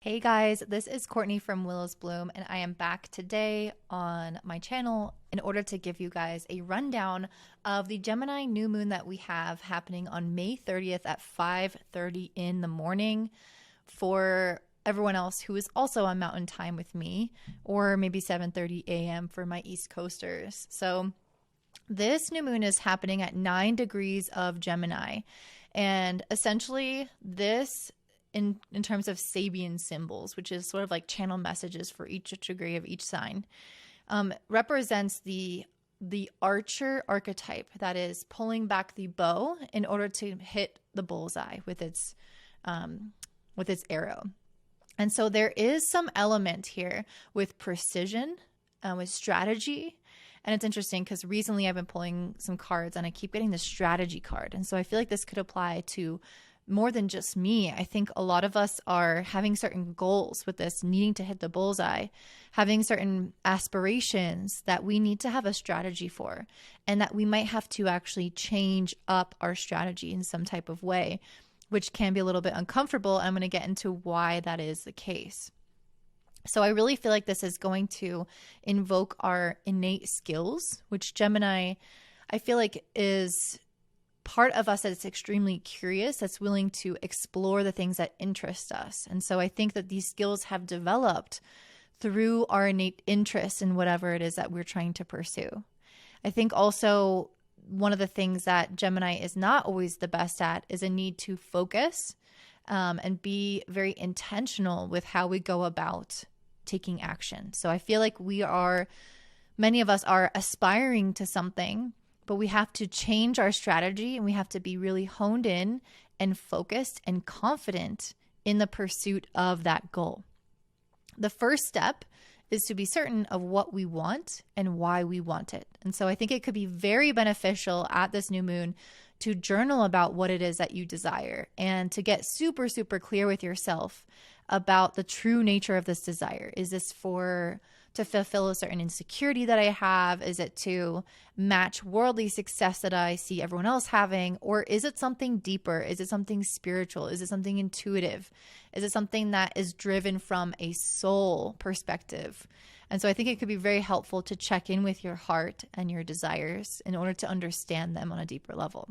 Hey guys, this is Courtney from Willow's Bloom, and I am back today on my channel in order to give you guys a rundown of the Gemini new moon that we have happening on May 30th at 5:30 in the morning for everyone else who is also on Mountain Time with me, or maybe 7:30 a.m. for my East Coasters. So this new moon is happening at 9 degrees of Gemini, and essentially this in terms of Sabian symbols, which is sort of like channel messages for each degree of each sign, represents the archer archetype that is pulling back the bow in order to hit the bullseye with its arrow. And so there is some element here with precision, with strategy. And it's interesting because recently I've been pulling some cards and I keep getting the strategy card. And so I feel like this could apply to more than just me. I think a lot of us are having certain goals with this, needing to hit the bullseye, having certain aspirations that we need to have a strategy for, and that we might have to actually change up our strategy in some type of way, which can be a little bit uncomfortable. I'm going to get into why that is the case. So I really feel like this is going to invoke our innate skills, which Gemini, I feel like, is part of us that's extremely curious, that's willing to explore the things that interest us. And so I think that these skills have developed through our innate interest in whatever it is that we're trying to pursue. I think also one of the things that Gemini is not always the best at is a need to focus and be very intentional with how we go about taking action. So I feel like many of us are aspiring to something, but we have to change our strategy and we have to be really honed in and focused and confident in the pursuit of that goal. The first step is to be certain of what we want and why we want it. And so I think it could be very beneficial at this new moon to journal about what it is that you desire and to get super, super clear with yourself about the true nature of this desire. Is this to fulfill a certain insecurity that I have? Is it to match worldly success that I see everyone else having? Or is it something deeper? Is it something spiritual? Is it something intuitive? Is it something that is driven from a soul perspective? And so I think it could be very helpful to check in with your heart and your desires in order to understand them on a deeper level.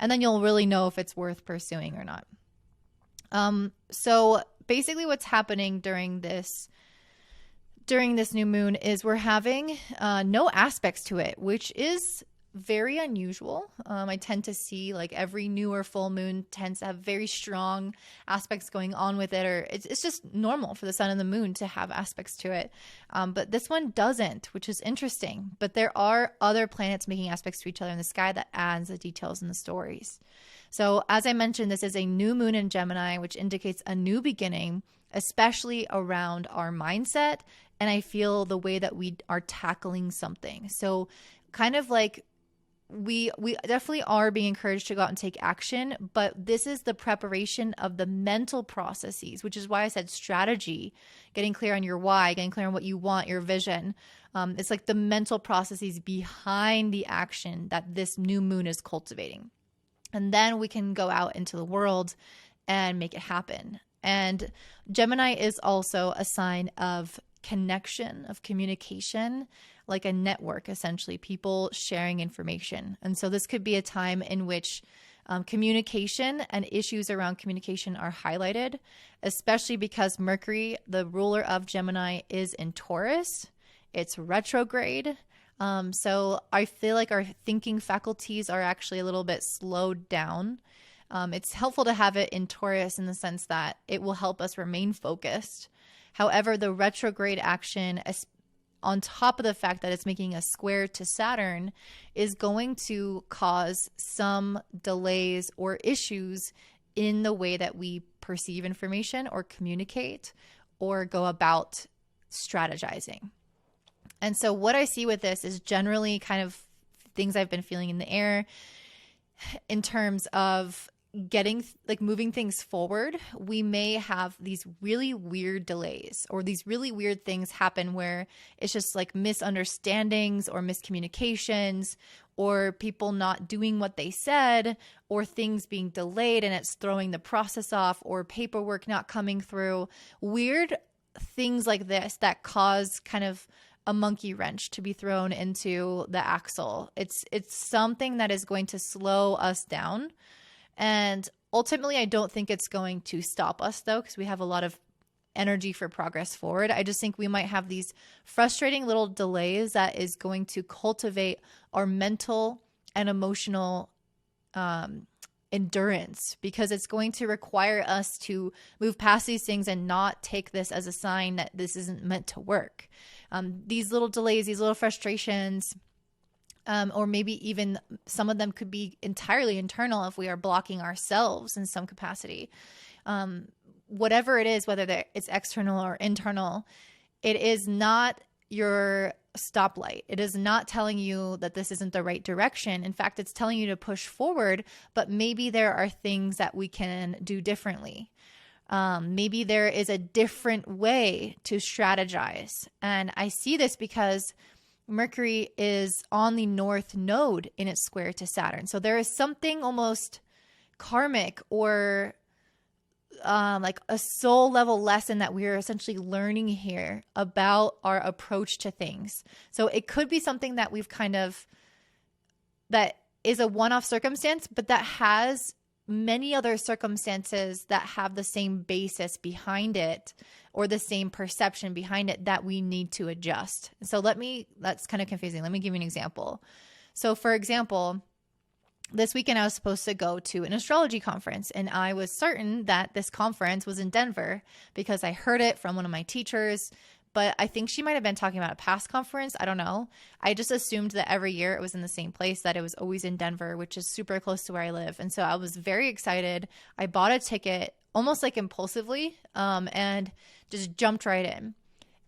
And then you'll really know if it's worth pursuing or not. So basically what's happening during this new moon is we're having no aspects to it, which is very unusual. I tend to see like every new or full moon tends to have very strong aspects going on with it, or it's just normal for the sun and the moon to have aspects to it. But this one doesn't, which is interesting. But there are other planets making aspects to each other in the sky that adds the details in the stories. So as I mentioned, this is a new moon in Gemini, which indicates a new beginning, especially around our mindset. And I feel the way that we are tackling something. So kind of like we definitely are being encouraged to go out and take action, but this is the preparation of the mental processes, which is why I said strategy, getting clear on your why, getting clear on what you want, your vision. It's like the mental processes behind the action that this new moon is cultivating. And then we can go out into the world and make it happen. And Gemini is also a sign of connection, of communication, like a network, essentially, people sharing information. And so this could be a time in which communication and issues around communication are highlighted, especially because Mercury, the ruler of Gemini, is in Taurus. It's retrograde. So I feel like our thinking faculties are actually a little bit slowed down. It's helpful to have it in Taurus in the sense that it will help us remain focused. However, the retrograde action, on top of the fact that it's making a square to Saturn, is going to cause some delays or issues in the way that we perceive information or communicate or go about strategizing. And so what I see with this is generally kind of things I've been feeling in the air in terms of moving things forward, we may have these really weird delays or these really weird things happen where it's just like misunderstandings or miscommunications or people not doing what they said or things being delayed and it's throwing the process off or paperwork not coming through. Weird things like this that cause kind of a monkey wrench to be thrown into the axle. It's something that is going to slow us down. And ultimately, I don't think it's going to stop us, though, because we have a lot of energy for progress forward. I just think we might have these frustrating little delays that is going to cultivate our mental and emotional endurance, because it's going to require us to move past these things and not take this as a sign that this isn't meant to work. These little delays, these little frustrations, or maybe even some of them could be entirely internal if we are blocking ourselves in some capacity. Whatever it is, whether it's external or internal, it is not your stoplight. It is not telling you that this isn't the right direction. In fact, it's telling you to push forward, but maybe there are things that we can do differently. Maybe there is a different way to strategize. And I see this because Mercury is on the North Node in its square to Saturn. So there is something almost karmic or like a soul level lesson that we are essentially learning here about our approach to things. So it could be something that we've that is a one-off circumstance, but that has many other circumstances that have the same basis behind it or the same perception behind it that we need to adjust. So that's kind of confusing. Let me give you an example. So for example, this weekend I was supposed to go to an astrology conference, and I was certain that this conference was in Denver because I heard it from one of my teachers, but I think she might have been talking about a past conference. I don't know. I just assumed that every year it was in the same place, that it was always in Denver, which is super close to where I live. And so I was very excited. I bought a ticket almost like impulsively, and just jumped right in.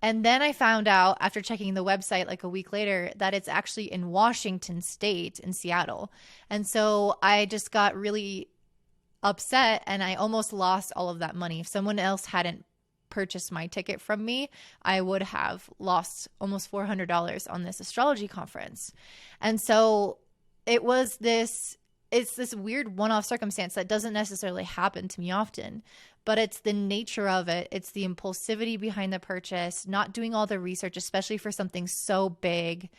And then I found out after checking the website like a week later that it's actually in Washington State in Seattle. And so I just got really upset and I almost lost all of that money. If someone else hadn't purchased my ticket from me, I would have lost almost $400 on this astrology conference. And so it's this weird one-off circumstance that doesn't necessarily happen to me often, but it's the nature of it. It's the impulsivity behind the purchase, not doing all the research, especially for something so big,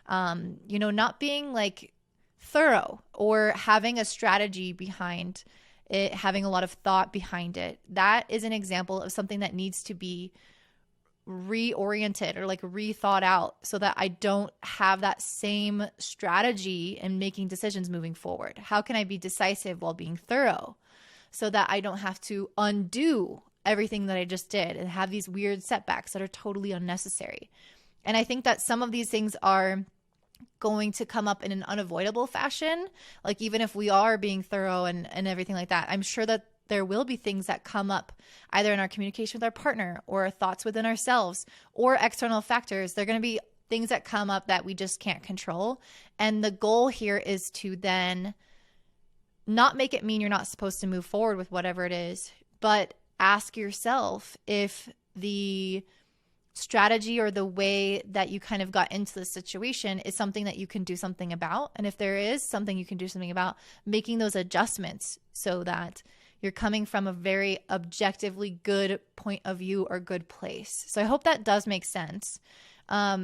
not being like thorough or having a strategy behind it, having a lot of thought behind it. That is an example of something that needs to be reoriented or like rethought out so that I don't have that same strategy in making decisions moving forward. How can I be decisive while being thorough so that I don't have to undo everything that I just did and have these weird setbacks that are totally unnecessary? And I think that some of these things are going to come up in an unavoidable fashion. Like even if we are being thorough and everything like that, I'm sure that there will be things that come up either in our communication with our partner or thoughts within ourselves or external factors. They're going to be things that come up that we just can't control. And the goal here is to then not make it mean you're not supposed to move forward with whatever it is, but ask yourself if the strategy or the way that you kind of got into the situation is something that you can do something about. And if there is something you can do something about, making those adjustments so that you're coming from a very objectively good point of view or good place. So I hope that does make sense. I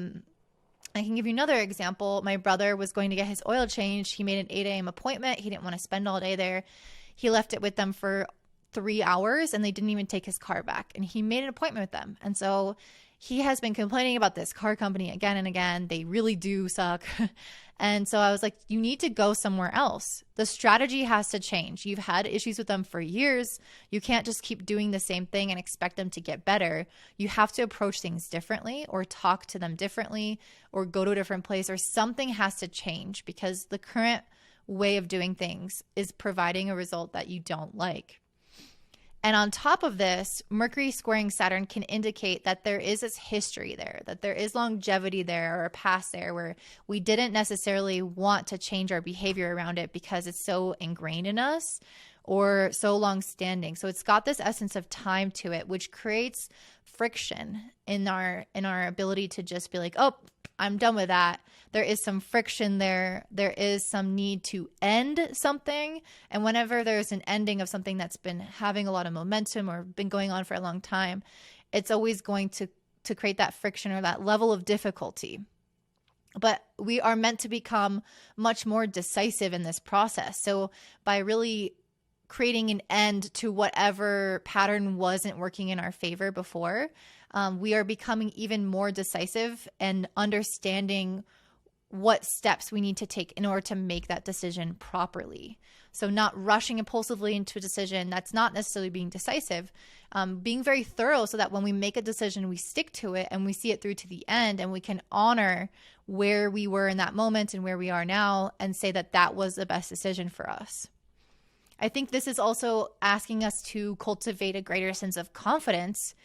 can give you another example. My brother was going to get his oil changed. He made an 8 a.m. appointment. He didn't want to spend all day there. He left it with them for 3 hours and they didn't even take his car back. And he made an appointment with them. And so he has been complaining about this car company again and again. They really do suck. And so I was like, you need to go somewhere else. The strategy has to change. You've had issues with them for years. You can't just keep doing the same thing and expect them to get better. You have to approach things differently or talk to them differently or go to a different place, or something has to change because the current way of doing things is providing a result that you don't like. And on top of this, Mercury squaring Saturn can indicate that there is this history there, that there is longevity there or a past there where we didn't necessarily want to change our behavior around it because it's so ingrained in us, or so long standing. So it's got this essence of time to it, which creates friction in our ability to just be like, oh, I'm done with that. There is some friction there. There is some need to end something. And whenever there's an ending of something that's been having a lot of momentum or been going on for a long time, it's always going to create that friction or that level of difficulty. But we are meant to become much more decisive in this process. So by really creating an end to whatever pattern wasn't working in our favor before, we are becoming even more decisive and understanding what steps we need to take in order to make that decision properly. So not rushing impulsively into a decision, that's not necessarily being decisive. Being very thorough so that when we make a decision, we stick to it and we see it through to the end, and we can honor where we were in that moment and where we are now and say that that was the best decision for us. I think this is also asking us to cultivate a greater sense of confidence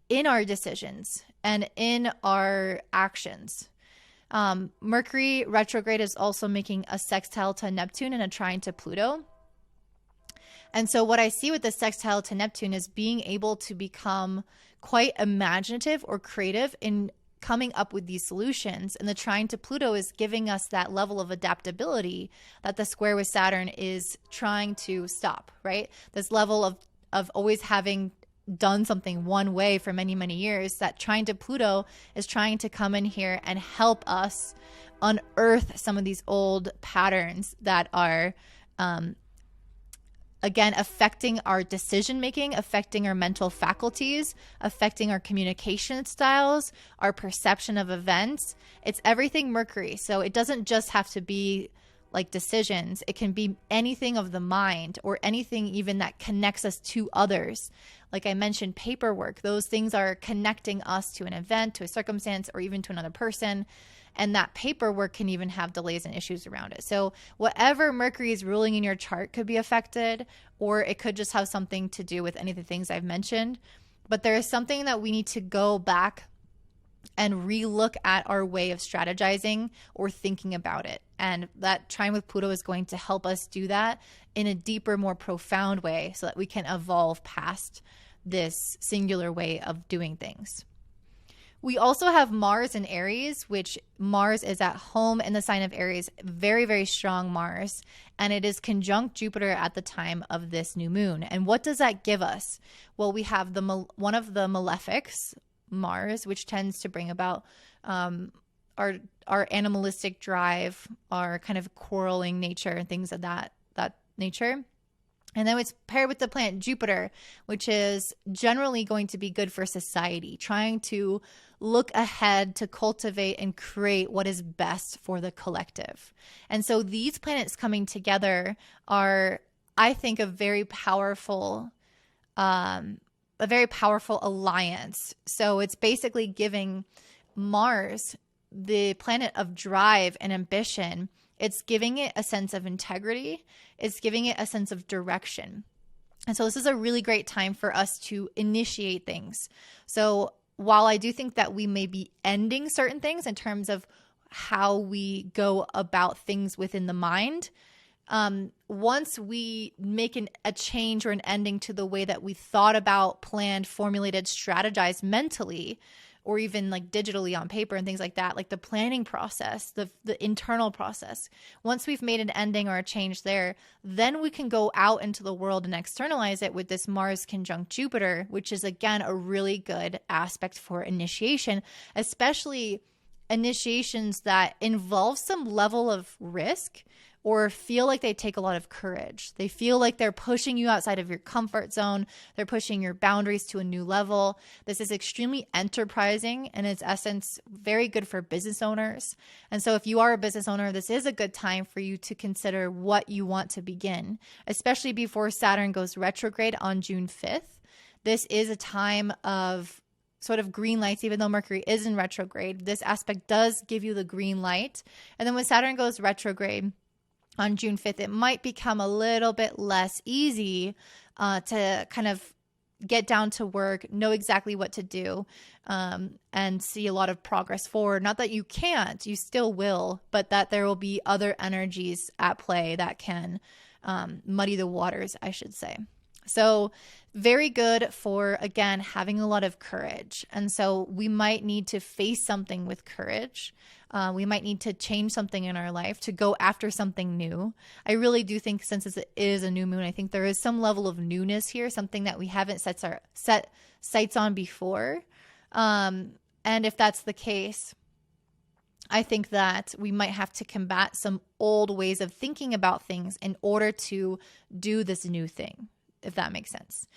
in our decisions and in our actions. Mercury retrograde is also making a sextile to Neptune and a trine to Pluto. And so what I see with the sextile to Neptune is being able to become quite imaginative or creative in coming up with these solutions. And the trine to Pluto is giving us that level of adaptability that the square with Saturn is trying to stop, right? This level of always having done something one way for many, many years, that trine to Pluto is trying to come in here and help us unearth some of these old patterns that are, again, affecting our decision making, affecting our mental faculties, affecting our communication styles, our perception of events. It's everything Mercury. So it doesn't just have to be like decisions. It can be anything of the mind or anything even that connects us to others. Like I mentioned, paperwork, those things are connecting us to an event, to a circumstance, or even to another person. And that paperwork can even have delays and issues around it. So whatever Mercury is ruling in your chart could be affected, or it could just have something to do with any of the things I've mentioned. But there is something that we need to go back and relook at our way of strategizing or thinking about it. And that trine with Pluto is going to help us do that in a deeper, more profound way so that we can evolve past this singular way of doing things. We also have Mars in Aries, which Mars is at home in the sign of Aries, very, very strong Mars, and it is conjunct Jupiter at the time of this new moon. And what does that give us? Well, we have one of the malefics, Mars, which tends to bring about our animalistic drive, our kind of quarreling nature and things of that nature. And then it's paired with the planet Jupiter, which is generally going to be good for society, trying to look ahead to cultivate and create what is best for the collective. And so these planets coming together are, I think, a very powerful alliance. So it's basically giving Mars, the planet of drive and ambition, it's giving it a sense of integrity. It's giving it a sense of direction. And so this is a really great time for us to initiate things. So while I do think that we may be ending certain things in terms of how we go about things within the mind, once we make a change or an ending to the way that we thought about, planned, formulated, strategized mentally, or even like digitally on paper and things like that, like the planning process, the internal process. Once we've made an ending or a change there, then we can go out into the world and externalize it with this Mars conjunct Jupiter, which is, again, a really good aspect for initiation, especially initiations that involve some level of risk or feel like they take a lot of courage. They feel like they're pushing you outside of your comfort zone. They're pushing your boundaries to a new level. This is extremely enterprising and, in its essence, very good for business owners. And so if you are a business owner, this is a good time for you to consider what you want to begin, especially before Saturn goes retrograde on June 5th. This is a time of sort of green lights, even though Mercury is in retrograde. This aspect does give you the green light. And then when Saturn goes retrograde on June 5th, it might become a little bit less easy to kind of get down to work, know exactly what to do, and see a lot of progress forward. Not that you can't, you still will, but that there will be other energies at play that can muddy the waters, I should say. So very good for, again, having a lot of courage. And so we might need to face something with courage. We might need to change something in our life to go after something new. I really do think, since it is a new moon, I think there is some level of newness here, something that we haven't set sights on before. And if that's the case, I think that we might have to combat some old ways of thinking about things in order to do this new thing, if that makes sense.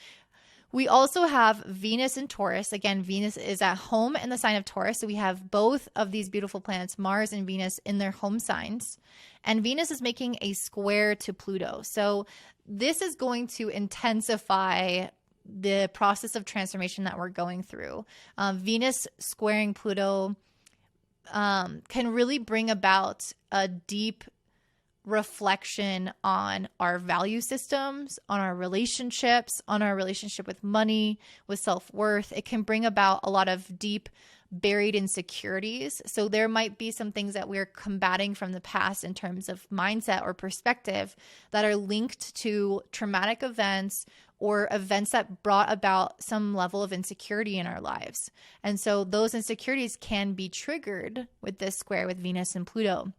We also have Venus in Taurus. Again, Venus is at home in the sign of Taurus. So we have both of these beautiful planets, Mars and Venus, in their home signs. And Venus is making a square to Pluto. So this is going to intensify the process of transformation that we're going through. Venus squaring Pluto can really bring about a deep reflection on our value systems, on our relationships, on our relationship with money, with self-worth. It can bring about a lot of deep buried insecurities. So there might be some things that we're combating from the past in terms of mindset or perspective that are linked to traumatic events or events that brought about some level of insecurity in our lives. And so those insecurities can be triggered with this square with Venus and Pluto.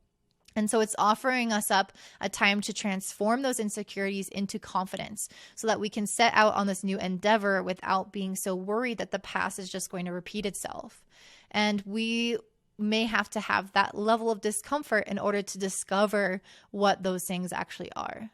And so it's offering us up a time to transform those insecurities into confidence so that we can set out on this new endeavor without being so worried that the past is just going to repeat itself. And we may have to have that level of discomfort in order to discover what those things actually are.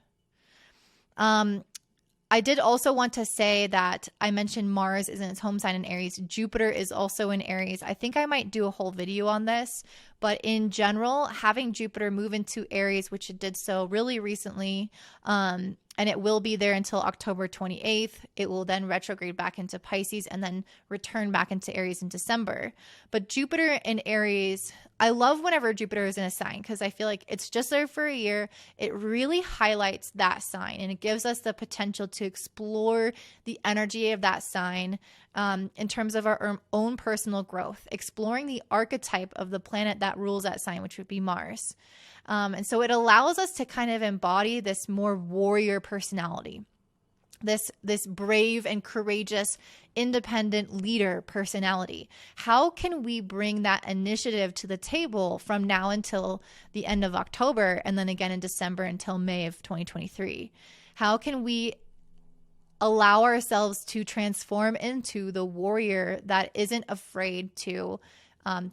I did also want to say that I mentioned Mars is in its home sign in Aries. Jupiter is also in Aries. I think I might do a whole video on this, but in general, having Jupiter move into Aries, which it did so really recently, and it will be there until October 28th. It will then retrograde back into Pisces and then return back into Aries in December. But Jupiter in Aries, I love whenever Jupiter is in a sign because I feel like it's just there for a year. It really highlights that sign and it gives us the potential to explore the energy of that sign in terms of our own personal growth, exploring the archetype of the planet that rules that sign, which would be Mars. And so it allows us to kind of embody this more warrior personality, this brave and courageous, independent leader personality. How can we bring that initiative to the table from now until the end of October and then again in December until May of 2023? How can we allow ourselves to transform into the warrior that isn't afraid to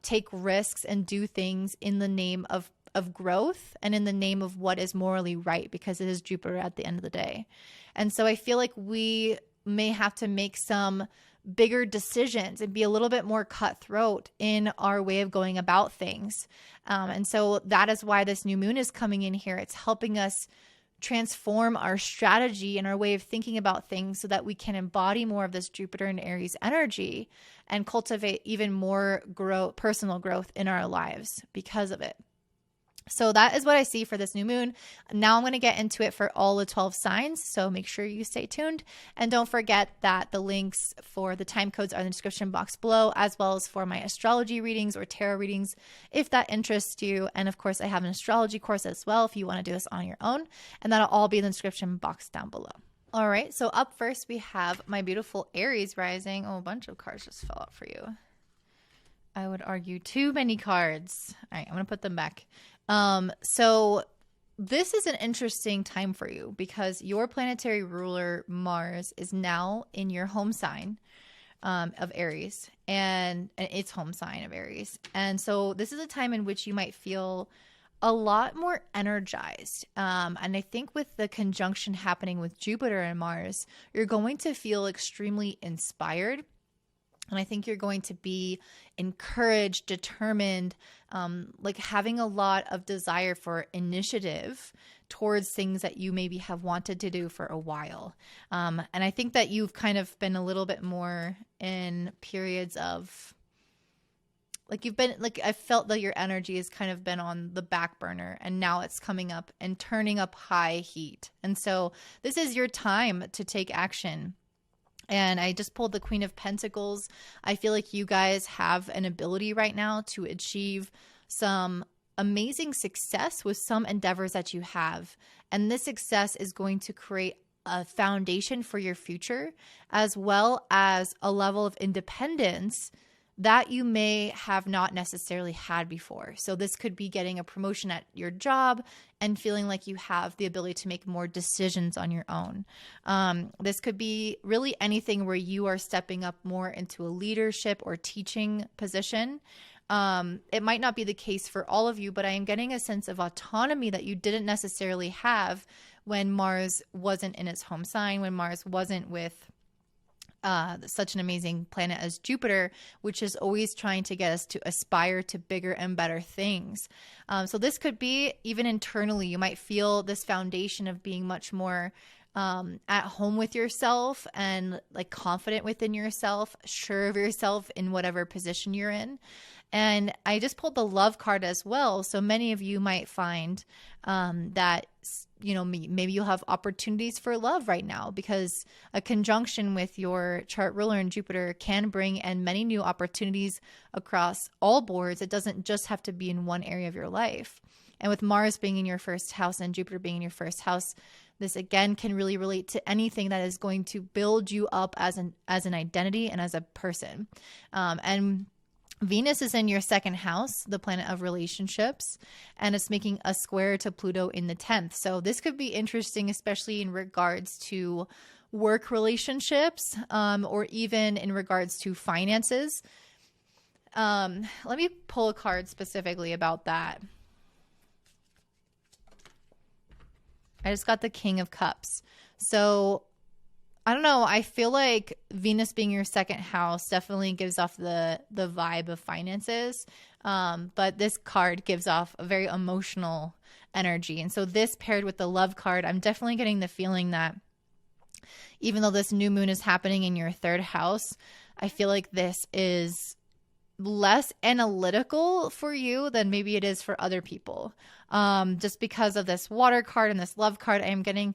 take risks and do things in the name of growth and in the name of what is morally right, because it is Jupiter at the end of the day. And so I feel like we may have to make some bigger decisions and be a little bit more cutthroat in our way of going about things. And so that is why this new moon is coming in here. It's helping us transform our strategy and our way of thinking about things so that we can embody more of this Jupiter and Aries energy and cultivate even more personal growth in our lives because of it. So that is what I see for this new moon. Now I'm going to get into it for all the 12 signs. So make sure you stay tuned. And don't forget that the links for the time codes are in the description box below, as well as for my astrology readings or tarot readings, if that interests you. And of course, I have an astrology course as well if you want to do this on your own. And that'll all be in the description box down below. All right. So up first, we have my beautiful Aries rising. Oh, a bunch of cards just fell out for you. I would argue too many cards. All right. I'm going to put them back. So this is an interesting time for you because your planetary ruler Mars is now in your home sign of Aries and its home sign of Aries. And so this is a time in which you might feel a lot more energized. And I think with the conjunction happening with Jupiter and Mars, you're going to feel extremely inspired. And I think you're going to be encouraged, determined, like having a lot of desire for initiative towards things that you maybe have wanted to do for a while. And I think that you've kind of been a little bit more in periods of I felt that your energy has kind of been on the back burner and now it's coming up and turning up high heat. And so this is your time to take action. And I just pulled the Queen of Pentacles. I feel like you guys have an ability right now to achieve some amazing success with some endeavors that you have. And this success is going to create a foundation for your future, as well as a level of independence that you may have not necessarily had before. So this could be getting a promotion at your job and feeling like you have the ability to make more decisions on your own. This could be really anything where you are stepping up more into a leadership or teaching position. It might not be the case for all of you, but I am getting a sense of autonomy that you didn't necessarily have when Mars wasn't in its home sign, when Mars wasn't with such an amazing planet as Jupiter, which is always trying to get us to aspire to bigger and better things. So this could be even internally. You might feel this foundation of being much more at home with yourself and like confident within yourself, sure of yourself in whatever position you're in. And I just pulled the love card as well. So many of you might find that, you know, maybe you'll have opportunities for love right now, because a conjunction with your chart ruler and Jupiter can bring in many new opportunities across all boards. It doesn't just have to be in one area of your life. And with Mars being in your first house and Jupiter being in your first house, this again can really relate to anything that is going to build you up as an identity and as a person. And Venus is in your second house, the planet of relationships, and it's making a square to Pluto in the 10th. So this could be interesting, especially in regards to work relationships, or even in regards to finances. Let me pull a card specifically about that. I just got the King of Cups. So I don't know. I feel like Venus being your second house definitely gives off the vibe of finances. But this card gives off a very emotional energy. And so this paired with the love card, I'm definitely getting the feeling that even though this new moon is happening in your third house, I feel like this is less analytical for you than maybe it is for other people. Just because of this water card and this love card, I am getting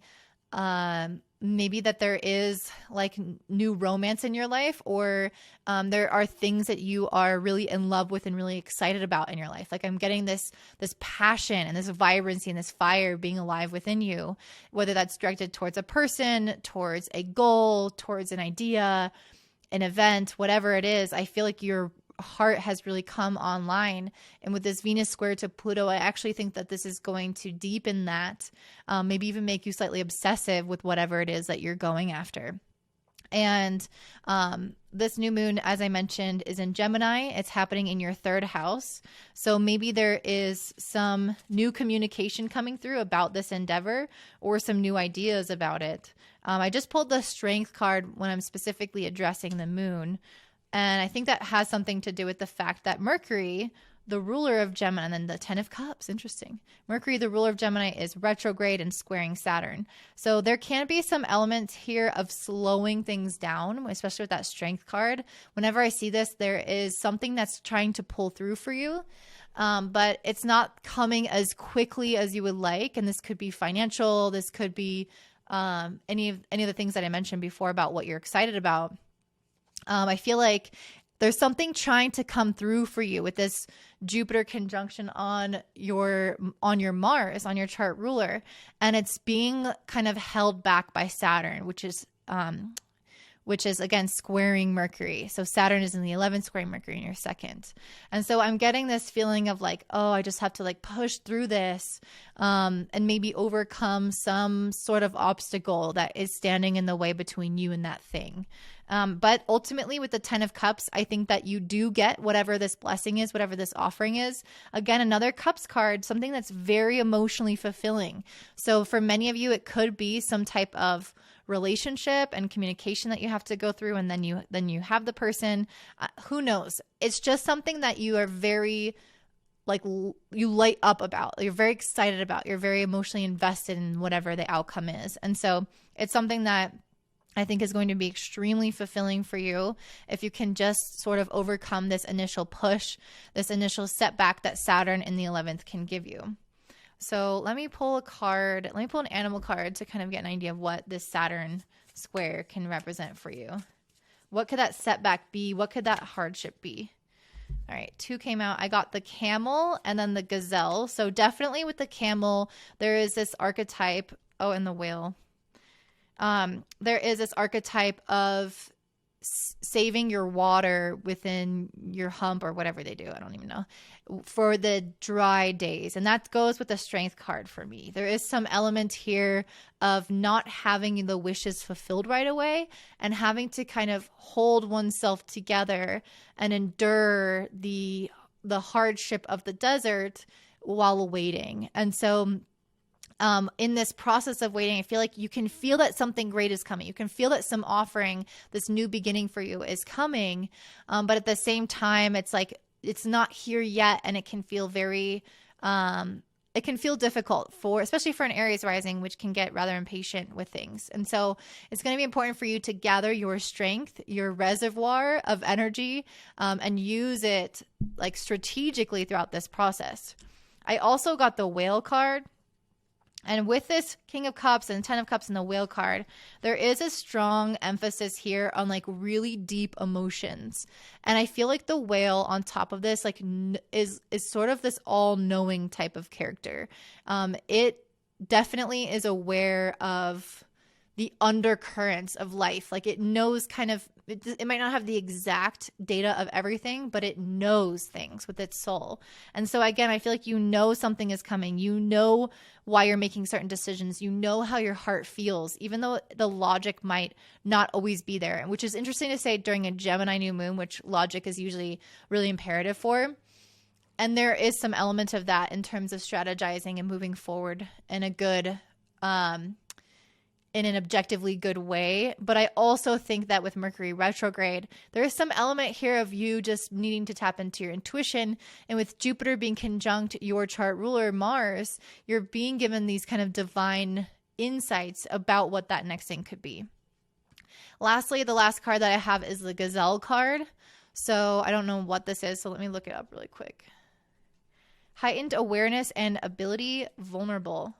maybe that there is like new romance in your life, or there are things that you are really in love with and really excited about in your life. Like I'm getting this passion and this vibrancy and this fire being alive within you, whether that's directed towards a person, towards a goal, towards an idea, an event, whatever it is. I feel like your heart has really come online. And with this Venus square to Pluto, I actually think that this is going to deepen that, maybe even make you slightly obsessive with whatever it is that you're going after. And this new moon, as I mentioned, is in Gemini. It's happening in your third house. So maybe there is some new communication coming through about this endeavor, or some new ideas about it. I just pulled the Strength card when I'm specifically addressing the moon. And I think that has something to do with the fact that Mercury, the ruler of Gemini, and then the 10 of Cups, interesting. Mercury, the ruler of Gemini, is retrograde and squaring Saturn. So there can be some elements here of slowing things down, especially with that Strength card. Whenever I see this, there is something that's trying to pull through for you. But it's not coming as quickly as you would like. And this could be financial. This could be any of the things that I mentioned before about what you're excited about. I feel like there's something trying to come through for you with this Jupiter conjunction on your Mars, on your chart ruler, and it's being kind of held back by Saturn, which is again squaring Mercury. So Saturn is in the 11th, squaring Mercury in your second. And so I'm getting this feeling of like, oh, I just have to like push through this, and maybe overcome some sort of obstacle that is standing in the way between you and that thing. But ultimately with the 10 of Cups, I think that you do get whatever this blessing is, whatever this offering is. Again, another Cups card, something that's very emotionally fulfilling. So for many of you, it could be some type of relationship and communication that you have to go through. And then you have the person, who knows? It's just something that you are very like you light up about, you're very excited about, you're very emotionally invested in whatever the outcome is. And so it's something that I think is going to be extremely fulfilling for you if you can just sort of overcome this initial push, this initial setback that Saturn in the 11th can give you. So let me pull a card. Let me pull an animal card to kind of get an idea of what this Saturn square can represent for you. What could that setback be? What could that hardship be? All right, 2 came out. I got the camel and then the gazelle. So definitely with the camel, there is this archetype. Oh, and the whale. There is this archetype of saving your water within your hump or whatever they do. I don't even know, for the dry days. And that goes with the strength card for me. There is some element here of not having the wishes fulfilled right away and having to kind of hold oneself together and endure the hardship of the desert while waiting. And so in this process of waiting, I feel like you can feel that something great is coming. You can feel that some offering, this new beginning for you is coming. But at the same time, it's like, it's not here yet. And it can feel very, it can feel difficult especially for an Aries rising, which can get rather impatient with things. And so it's going to be important for you to gather your strength, your reservoir of energy, and use it like strategically throughout this process. I also got the whale card. And with this King of Cups and 10 of Cups and the whale card, there is a strong emphasis here on like really deep emotions. And I feel like the whale on top of this like is sort of this all-knowing type of character. It definitely is aware of the undercurrents of life. Like it knows kind of, it might not have the exact data of everything, but it knows things with its soul. And so again, I feel like you know something is coming. You know why you're making certain decisions. You know how your heart feels, even though the logic might not always be there, which is interesting to say during a Gemini new moon, which logic is usually really imperative for. And there is some element of that in terms of strategizing and moving forward in a good, in an objectively good way. But I also think that with Mercury retrograde, there is some element here of you just needing to tap into your intuition. And with Jupiter being conjunct your chart ruler, Mars, you're being given these kind of divine insights about what that next thing could be. Lastly, the last card that I have is the Gazelle card. So I don't know what this is, so let me look it up really quick. Heightened awareness and ability, vulnerable.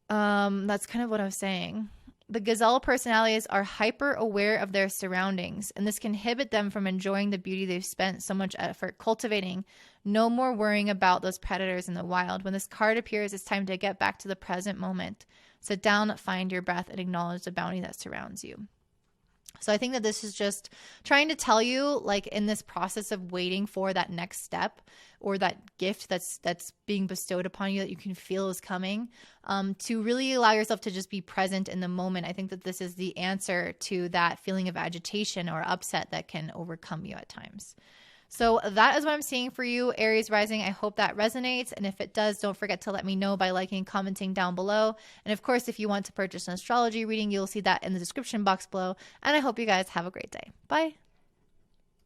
That's kind of what I was saying. The gazelle personalities are hyper aware of their surroundings, and this can inhibit them from enjoying the beauty they've spent so much effort cultivating. No more worrying about those predators in the wild. When this card appears, it's time to get back to the present moment. Sit down, find your breath, and acknowledge the bounty that surrounds you. So I think that this is just trying to tell you, like in this process of waiting for that next step or that gift that's being bestowed upon you that you can feel is coming, to really allow yourself to just be present in the moment. I think that this is the answer to that feeling of agitation or upset that can overcome you at times. So that is what I'm seeing for you, Aries Rising. I hope that resonates. And if it does, don't forget to let me know by liking and commenting down below. And of course, if you want to purchase an astrology reading, you'll see that in the description box below. And I hope you guys have a great day. Bye.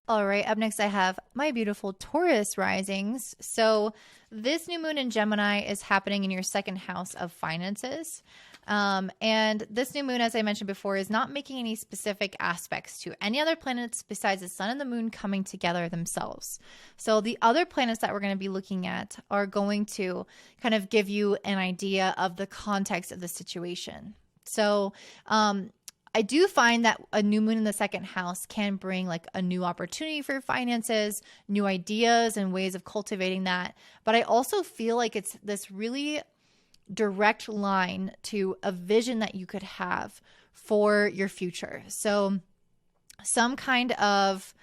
All right, up next I have my beautiful Taurus risings. So this new moon in Gemini is happening in your second house of finances. And this new moon, as I mentioned before, is not making any specific aspects to any other planets besides the sun and the moon coming together themselves. So the other planets that we're going to be looking at are going to kind of give you an idea of the context of the situation. So, I do find that a new moon in the second house can bring like a new opportunity for finances, new ideas and ways of cultivating that. But I also feel like it's this really direct line to a vision that you could have for your future. So some kind of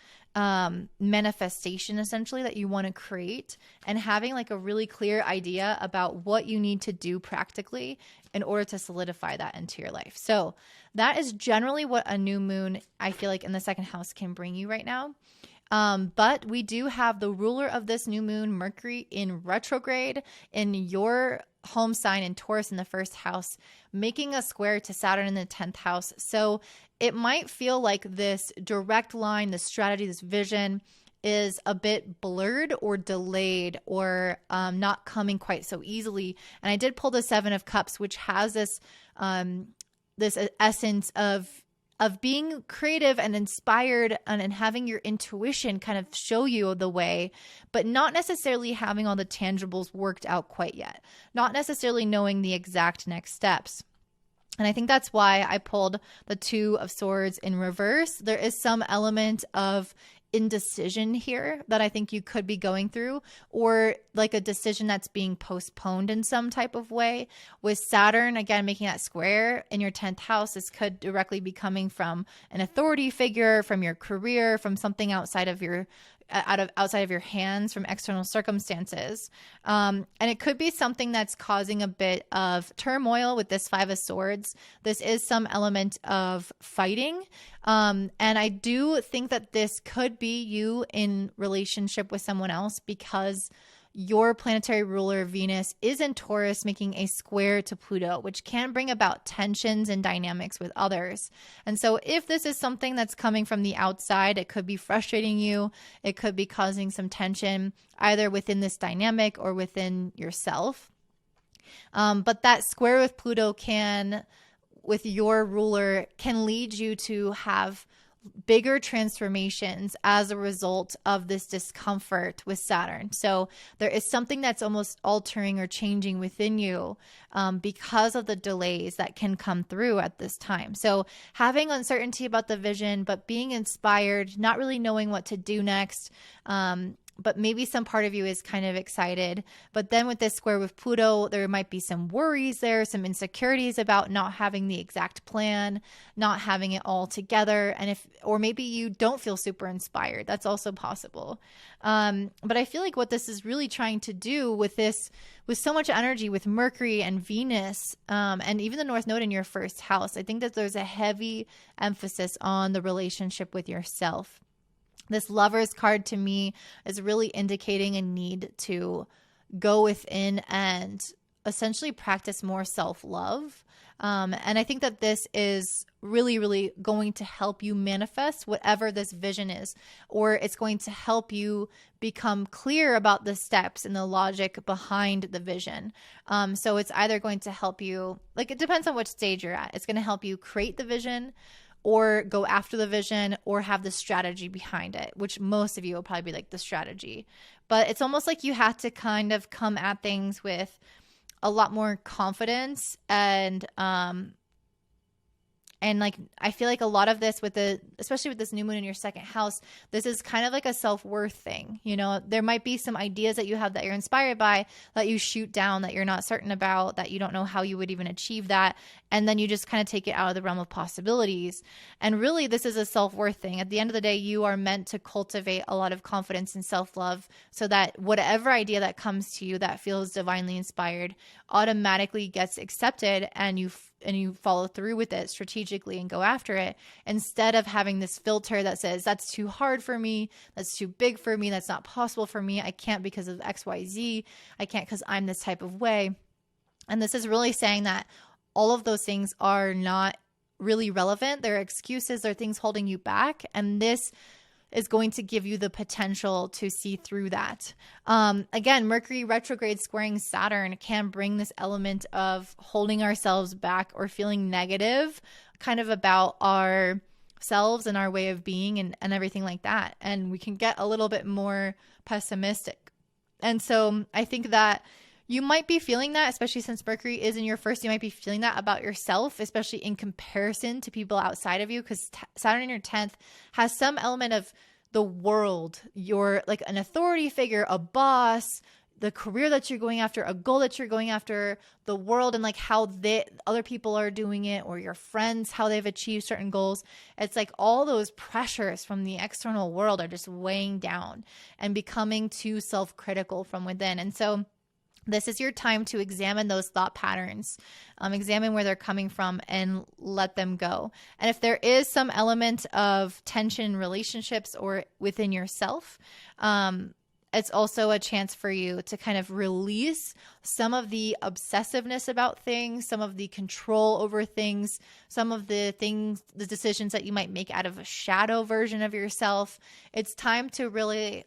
manifestation essentially that you want to create, and having like a really clear idea about what you need to do practically in order to solidify that into your life. So that is generally what a new moon, I feel like, in the second house can bring you right now. But we do have the ruler of this new moon, Mercury, in retrograde in your home sign in Taurus in the first house, making a square to Saturn in the 10th house. So it might feel like this direct line, this strategy, this vision is a bit blurred or delayed or not coming quite so easily. And I did pull the 7 of Cups, which has this this essence of being creative and inspired and having your intuition kind of show you the way, but not necessarily having all the tangibles worked out quite yet, not necessarily knowing the exact next steps. And I think that's why I pulled the 2 of Swords in reverse. There is some element of indecision here that I think you could be going through, or like a decision that's being postponed in some type of way. With Saturn, again, making that square in your 10th house, this could directly be coming from an authority figure, from your career, from something outside of your hands, from external circumstances. And it could be something that's causing a bit of turmoil with this Five of Swords. This is some element of fighting. And I do think that this could be you in relationship with someone else, because your planetary ruler, Venus, is in Taurus, making a square to Pluto, which can bring about tensions and dynamics with others. And so if this is something that's coming from the outside, it could be frustrating you. It could be causing some tension either within this dynamic or within yourself. But that square with Pluto with your ruler, can lead you to have bigger transformations as a result of this discomfort with Saturn. So there is something that's almost altering or changing within you because of the delays that can come through at this time. So having uncertainty about the vision, but being inspired, not really knowing what to do next, but maybe some part of you is kind of excited. But then with this square with Pluto, there might be some worries there, some insecurities about not having the exact plan, not having it all together. Or maybe you don't feel super inspired. That's also possible. But I feel like what this is really trying to do with this, with so much energy with Mercury and Venus, and even the North Node in your first house, I think that there's a heavy emphasis on the relationship with yourself. This Lovers card to me is really indicating a need to go within and essentially practice more self-love. And I think that this is really, really going to help you manifest whatever this vision is, or it's going to help you become clear about the steps and the logic behind the vision. So it's either going to help you, like, it depends on which stage you're at. It's going to help you create the vision, or go after the vision, or have the strategy behind it, which most of you will probably be like the strategy. But it's almost like you have to kind of come at things with a lot more confidence and like, I feel like a lot of this especially with this new moon in your second house, this is kind of like a self-worth thing. You know, there might be some ideas that you have that you're inspired by that you shoot down, that you're not certain about, that you don't know how you would even achieve that. And then you just kind of take it out of the realm of possibilities. And really, this is a self-worth thing. At the end of the day, you are meant to cultivate a lot of confidence and self-love, so that whatever idea that comes to you that feels divinely inspired automatically gets accepted, and you follow through with it strategically and go after it, instead of having this filter that says, that's too hard for me, that's too big for me, that's not possible for me, I can't because of XYZ, I can't because I'm this type of way. And this is really saying that all of those things are not really relevant. They're excuses, they're things holding you back. And this is going to give you the potential to see through that. Again, Mercury retrograde squaring Saturn can bring this element of holding ourselves back or feeling negative kind of about ourselves and our way of being and everything like that. And we can get a little bit more pessimistic. And so I think that you might be feeling that, especially since Mercury is in your first, you might be feeling that about yourself, especially in comparison to people outside of you, because Saturn in your 10th has some element of the world. You're like an authority figure, a boss, the career that you're going after, a goal that you're going after, the world, and like how other people are doing it, or your friends, how they've achieved certain goals. It's like all those pressures from the external world are just weighing down and becoming too self-critical from within. And so this is your time to examine those thought patterns, examine where they're coming from, and let them go. And if there is some element of tension in relationships or within yourself, it's also a chance for you to kind of release some of the obsessiveness about things, some of the control over things, some of the decisions that you might make out of a shadow version of yourself. It's time to really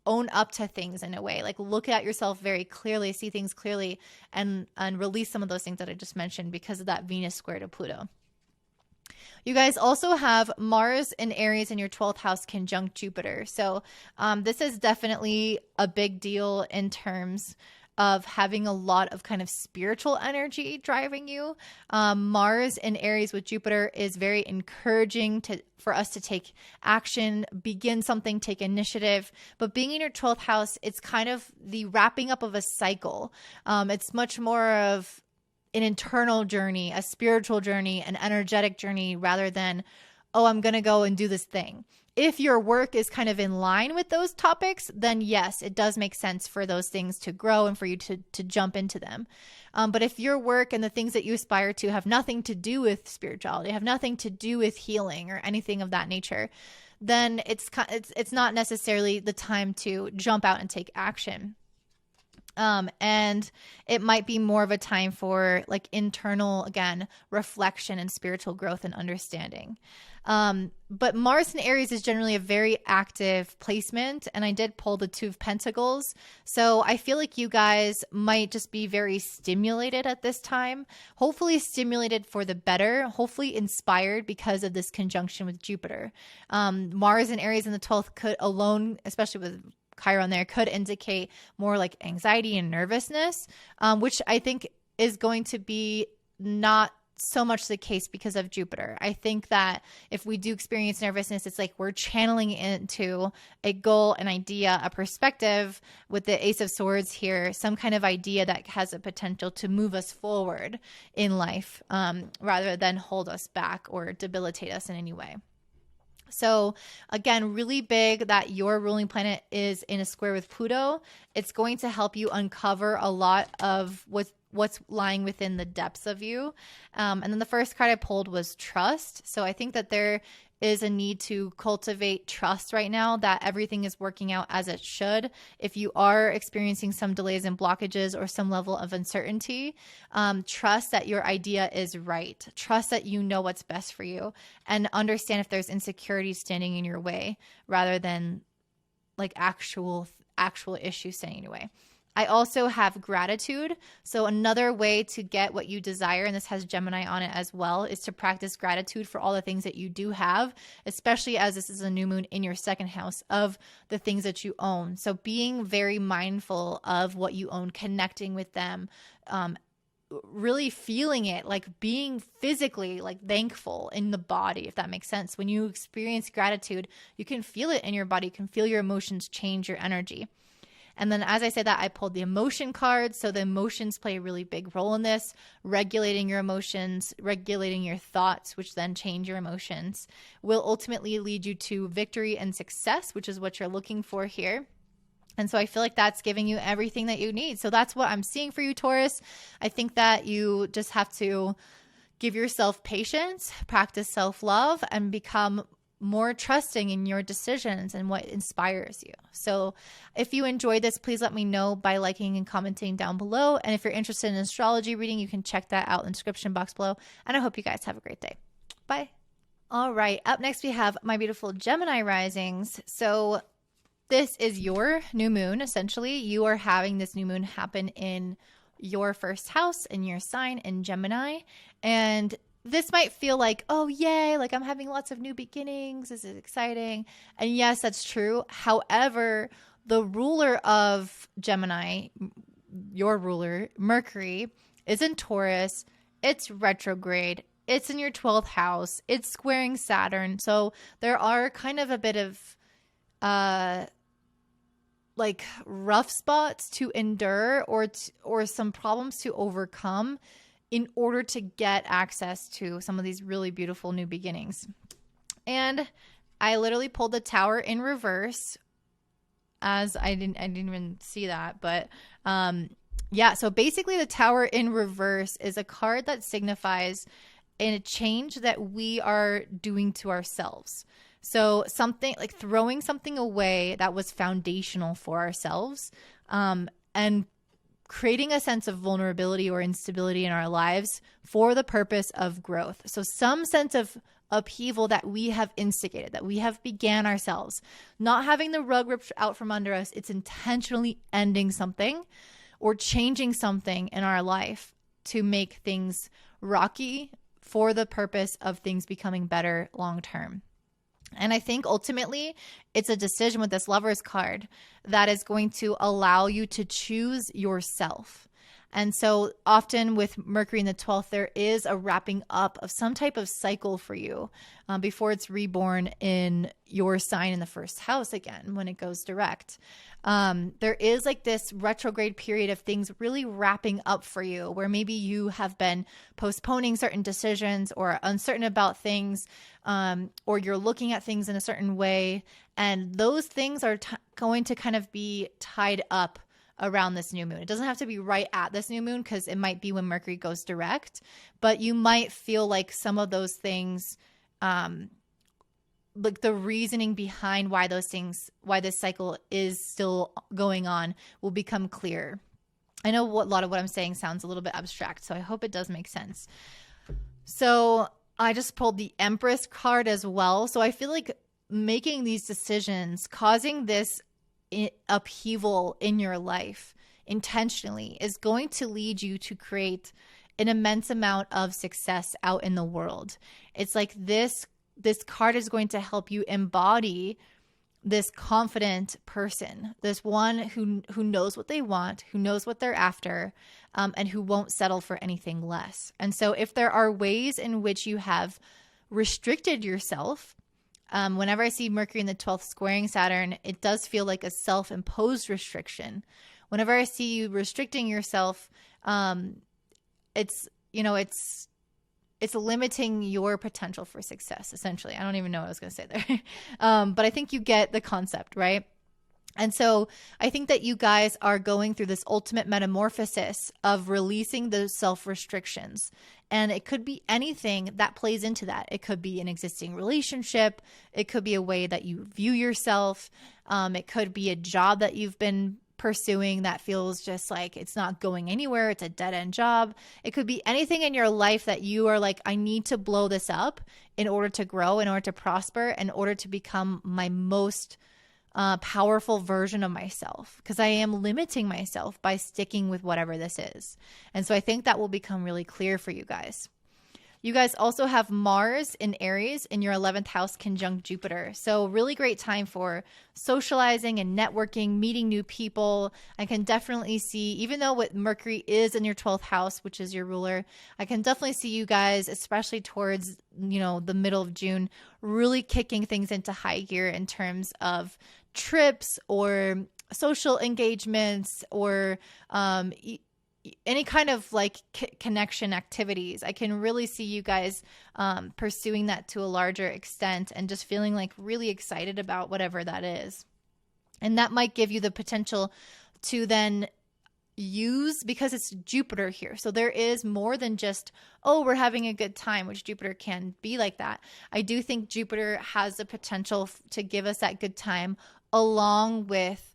own up to things in a way, like look at yourself very clearly, see things clearly, and release some of those things that I just mentioned because of that Venus square to Pluto. You guys also have Mars in Aries in your 12th house conjunct Jupiter. So this is definitely a big deal in terms of having a lot of kind of spiritual energy driving you. Mars in Aries with Jupiter is very encouraging for us to take action, begin something, take initiative. But being in your 12th house, it's kind of the wrapping up of a cycle. It's much more of an internal journey, a spiritual journey, an energetic journey, rather than, oh, I'm going to go and do this thing. If your work is kind of in line with those topics, then yes, it does make sense for those things to grow and for you to jump into them. But if your work and the things that you aspire to have nothing to do with spirituality, have nothing to do with healing or anything of that nature, then it's not necessarily the time to jump out and take action. And it might be more of a time for like internal, again, reflection and spiritual growth and understanding. But Mars in Aries is generally a very active placement. And I did pull the Two of Pentacles. So I feel like you guys might just be very stimulated at this time, hopefully stimulated for the better, hopefully inspired because of this conjunction with Jupiter. Mars in Aries in the 12th could alone, especially with Chiron there, could indicate more like anxiety and nervousness, which I think is going to be not so much the case because of Jupiter. I think that if we do experience nervousness, it's like we're channeling into a goal, an idea, a perspective with the Ace of Swords here, some kind of idea that has a potential to move us forward in life, rather than hold us back or debilitate us in any way. So again, really big that your ruling planet is in a square with Pluto. It's going to help you uncover a lot of what's lying within the depths of you. And then the first card I pulled was trust. So I think that there is a need to cultivate trust right now that everything is working out as it should. If you are experiencing some delays and blockages or some level of uncertainty, trust that your idea is right. Trust that you know what's best for you, and understand if there's insecurity standing in your way rather than like actual issues standing in your way. I also have gratitude. So another way to get what you desire, and this has Gemini on it as well, is to practice gratitude for all the things that you do have, especially as this is a new moon in your second house of the things that you own. So being very mindful of what you own, connecting with them, really feeling it, like being physically like thankful in the body, if that makes sense. When you experience gratitude, you can feel it in your body. You can feel your emotions change your energy. And then as I said that, I pulled the emotion card. So the emotions play a really big role in this, regulating your emotions, regulating your thoughts, which then change your emotions, will ultimately lead you to victory and success, which is what you're looking for here. And so I feel like that's giving you everything that you need. So that's what I'm seeing for you, Taurus. I think that you just have to give yourself patience, practice self-love, and become more trusting in your decisions and what inspires you. So if you enjoyed this, please let me know by liking and commenting down below. And if you're interested in astrology reading, you can check that out in the description box below. And I hope you guys have a great day. Bye. All right. Up next, we have my beautiful Gemini risings. So this is your new moon. Essentially, you are having this new moon happen in your first house, in your sign, in Gemini. And this might feel like, oh, yay, like I'm having lots of new beginnings. This is exciting. And yes, that's true. However, the ruler of Gemini, your ruler, Mercury, is in Taurus. It's retrograde. It's in your 12th house. It's squaring Saturn. So there are kind of a bit of like rough spots to endure or some problems to overcome in order to get access to some of these really beautiful new beginnings. And I literally pulled the Tower in reverse, as I didn't even see that. But yeah, so basically the Tower in reverse is a card that signifies a change that we are doing to ourselves. So something like throwing something away that was foundational for ourselves, and creating a sense of vulnerability or instability in our lives for the purpose of growth. So some sense of upheaval that we have instigated, that we have began ourselves, not having the rug ripped out from under us. It's intentionally ending something or changing something in our life to make things rocky for the purpose of things becoming better long term. And I think ultimately it's a decision with this Lovers card that is going to allow you to choose yourself. And so often with Mercury in the 12th, there is a wrapping up of some type of cycle for you before it's reborn in your sign in the first house again when it goes direct. There is like this retrograde period of things really wrapping up for you where maybe you have been postponing certain decisions or uncertain about things, or you're looking at things in a certain way. And those things are going to kind of be tied up around this new moon. It doesn't have to be right at this new moon because it might be when Mercury goes direct, but you might feel like some of those things, like the reasoning behind why those things, why this cycle is still going on will become clear. I know a lot of what I'm saying sounds a little bit abstract, so I hope it does make sense. So I just pulled the Empress card as well. So I feel like making these decisions, causing this upheaval in your life intentionally is going to lead you to create an immense amount of success out in the world. It's like this card is going to help you embody this confident person, this one who knows what they want, who knows what they're after, and who won't settle for anything less. And so if there are ways in which you have restricted yourself, whenever I see Mercury in the 12th squaring Saturn, it does feel like a self-imposed restriction. Whenever I see you restricting yourself, it's limiting your potential for success, essentially. I don't even know what I was going to say there. But I think you get the concept, right? And so I think that you guys are going through this ultimate metamorphosis of releasing those self-restrictions. And it could be anything that plays into that. It could be an existing relationship. It could be a way that you view yourself. It could be a job that you've been pursuing that feels just like it's not going anywhere. It's a dead-end job. It could be anything in your life that you are like, I need to blow this up in order to grow, in order to prosper, in order to become my most powerful version of myself, because I am limiting myself by sticking with whatever this is. And so I think that will become really clear for you guys. You guys also have Mars in Aries in your 11th house conjunct Jupiter. So really great time for socializing and networking, meeting new people. I can definitely see, even though what Mercury is in your 12th house, which is your ruler, I can definitely see you guys, especially towards, the middle of June, really kicking things into high gear in terms of trips or social engagements or any kind of like connection activities. I can really see you guys pursuing that to a larger extent and just feeling like really excited about whatever that is. And that might give you the potential to then use, because it's Jupiter here. So there is more than just, oh, we're having a good time, which Jupiter can be like that. I do think Jupiter has the potential to give us that good time along with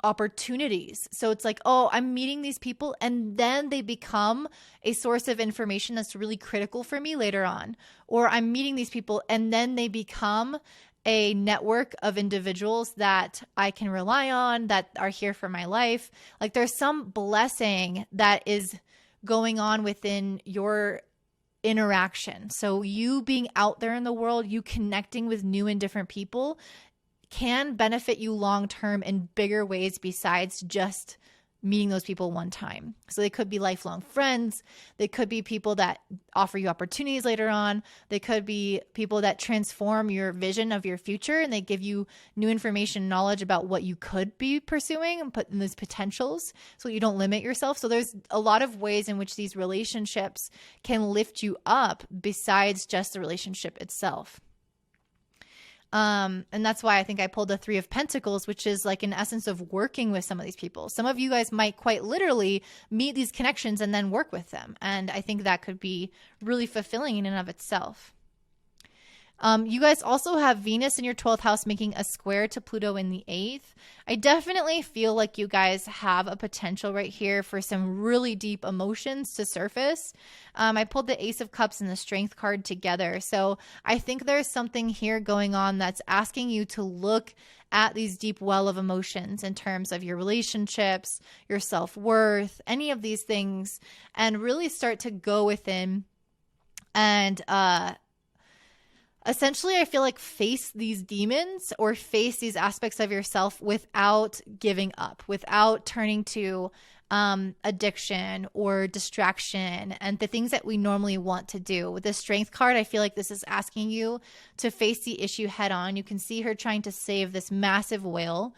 opportunities. So it's like, oh, I'm meeting these people and then they become a source of information that's really critical for me later on. Or I'm meeting these people and then they become a network of individuals that I can rely on, that are here for my life. Like there's some blessing that is going on within your interaction. So you being out there in the world, you connecting with new and different people can benefit you long-term in bigger ways besides just meeting those people one time. So they could be lifelong friends. They could be people that offer you opportunities later on. They could be people that transform your vision of your future and they give you new information, knowledge about what you could be pursuing and put in those potentials so you don't limit yourself. So there's a lot of ways in which these relationships can lift you up besides just the relationship itself. And that's why I think I pulled the 3 of Pentacles, which is like an essence of working with some of these people. Some of you guys might quite literally meet these connections and then work with them. And I think that could be really fulfilling in and of itself. You guys also have Venus in your 12th house making a square to Pluto in the 8th. I definitely feel like you guys have a potential right here for some really deep emotions to surface. I pulled the Ace of Cups and the Strength card together. So I think there's something here going on that's asking you to look at these deep well of emotions in terms of your relationships, your self-worth, any of these things, and really start to go within and essentially, I feel like face these demons or face these aspects of yourself without giving up, without turning to addiction or distraction and the things that we normally want to do. With the Strength card, I feel like this is asking you to face the issue head on. You can see her trying to save this massive whale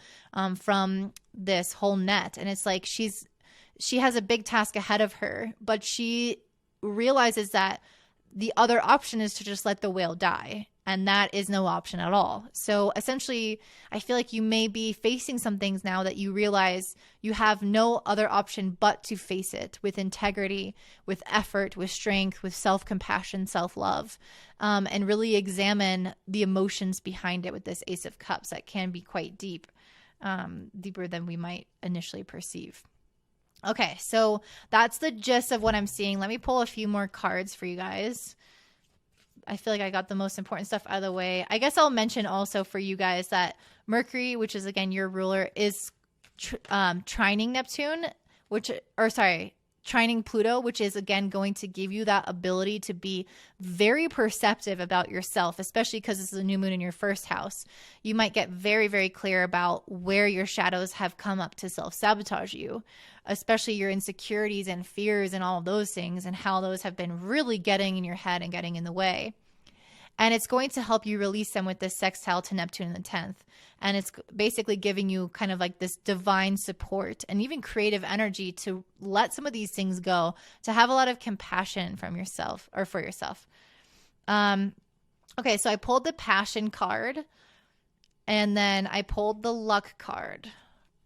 from this whole net. And it's like she has a big task ahead of her, but she realizes that the other option is to just let the whale die. And that is no option at all. So essentially, I feel like you may be facing some things now that you realize you have no other option but to face it with integrity, with effort, with strength, with self-compassion, self-love, and really examine the emotions behind it with this Ace of Cups that can be quite deep, deeper than we might initially perceive. Okay, so that's the gist of what I'm seeing. Let me pull a few more cards for you guys. I feel like I got the most important stuff out of the way. I guess I'll mention also for you guys that Mercury, which is again your ruler, is trining Neptune, trining Pluto, which is again going to give you that ability to be very perceptive about yourself, especially because this is a new moon in your first house. You might get very, very clear about where your shadows have come up to self-sabotage you, especially your insecurities and fears and all of those things, and how those have been really getting in your head and getting in the way. And it's going to help you release them with this sextile to Neptune in the 10th. And it's basically giving you kind of like this divine support and even creative energy to let some of these things go, to have a lot of compassion from yourself or for yourself. Okay, so I pulled the Passion card and then I pulled the Luck card.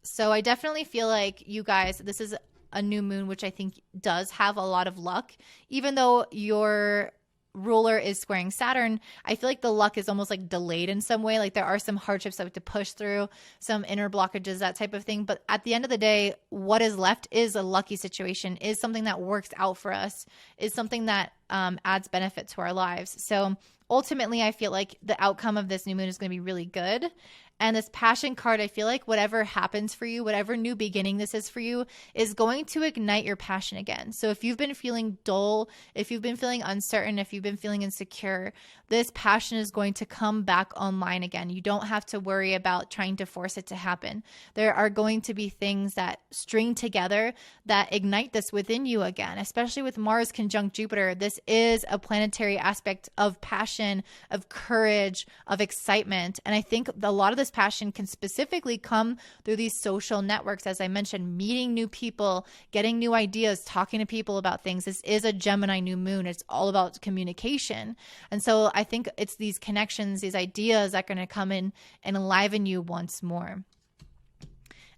So I definitely feel like you guys, this is a new moon, which I think does have a lot of luck. Even though your ruler is squaring Saturn, I feel like the luck is almost like delayed in some way. Like there are some hardships that we have to push through, some inner blockages, that type of thing. But at the end of the day, what is left is a lucky situation, is something that works out for us, is something that adds benefit to our lives. So ultimately, I feel like the outcome of this new moon is going to be really good. And this Passion card, I feel like whatever happens for you, whatever new beginning this is for you, is going to ignite your passion again. So if you've been feeling dull, if you've been feeling uncertain, if you've been feeling insecure, this passion is going to come back online again. You don't have to worry about trying to force it to happen. There are going to be things that string together that ignite this within you again, especially with Mars conjunct Jupiter. This is a planetary aspect of passion, of courage, of excitement. And I think a lot of this passion can specifically come through these social networks, as I mentioned, meeting new people, getting new ideas, talking to people about things. This is a Gemini new moon. It's all about communication. And so I think it's these connections, these ideas that are going to come in and enliven you once more.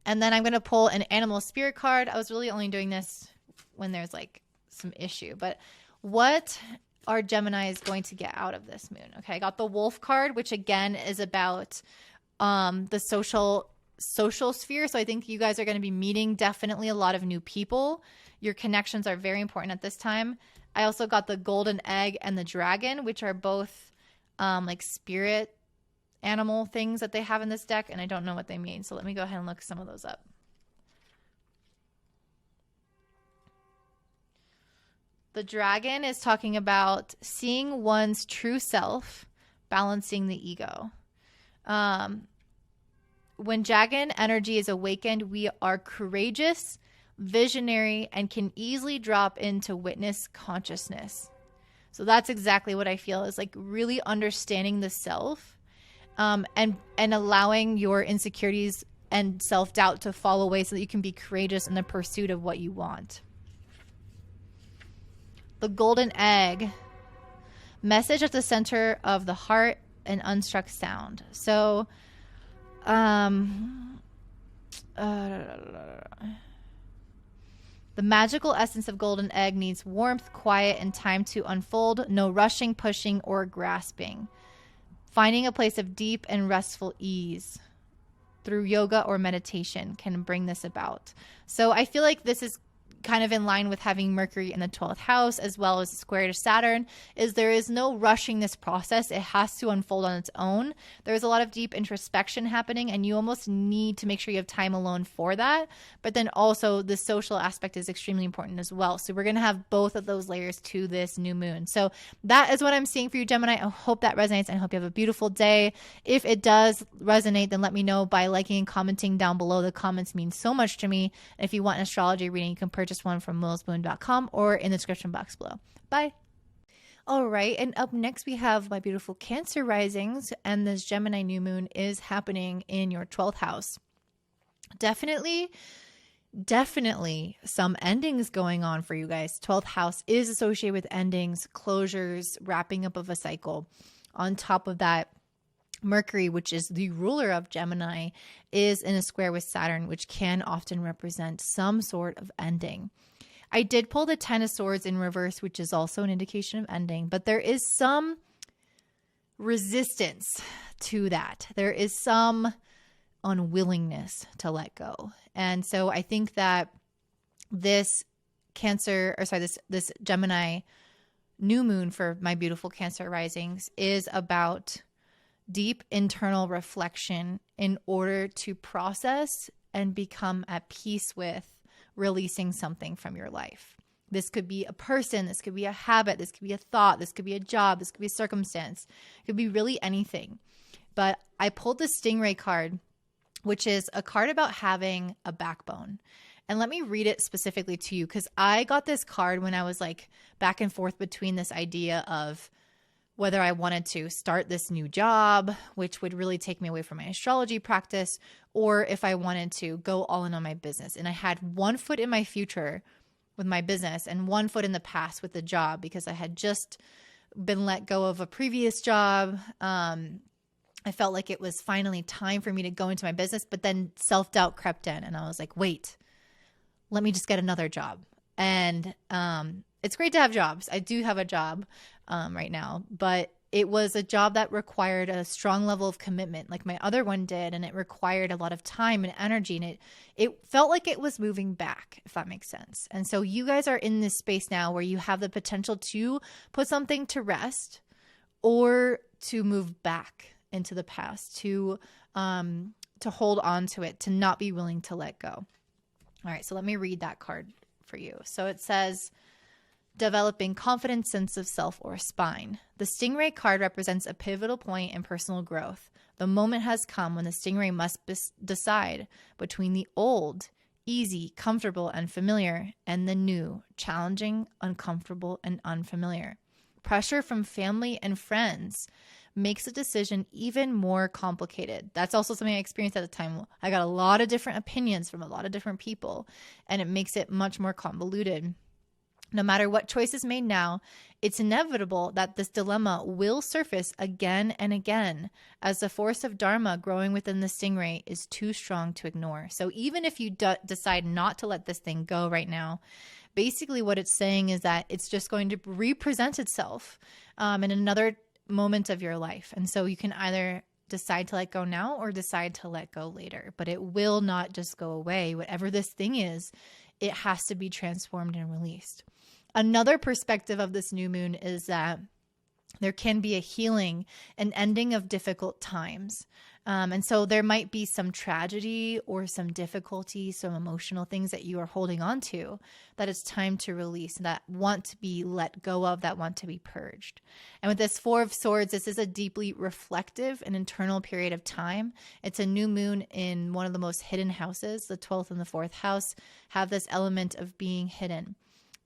And then I'm going to pull an Animal Spirit card. I was really only doing this when there's like some issue, but what are Geminis going to get out of this moon? Okay, I got the Wolf card, which again is about the social sphere. So I think you guys are going to be meeting definitely a lot of new people. Your connections are very important at this time. I also got the Golden Egg and the Dragon, which are both like spirit animal things that they have in this deck, and I don't know what they mean. So let me go ahead and look some of those up. The Dragon is talking about seeing one's true self, balancing the ego. When dragon energy is awakened, we are courageous, visionary, and can easily drop into witness consciousness. So that's exactly what I feel is like really understanding the self, and allowing your insecurities and self-doubt to fall away so that you can be courageous in the pursuit of what you want. The Golden Egg, message at the center of the heart, an unstruck sound. So the magical essence of Golden Egg needs warmth, quiet, and time to unfold. No rushing, pushing, or grasping. Finding a place of deep and restful ease through yoga or meditation can bring this about. So I feel like this is kind of in line with having Mercury in the 12th house as well as square to Saturn, is there is no rushing this process. It has to unfold on its own. There's a lot of deep introspection happening, and you almost need to make sure you have time alone for that. But then also the social aspect is extremely important as well. So we're going to have both of those layers to this new moon. So that is what I'm seeing for you, Gemini. I hope that resonates, and I hope you have a beautiful day. If it does resonate, then let me know by liking and commenting down below. The comments mean so much to me. And if you want an astrology reading, you can purchase one from willsmoon.com or in the description box below. Bye. All right. And up next, we have my beautiful Cancer risings. And this Gemini new moon is happening in your 12th house. Definitely some endings going on for you guys. 12th house is associated with endings, closures, wrapping up of a cycle. On top of that, Mercury, which is the ruler of Gemini, is in a square with Saturn, which can often represent some sort of ending. I did pull the 10 of Swords in reverse, which is also an indication of ending, but there is some resistance to that. There is some unwillingness to let go. And so I think that this this Gemini new moon for my beautiful Cancer risings is about deep internal reflection in order to process and become at peace with releasing something from your life. This could be a person, this could be a habit, this could be a thought, this could be a job, this could be a circumstance. It could be really anything. But I pulled the Stingray card, which is a card about having a backbone. And let me read it specifically to you, because I got this card when I was like back and forth between this idea of whether I wanted to start this new job, which would really take me away from my astrology practice, or if I wanted to go all in on my business. And I had one foot in my future with my business and one foot in the past with the job, because I had just been let go of a previous job. I felt like it was finally time for me to go into my business, but then self-doubt crept in and I was like, wait, let me just get another job. And it's great to have jobs. I do have a job right now, but it was a job that required a strong level of commitment like my other one did. And it required a lot of time and energy. And it felt like it was moving back, if that makes sense. And so you guys are in this space now where you have the potential to put something to rest or to move back into the past, to hold on to it, to not be willing to let go. All right, so let me read that card for you. So it says, developing confidence, sense of self, or spine. The Stingray card represents a pivotal point in personal growth. The moment has come when the Stingray must decide between the old, easy, comfortable, and familiar, and the new, challenging, uncomfortable, and unfamiliar. Pressure from family and friends makes a decision even more complicated. That's also something I experienced at the time. I got a lot of different opinions from a lot of different people, and it makes it much more convoluted. No matter what choice is made now, it's inevitable that this dilemma will surface again and again, as the force of Dharma growing within the Stingray is too strong to ignore. So even if you decide not to let this thing go right now, basically what it's saying is that it's just going to represent itself in another moment of your life. And so you can either decide to let go now or decide to let go later, but it will not just go away. Whatever this thing is, it has to be transformed and released. Another perspective of this new moon is that there can be a healing, an ending of difficult times. And so there might be some tragedy or some difficulty, some emotional things that you are holding on to that it's time to release, that want to be let go of, that want to be purged. And with this Four of Swords, this is a deeply reflective and internal period of time. It's a new moon in one of the most hidden houses. The 12th and the 4th house have this element of being hidden.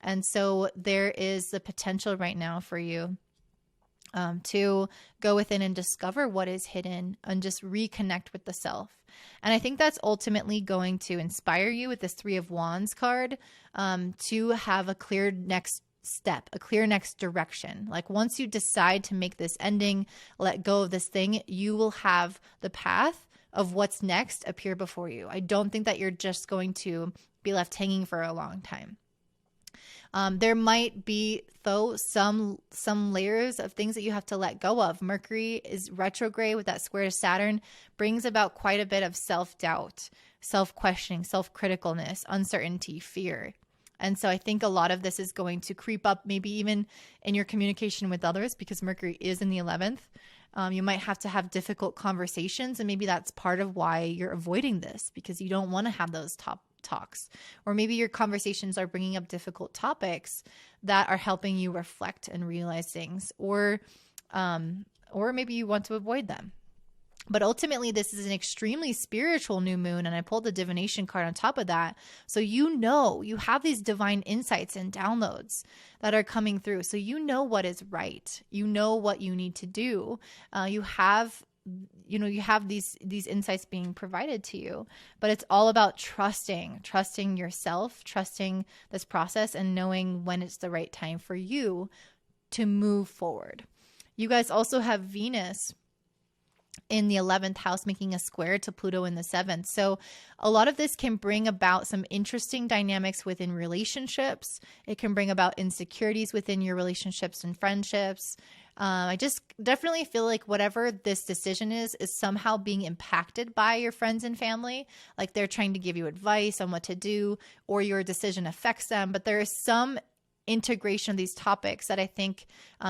And so there is the potential right now for you to go within and discover what is hidden and just reconnect with the self. And I think that's ultimately going to inspire you with this Three of Wands card to have a clear next step, a clear next direction. Like once you decide to make this ending, let go of this thing, you will have the path of what's next appear before you. I don't think that you're just going to be left hanging for a long time. There might be, though, some layers of things that you have to let go of. Mercury is retrograde with that square to Saturn, brings about quite a bit of self-doubt, self-questioning, self-criticalness, uncertainty, fear. And so I think a lot of this is going to creep up, maybe even in your communication with others, because Mercury is in the 11th. You might have to have difficult conversations, and maybe that's part of why you're avoiding this, because you don't want to have those talks. Or maybe your conversations are bringing up difficult topics that are helping you reflect and realize things, or maybe you want to avoid them. But ultimately, this is an extremely spiritual new moon, and I pulled the divination card on top of that. So you have these divine insights and downloads that are coming through. So you know what is right. You know what you need to do. You have these insights being provided to you, but it's all about trusting yourself, trusting this process, and knowing when it's the right time for you to move forward. You guys also have Venus in the 11th house, making a square to Pluto in the 7th. So a lot of this can bring about some interesting dynamics within relationships. It can bring about insecurities within your relationships and friendships. I just definitely feel like whatever this decision is somehow being impacted by your friends and family. Like they're trying to give you advice on what to do, or your decision affects them. But there is some integration of these topics that I think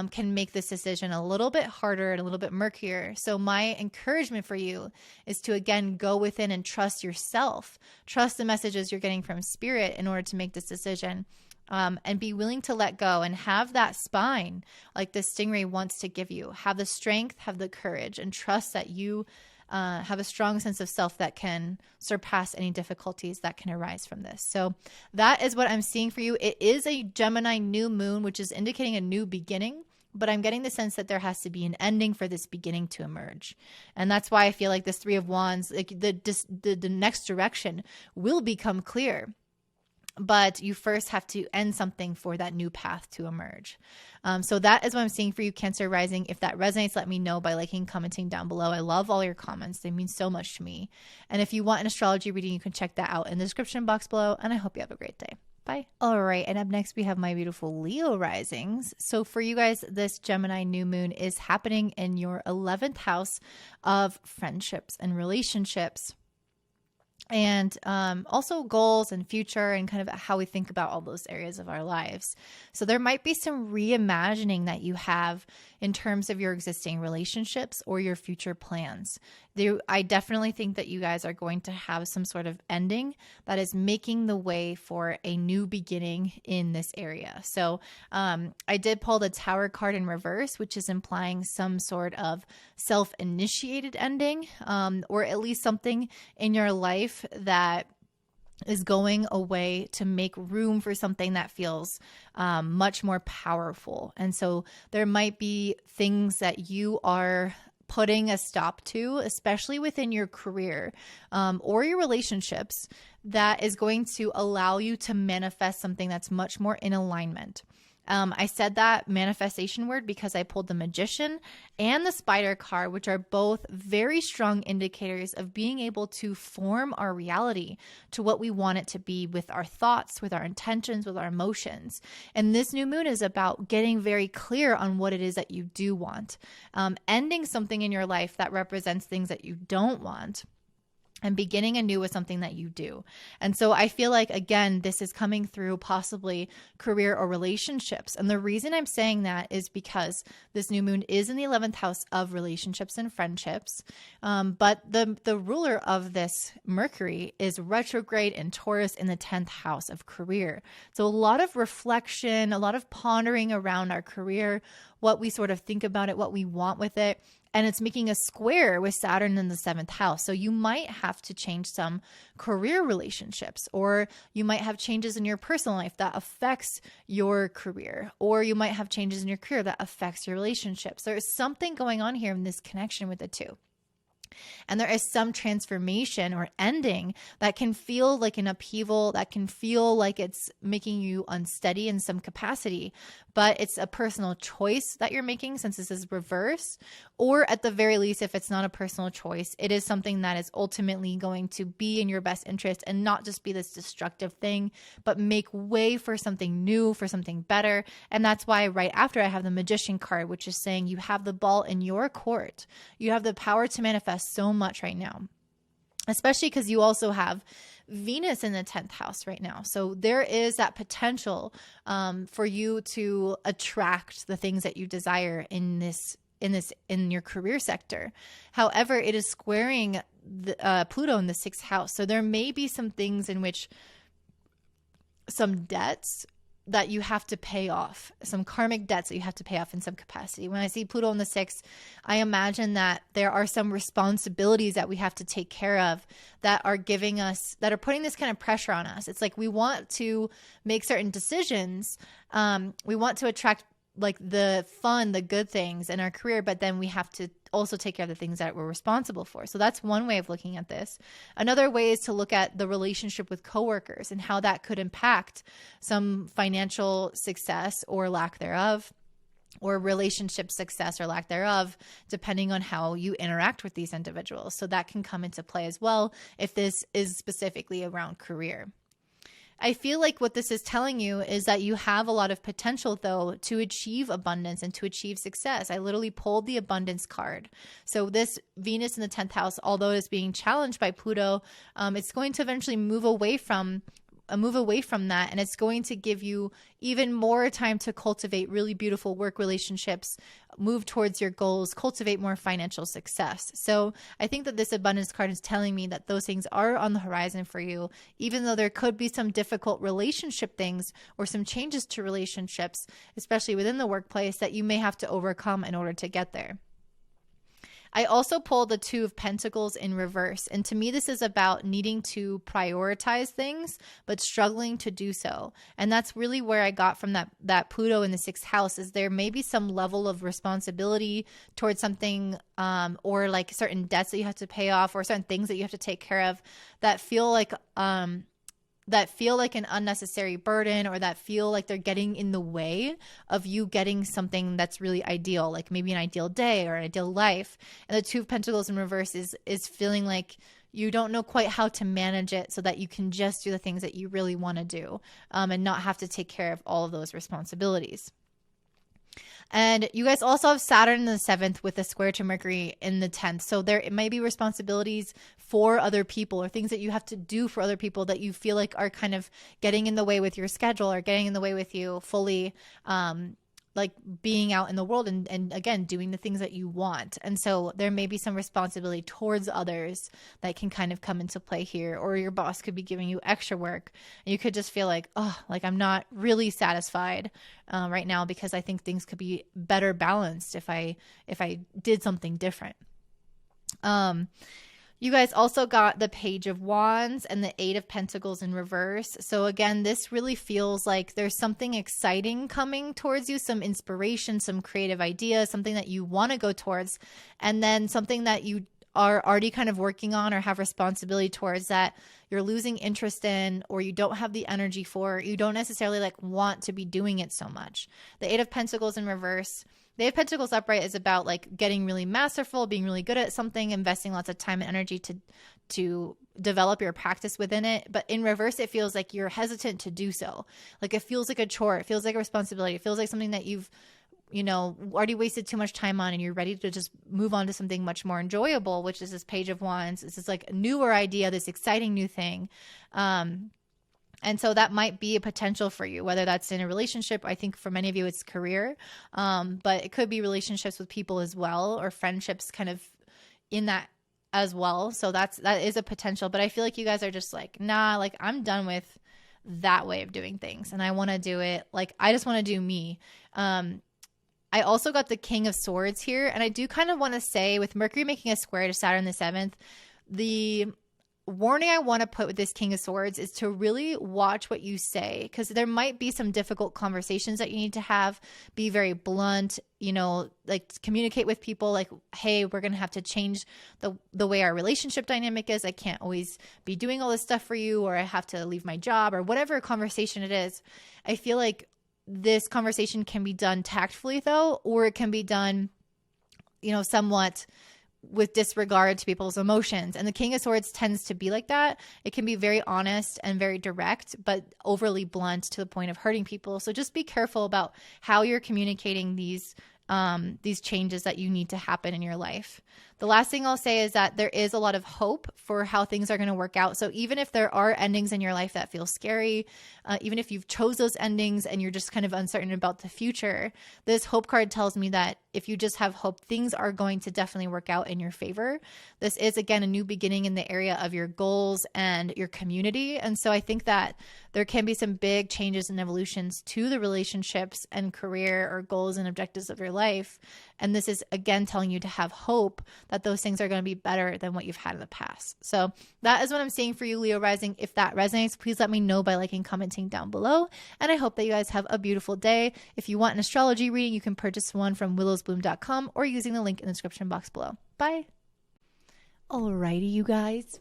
can make this decision a little bit harder and a little bit murkier. So my encouragement for you is to, again, go within and trust yourself, trust the messages you're getting from spirit in order to make this decision, and be willing to let go and have that spine like the stingray wants to give you. Have the strength, have the courage, and trust that you have a strong sense of self that can surpass any difficulties that can arise from this. So that is what I'm seeing for you. It is a Gemini new moon, which is indicating a new beginning, but I'm getting the sense that there has to be an ending for this beginning to emerge. And that's why I feel like this Three of Wands, like the next direction will become clear. But you first have to end something for that new path to emerge. So that is what I'm seeing for you, Cancer Rising. If that resonates, let me know by liking, commenting down below. I love all your comments. They mean so much to me. And if you want an astrology reading, you can check that out in the description box below. And I hope you have a great day. Bye. All right. And up next, we have my beautiful Leo risings. So for you guys, this Gemini new moon is happening in your 11th house of friendships and relationships. And also goals and future and kind of how we think about all those areas of our lives. So there might be some reimagining that you have in terms of your existing relationships or your future plans. I definitely think that you guys are going to have some sort of ending that is making the way for a new beginning in this area. So I did pull the Tower card in reverse, which is implying some sort of self-initiated ending, or at least something in your life that is going away to make room for something that feels much more powerful. And so there might be things that you are putting a stop to, especially within your career or your relationships, that is going to allow you to manifest something that's much more in alignment. I said that manifestation word because I pulled the Magician and the Spider card, which are both very strong indicators of being able to form our reality to what we want it to be with our thoughts, with our intentions, with our emotions. And this new moon is about getting very clear on what it is that you do want, ending something in your life that represents things that you don't want, and beginning anew with something that you do. And so I feel like, again, this is coming through possibly career or relationships. And the reason I'm saying that is because this new moon is in the 11th house of relationships and friendships. But the ruler of this Mercury is retrograde in Taurus in the 10th house of career. So a lot of reflection, a lot of pondering around our career, what we sort of think about it, what we want with it. And it's making a square with Saturn in the 7th house. So you might have to change some career relationships, or you might have changes in your personal life that affects your career, or you might have changes in your career that affects your relationships. There is something going on here in this connection with the two. And there is some transformation or ending that can feel like an upheaval, that can feel like it's making you unsteady in some capacity, but it's a personal choice that you're making since this is reverse. Or at the very least, if it's not a personal choice, it is something that is ultimately going to be in your best interest and not just be this destructive thing, but make way for something new, for something better. And that's why right after I have the Magician card, which is saying you have the ball in your court. You have the power to manifest so much right now. especially because you also have Venus in the 10th house right now. So there is that potential for you to attract the things that you desire in your career sector. However, it is squaring Pluto in the 6th house. So there may be some things in which some debts that you have to pay off, some karmic debts that you have to pay off in some capacity. When I see Pluto in the 6th, I imagine that there are some responsibilities that we have to take care of that are that are putting this kind of pressure on us. It's like we want to make certain decisions. We want to attract like the fun, the good things in our career, but then we have to also take care of the things that we're responsible for. So that's one way of looking at this. Another way is to look at the relationship with coworkers and how that could impact some financial success or lack thereof, or relationship success or lack thereof, depending on how you interact with these individuals. So that can come into play as well if this is specifically around career. I feel like what this is telling you is that you have a lot of potential, though, to achieve abundance and to achieve success. I literally pulled the abundance card. So this Venus in the 10th house, although it is being challenged by Pluto, it's going to eventually move away from that, and it's going to give you even more time to cultivate really beautiful work relationships, move towards your goals, cultivate more financial success. So I think that this abundance card is telling me that those things are on the horizon for you, even though there could be some difficult relationship things or some changes to relationships, especially within the workplace, that you may have to overcome in order to get there. I also pulled the Two of Pentacles in reverse. And to me, this is about needing to prioritize things, but struggling to do so. And that's really where I got from that Pluto in the 6th house, is there may be some level of responsibility towards something, or like certain debts that you have to pay off, or certain things that you have to take care of that feel like an unnecessary burden, or that feel like they're getting in the way of you getting something that's really ideal, like maybe an ideal day or an ideal life. And the Two of Pentacles in reverse is feeling like you don't know quite how to manage it so that you can just do the things that you really want to do, and not have to take care of all of those responsibilities. And you guys also have Saturn in the 7th with a square to Mercury in the 10th. So there may be responsibilities for other people, or things that you have to do for other people that you feel like are kind of getting in the way with your schedule, or getting in the way with you fully, like being out in the world and again, doing the things that you want. And so there may be some responsibility towards others that can kind of come into play here, or your boss could be giving you extra work and you could just feel like, oh, like I'm not really satisfied right now, because I think things could be better balanced if I did something different. You guys also got the Page of Wands and the Eight of Pentacles in reverse. So again, this really feels like there's something exciting coming towards you, some inspiration, some creative ideas, something that you want to go towards, and then something that you are already kind of working on or have responsibility towards that you're losing interest in, or you don't have the energy for, you don't necessarily like want to be doing it so much. The Eight of Pentacles in reverse. The Eight of Pentacles upright is about like getting really masterful, being really good at something, investing lots of time and energy to develop your practice within it. But in reverse, it feels like you're hesitant to do so. Like it feels like a chore. It feels like a responsibility. It feels like something that you've, already wasted too much time on, and you're ready to just move on to something much more enjoyable, which is this Page of Wands. This is like a newer idea, this exciting new thing. And so that might be a potential for you, whether that's in a relationship. I think for many of you, it's career, but it could be relationships with people as well, or friendships kind of in that as well. So that is a potential, but I feel like you guys are just like, nah, like I'm done with that way of doing things. And I want to do it. Like, I just want to do me. I also got the King of Swords here. And I do kind of want to say, with Mercury making a square to Saturn the 7th, the warning I want to put with this King of Swords is to really watch what you say, because there might be some difficult conversations that you need to have. Be very blunt, like communicate with people like, hey, we're going to have to change the way our relationship dynamic is. I can't always be doing all this stuff for you, or I have to leave my job, or whatever conversation it is. I feel like this conversation can be done tactfully though, or it can be done, somewhat with disregard to people's emotions. And the King of Swords tends to be like that. It can be very honest and very direct, but overly blunt to the point of hurting people. So just be careful about how you're communicating these changes that you need to happen in your life. The last thing I'll say is that there is a lot of hope for how things are going to work out. So even if there are endings in your life that feel scary, even if you've chose those endings and you're just kind of uncertain about the future, this hope card tells me that if you just have hope, things are going to definitely work out in your favor. This is, again, a new beginning in the area of your goals and your community. And so I think that there can be some big changes and evolutions to the relationships and career or goals and objectives of your life. And this is, again, telling you to have hope that those things are going to be better than what you've had in the past. So that is what I'm seeing for you, Leo Rising. If that resonates, please let me know by liking, commenting down below. And I hope that you guys have a beautiful day. If you want an astrology reading, you can purchase one from willowsbloom.com or using the link in the description box below. Bye. Alrighty, you guys.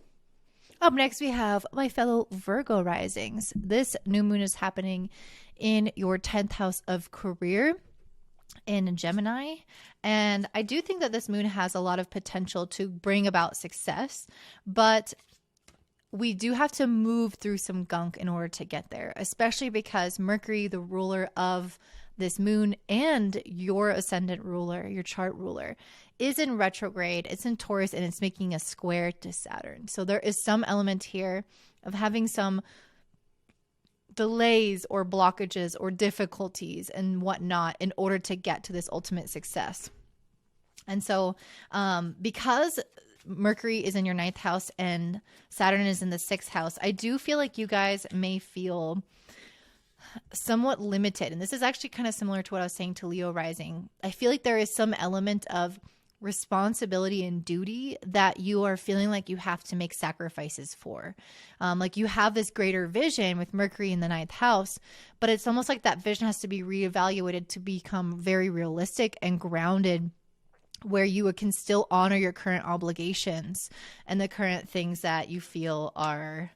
Up next, we have my fellow Virgo Risings. This new moon is happening in your 10th house of career in Gemini. And I do think that this moon has a lot of potential to bring about success, but we do have to move through some gunk in order to get there, especially because Mercury, the ruler of this moon and your ascendant ruler, your chart ruler, is in retrograde. It's in Taurus and it's making a square to Saturn. So there is some element here of having some delays or blockages or difficulties and whatnot in order to get to this ultimate success. And so because Mercury is in your 9th house and Saturn is in the 6th house, I do feel like you guys may feel somewhat limited. And this is actually kind of similar to what I was saying to Leo Rising. I feel like there is some element of responsibility and duty that you are feeling like you have to make sacrifices for. Like you have this greater vision with Mercury in the 9th house, but it's almost like that vision has to be reevaluated to become very realistic and grounded, where you can still honor your current obligations and the current things that you feel are,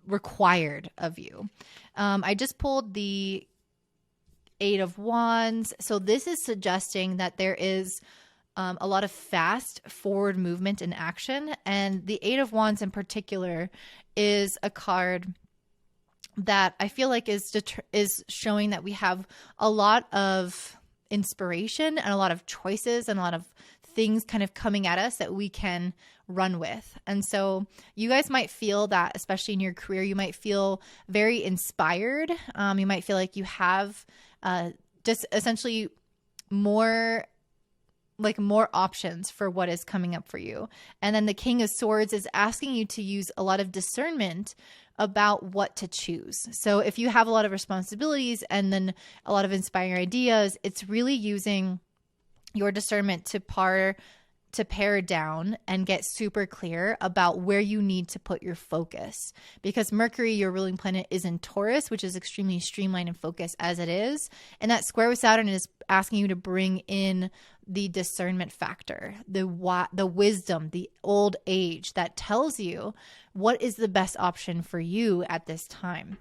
required of you. I just pulled the 8 of Wands. So this is suggesting that there is a lot of fast forward movement and action. And the 8 of Wands in particular is a card that I feel like is showing that we have a lot of inspiration and a lot of choices and a lot of things kind of coming at us that we can run with. And so you guys might feel that, especially in your career, you might feel very inspired. You might feel like you have just essentially more options for what is coming up for you. And then the King of Swords is asking you to use a lot of discernment about what to choose. So if you have a lot of responsibilities and then a lot of inspiring ideas, it's really using your discernment to pare down and get super clear about where you need to put your focus. Because Mercury, your ruling planet, is in Taurus, which is extremely streamlined and focused as it is. And that square with Saturn is asking you to bring in the discernment factor, the wisdom, the old age that tells you what is the best option for you at this time.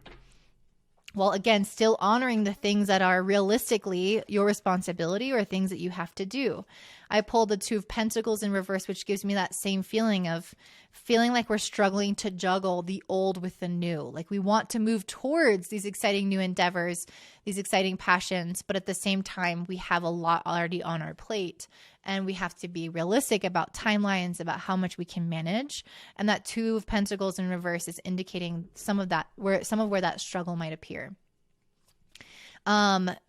While again, still honoring the things that are realistically your responsibility or things that you have to do. I pulled the 2 of Pentacles in reverse, which gives me that same feeling of feeling like we're struggling to juggle the old with the new. Like we want to move towards these exciting new endeavors, these exciting passions, but at the same time, we have a lot already on our plate and we have to be realistic about timelines, about how much we can manage. And that 2 of Pentacles in reverse is indicating some of where that struggle might appear.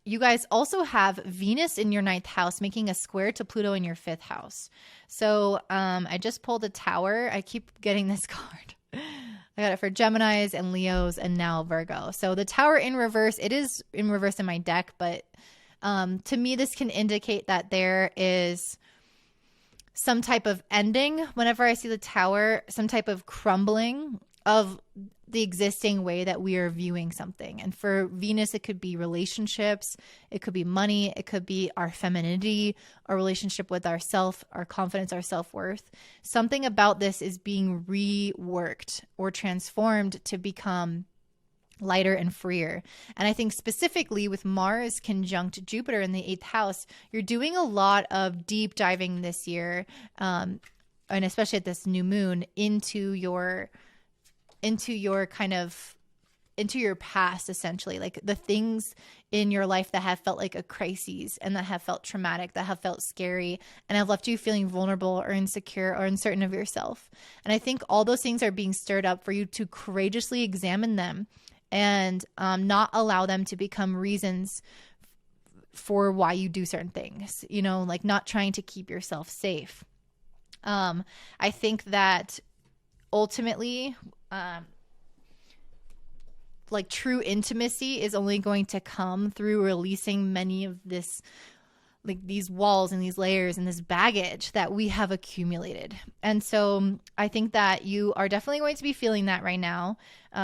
You guys also have Venus in your 9th house making a square to Pluto in your 5th house. So I just pulled a Tower. I keep getting this card. I got it for Geminis and Leos and now Virgo. So the Tower in reverse, it is in reverse in my deck, but to me this can indicate that there is some type of ending. Whenever I see the Tower, some type of crumbling of the existing way that we are viewing something. And for Venus, it could be relationships, it could be money, it could be our femininity, our relationship with ourself, our confidence, our self-worth. Something about this is being reworked or transformed to become lighter and freer. And I think specifically with Mars conjunct Jupiter in the 8th house, you're doing a lot of deep diving this year, and especially at this new moon, into your kind of into your past, essentially, like the things in your life that have felt like a crisis and that have felt traumatic, that have felt scary, and have left you feeling vulnerable or insecure or uncertain of yourself. And I think all those things are being stirred up for you to courageously examine them and not allow them to become reasons for why you do certain things, you know, like not trying to keep yourself safe. I think that ultimately, like true intimacy is only going to come through releasing many of this, like these walls and these layers and this baggage that we have accumulated. And so I think that you are definitely going to be feeling that right now.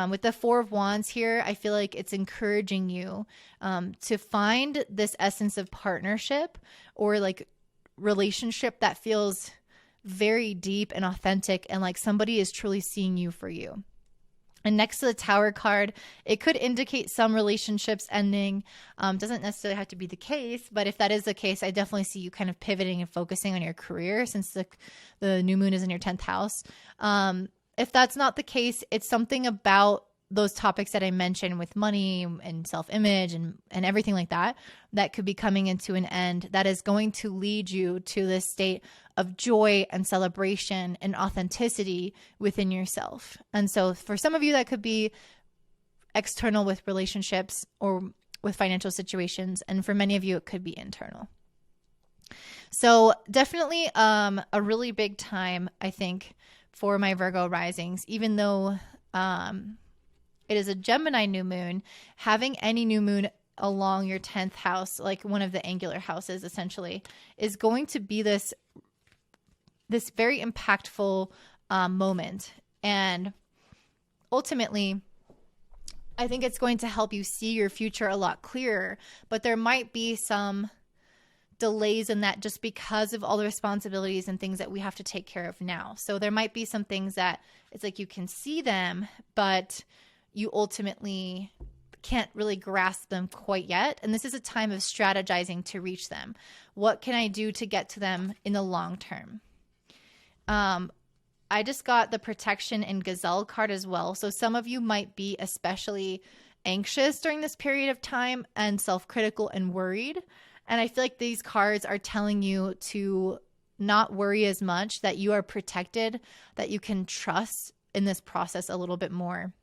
With the Four of Wands here, I feel like it's encouraging you to find this essence of partnership or like relationship that feels very deep and authentic and like somebody is truly seeing you for you. And next to the Tower card, it could indicate some relationships ending. Doesn't necessarily have to be the case, but if that is the case, I definitely see you kind of pivoting and focusing on your career since the new moon is in your 10th house. If that's not the case, it's something about those topics that I mentioned with money and self-image and everything like that, that could be coming into an end that is going to lead you to this state of joy and celebration and authenticity within yourself. And so for some of you, that could be external with relationships or with financial situations. And for many of you, it could be internal. So definitely a really big time, I think, for my Virgo risings, even though it is a Gemini new moon, having any new moon along your 10th house, like one of the angular houses essentially, is going to be this very impactful moment. And ultimately, I think it's going to help you see your future a lot clearer, but there might be some delays in that just because of all the responsibilities and things that we have to take care of now. So there might be some things that it's like you can see them, but you ultimately can't really grasp them quite yet. And this is a time of strategizing to reach them. What can I do to get to them in the long term? I just got the protection and gazelle card as well. So some of you might be especially anxious during this period of time and self-critical and worried. And I feel like these cards are telling you to not worry as much, that you are protected, that you can trust in this process a little bit more.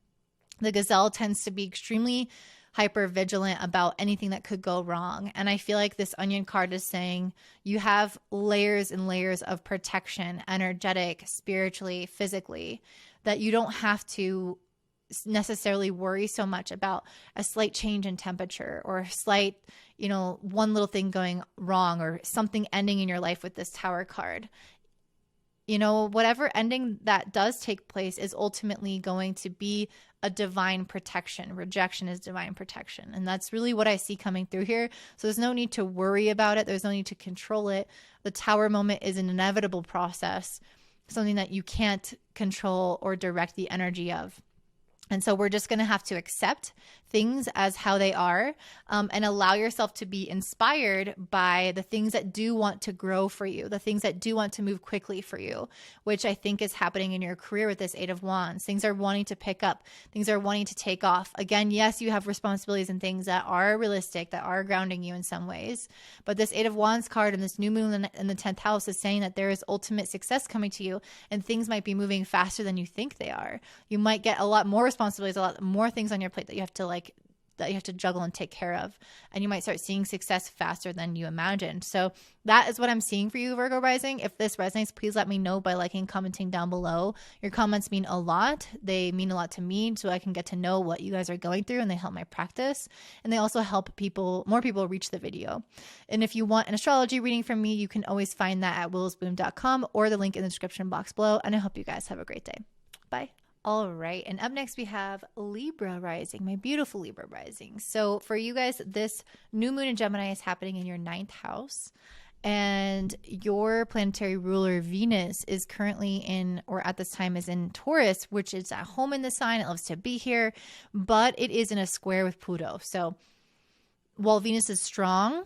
The gazelle tends to be extremely hyper vigilant about anything that could go wrong. And I feel like this onion card is saying you have layers and layers of protection, energetic, spiritually, physically, that you don't have to necessarily worry so much about a slight change in temperature or a slight, one little thing going wrong or something ending in your life with this Tower card. Whatever ending that does take place is ultimately going to be a divine protection. Rejection is divine protection. And that's really what I see coming through here. So there's no need to worry about it. There's no need to control it. The Tower moment is an inevitable process, something that you can't control or direct the energy of. And so we're just going to have to accept things as how they are, and allow yourself to be inspired by the things that do want to grow for you, the things that do want to move quickly for you, which I think is happening in your career with this Eight of Wands. Things are wanting to pick up. Things are wanting to take off. Again, yes, you have responsibilities and things that are realistic, that are grounding you in some ways. But this Eight of Wands card and this new moon in the 10th house is saying that there is ultimate success coming to you, and things might be moving faster than you think they are. You might get a lot more responsibilities, a lot more things on your plate that you have to juggle and take care of. And you might start seeing success faster than you imagined. So that is what I'm seeing for you, Virgo Rising. If this resonates, please let me know by liking, commenting down below. Your comments mean a lot. They mean a lot to me, so I can get to know what you guys are going through, and they help my practice. And they also help more people reach the video. And if you want an astrology reading from me, you can always find that at willowsbloom.com or the link in the description box below. And I hope you guys have a great day. Bye. All right. And up next we have Libra Rising, my beautiful Libra Rising. So for you guys, this new moon in Gemini is happening in your 9th house. And your planetary ruler Venus is currently in, or at this time is in Taurus, which is at home in the sign. It loves to be here, but it is in a square with Pluto. So while Venus is strong,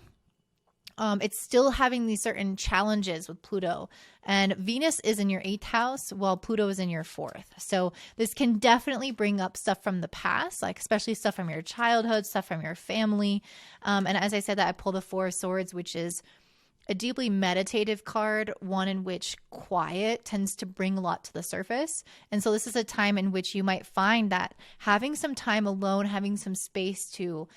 it's still having these certain challenges with Pluto, and Venus is in your 8th house while Pluto is in your 4th. So this can definitely bring up stuff from the past, like especially stuff from your childhood, stuff from your family. And as I said, that I pull the 4 of Swords, which is a deeply meditative card, one in which quiet tends to bring a lot to the surface. And so this is a time in which you might find that having some time alone, having some space to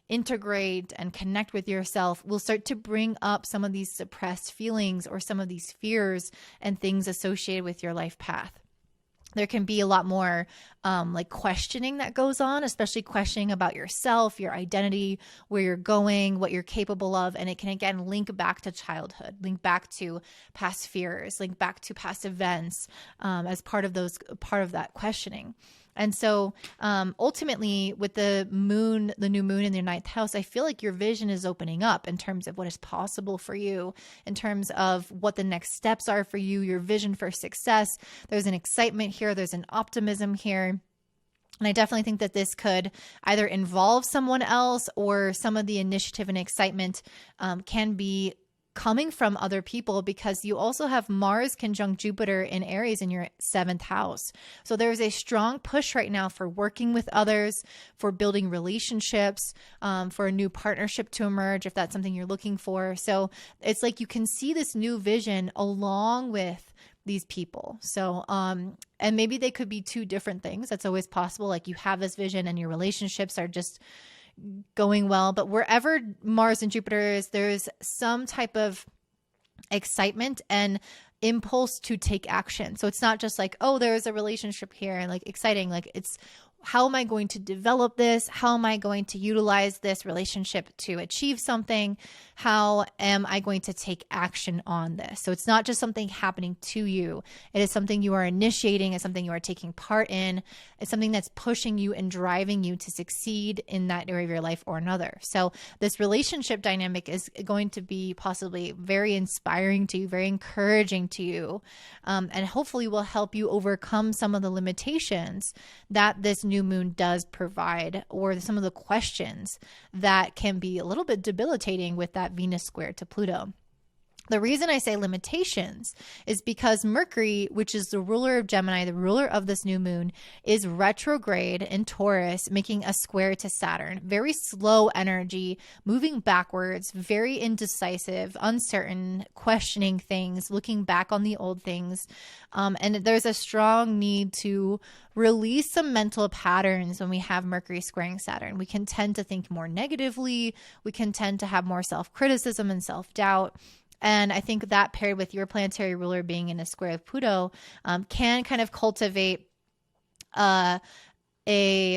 integrate and connect with yourself will start to bring up some of these suppressed feelings or some of these fears and things associated with your life path. There can be a lot more like questioning that goes on, especially questioning about yourself, your identity, where you're going, what you're capable of. And it can, again, link back to childhood, link back to past fears, link back to past events as part of that questioning. And so ultimately with the new moon in your 9th house, I feel like your vision is opening up in terms of what is possible for you, in terms of what the next steps are for you, your vision for success. There's an excitement here. There's an optimism here. And I definitely think that this could either involve someone else, or some of the initiative and excitement can be coming from other people, because you also have Mars conjunct Jupiter in Aries in your 7th house. So there's a strong push right now for working with others, for building relationships, for a new partnership to emerge, if that's something you're looking for. So it's like you can see this new vision along with these people. So, and maybe they could be 2 different things. That's always possible. Like you have this vision and your relationships are just going well, but wherever Mars and Jupiter is, there's some type of excitement and impulse to take action. So it's not just like, oh, there's a relationship here and like exciting. Like it's, how am I going to develop this? How am I going to utilize this relationship to achieve something? How am I going to take action on this? So it's not just something happening to you. It is something you are initiating. It's something you are taking part in. It's something that's pushing you and driving you to succeed in that area of your life or another. So this relationship dynamic is going to be possibly very inspiring to you, very encouraging to you, and hopefully will help you overcome some of the limitations that this new moon does provide, or some of the questions that can be a little bit debilitating with that Venus square to Pluto. The reason I say limitations is because Mercury, which is the ruler of Gemini, the ruler of this new moon, is retrograde in Taurus, making a square to Saturn. Very slow energy, moving backwards, very indecisive, uncertain, questioning things, looking back on the old things. And there's a strong need to release some mental patterns when we have Mercury squaring Saturn. We can tend to think more negatively. We can tend to have more self-criticism and self-doubt. And I think that paired with your planetary ruler being in a square with Pluto can kind of cultivate a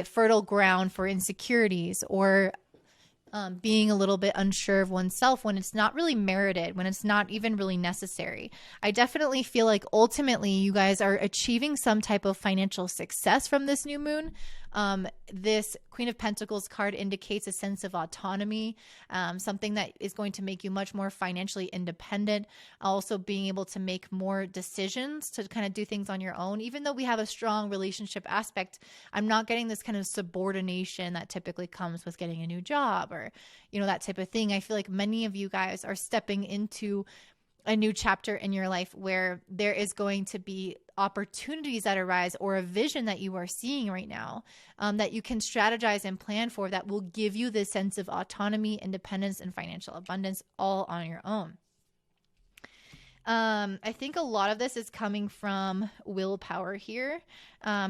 fertile ground for insecurities, or being a little bit unsure of oneself when it's not really merited, when it's not even really necessary. I definitely feel like ultimately you guys are achieving some type of financial success from this new moon. This Queen of Pentacles card indicates a sense of autonomy, something that is going to make you much more financially independent, also being able to make more decisions to kind of do things on your own. Even though we have a strong relationship aspect, I'm not getting this kind of subordination that typically comes with getting a new job or, you know, that type of thing. I feel like many of you guys are stepping into a new chapter in your life where there is going to be opportunities that arise, or a vision that you are seeing right now that you can strategize and plan for, that will give you this sense of autonomy, independence, and financial abundance all on your own. I think a lot of this is coming from willpower here,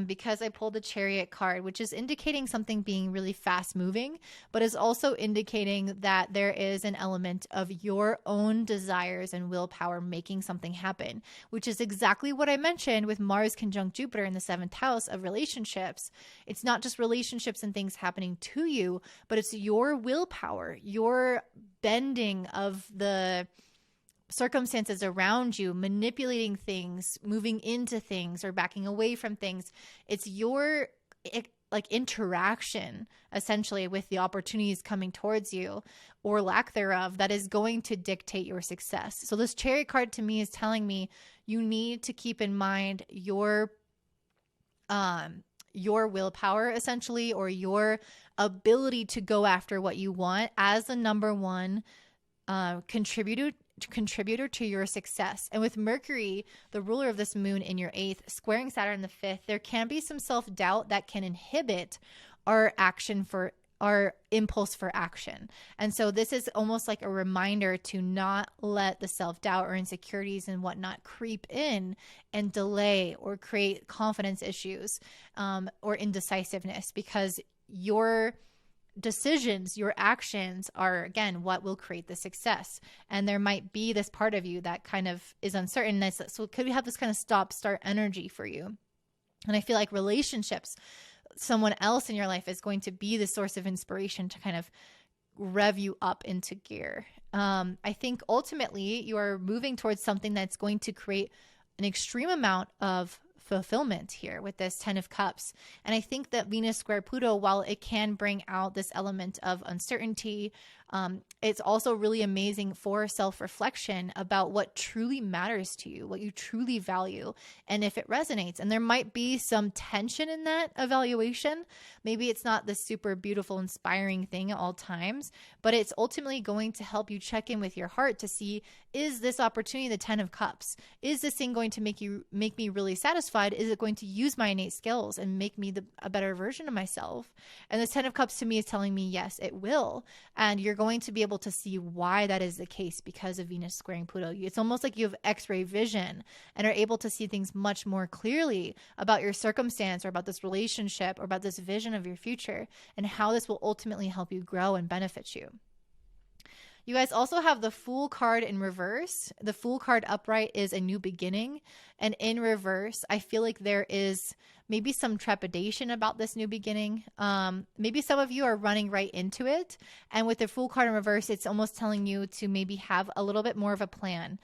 because I pulled the Chariot card, which is indicating something being really fast moving, but is also indicating that there is an element of your own desires and willpower making something happen, which is exactly what I mentioned with Mars conjunct Jupiter in the 7th house of relationships. It's not just relationships and things happening to you, but it's your willpower, your bending of the circumstances around you, manipulating things, moving into things, or backing away from things. It's your like interaction essentially with the opportunities coming towards you, or lack thereof, that is going to dictate your success. So this Chariot card to me is telling me you need to keep in mind your willpower essentially, or your ability to go after what you want as the number one contributor to your success. And with Mercury, the ruler of this moon in your 8th, squaring Saturn in the 5th, there can be some self-doubt that can inhibit our impulse for action. And so this is almost like a reminder to not let the self-doubt or insecurities and whatnot creep in and delay or create confidence issues, or indecisiveness, because your decisions, your actions are, again, what will create the success. And there might be this part of you that kind of is uncertain. So could we have this kind of stop-start energy for you? And I feel like relationships, someone else in your life is going to be the source of inspiration to kind of rev you up into gear. I think ultimately you are moving towards something that's going to create an extreme amount of fulfillment here with this 10 of Cups. And I think that Venus square Pluto, while it can bring out this element of uncertainty, it's also really amazing for self-reflection about what truly matters to you, what you truly value, and if it resonates. And there might be some tension in that evaluation. Maybe it's not the super beautiful, inspiring thing at all times, but it's ultimately going to help you check in with your heart to see, is this opportunity the 10 of Cups? Is this thing going to make me really satisfied? Is it going to use my innate skills and make me a better version of myself? And this 10 of Cups to me is telling me, yes, it will. And you're going to be able to see why that is the case because of Venus squaring Pluto. It's almost like you have X-ray vision and are able to see things much more clearly about your circumstance or about this relationship or about this vision of your future and how this will ultimately help you grow and benefit you. You guys also have the Fool card in reverse. The Fool card upright is a new beginning. And in reverse, I feel like there is maybe some trepidation about this new beginning. Maybe some of you are running right into it. And with the Fool card in reverse, it's almost telling you to maybe have a little bit more of a plan,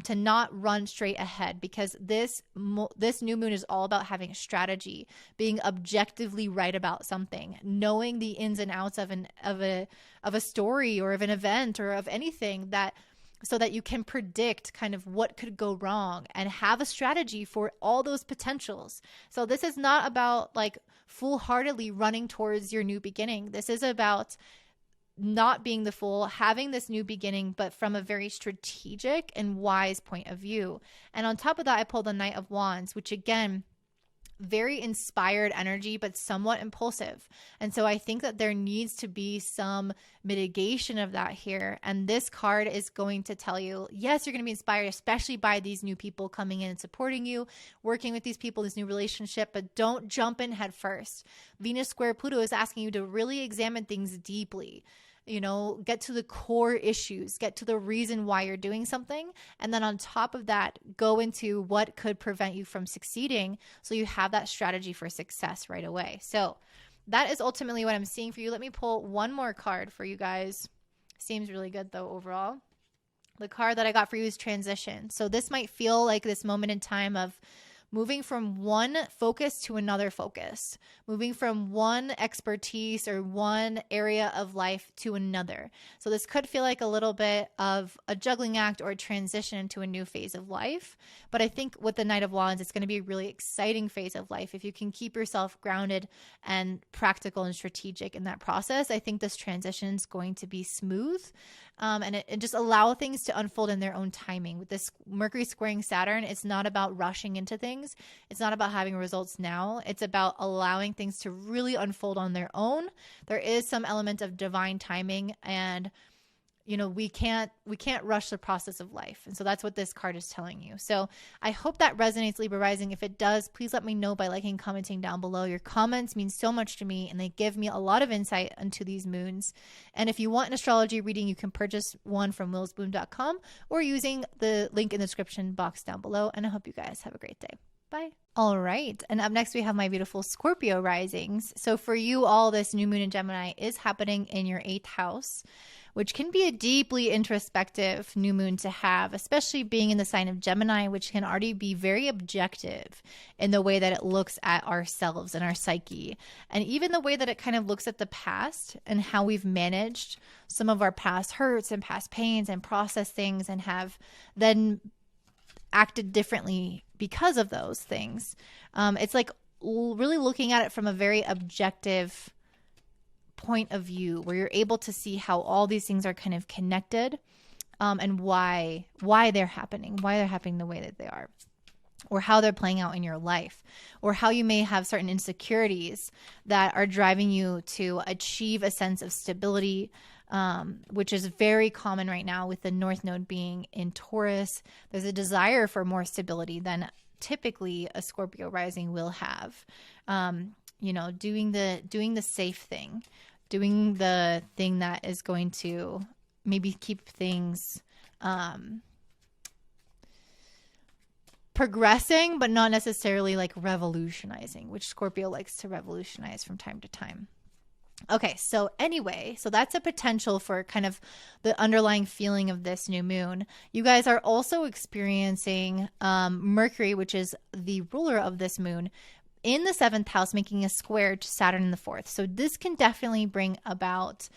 to not run straight ahead, because this new moon is all about having a strategy, being objectively right about something, knowing the ins and outs of a story or of an event or of anything, that so that you can predict kind of what could go wrong and have a strategy for all those potentials. So this is not about like foolhardily running towards your new beginning. This is about not being the fool, having this new beginning, but from a very strategic and wise point of view. And on top of that, I pulled the Knight of Wands, which again, very inspired energy, but somewhat impulsive. And so I think that there needs to be some mitigation of that here. And this card is going to tell you, yes, you're going to be inspired, especially by these new people coming in and supporting you, working with these people, this new relationship, but don't jump in head first. Venus square Pluto is asking you to really examine things deeply. You know, get to the core issues, get to the reason why you're doing something. And then on top of that, go into what could prevent you from succeeding, so you have that strategy for success right away. So that is ultimately what I'm seeing for you. Let me pull one more card for you guys. Seems really good though overall. The card that I got for you is transition. So this might feel like this moment in time of moving from one focus to another focus, moving from one expertise or one area of life to another. So this could feel like a little bit of a juggling act or a transition into a new phase of life. But I think with the Knight of Wands, it's going to be a really exciting phase of life. If you can keep yourself grounded and practical and strategic in that process, I think this transition is going to be smooth. And just allow things to unfold in their own timing. With this Mercury squaring Saturn, it's not about rushing into things. It's not about having results now. It's about allowing things to really unfold on their own. There is some element of divine timing, and you know, we can't rush the process of life. And so that's what this card is telling you. So I hope that resonates, Libra Rising. If it does, please let me know by liking, commenting down below. Your comments mean so much to me, and they give me a lot of insight into these moons. And if you want an astrology reading, you can purchase one from willsbloom.com or using the link in the description box down below. And I hope you guys have a great day. Bye. All right. And up next, we have my beautiful Scorpio risings. So for you all, this new moon in Gemini is happening in your 8th house, which can be a deeply introspective new moon to have, especially being in the sign of Gemini, which can already be very objective in the way that it looks at ourselves and our psyche. And even the way that it kind of looks at the past and how we've managed some of our past hurts and past pains and processed things and have then acted differently because of those things. It's like really looking at it from a very objective point of view, where you're able to see how all these things are kind of connected and why they're happening the way that they are, or how they're playing out in your life, or how you may have certain insecurities that are driving you to achieve a sense of stability, which is very common right now with the North Node being in Taurus. There's a desire for more stability than typically a Scorpio rising will have. You know, doing the safe thing, doing the thing that is going to maybe keep things progressing, but not necessarily like revolutionizing, which Scorpio likes to revolutionize from time to time. Okay, so anyway, so that's a potential for kind of the underlying feeling of this new moon. You guys are also experiencing Mercury, which is the ruler of this moon, in the 7th house, making a square to Saturn in the 4th. So this can definitely bring about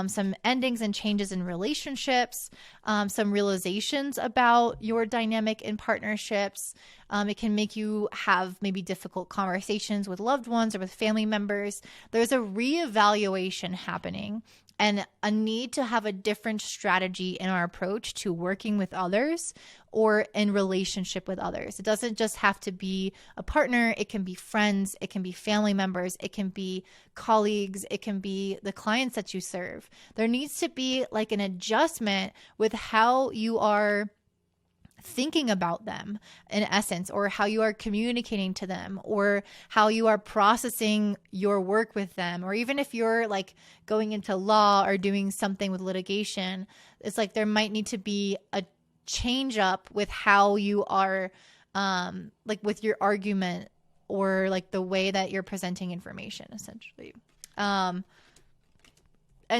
some endings and changes in relationships, some realizations about your dynamic in partnerships. It can make you have maybe difficult conversations with loved ones or with family members. There's a reevaluation happening and a need to have a different strategy in our approach to working with others or in relationship with others. It doesn't just have to be a partner. It can be friends. It can be family members. It can be colleagues. It can be the clients that you serve. There needs to be like an adjustment with how you are thinking about them in essence, or how you are communicating to them, or how you are processing your work with them, or even if you're like going into law or doing something with litigation, it's like there might need to be a change up with how you are like with your argument, or like the way that you're presenting information essentially. And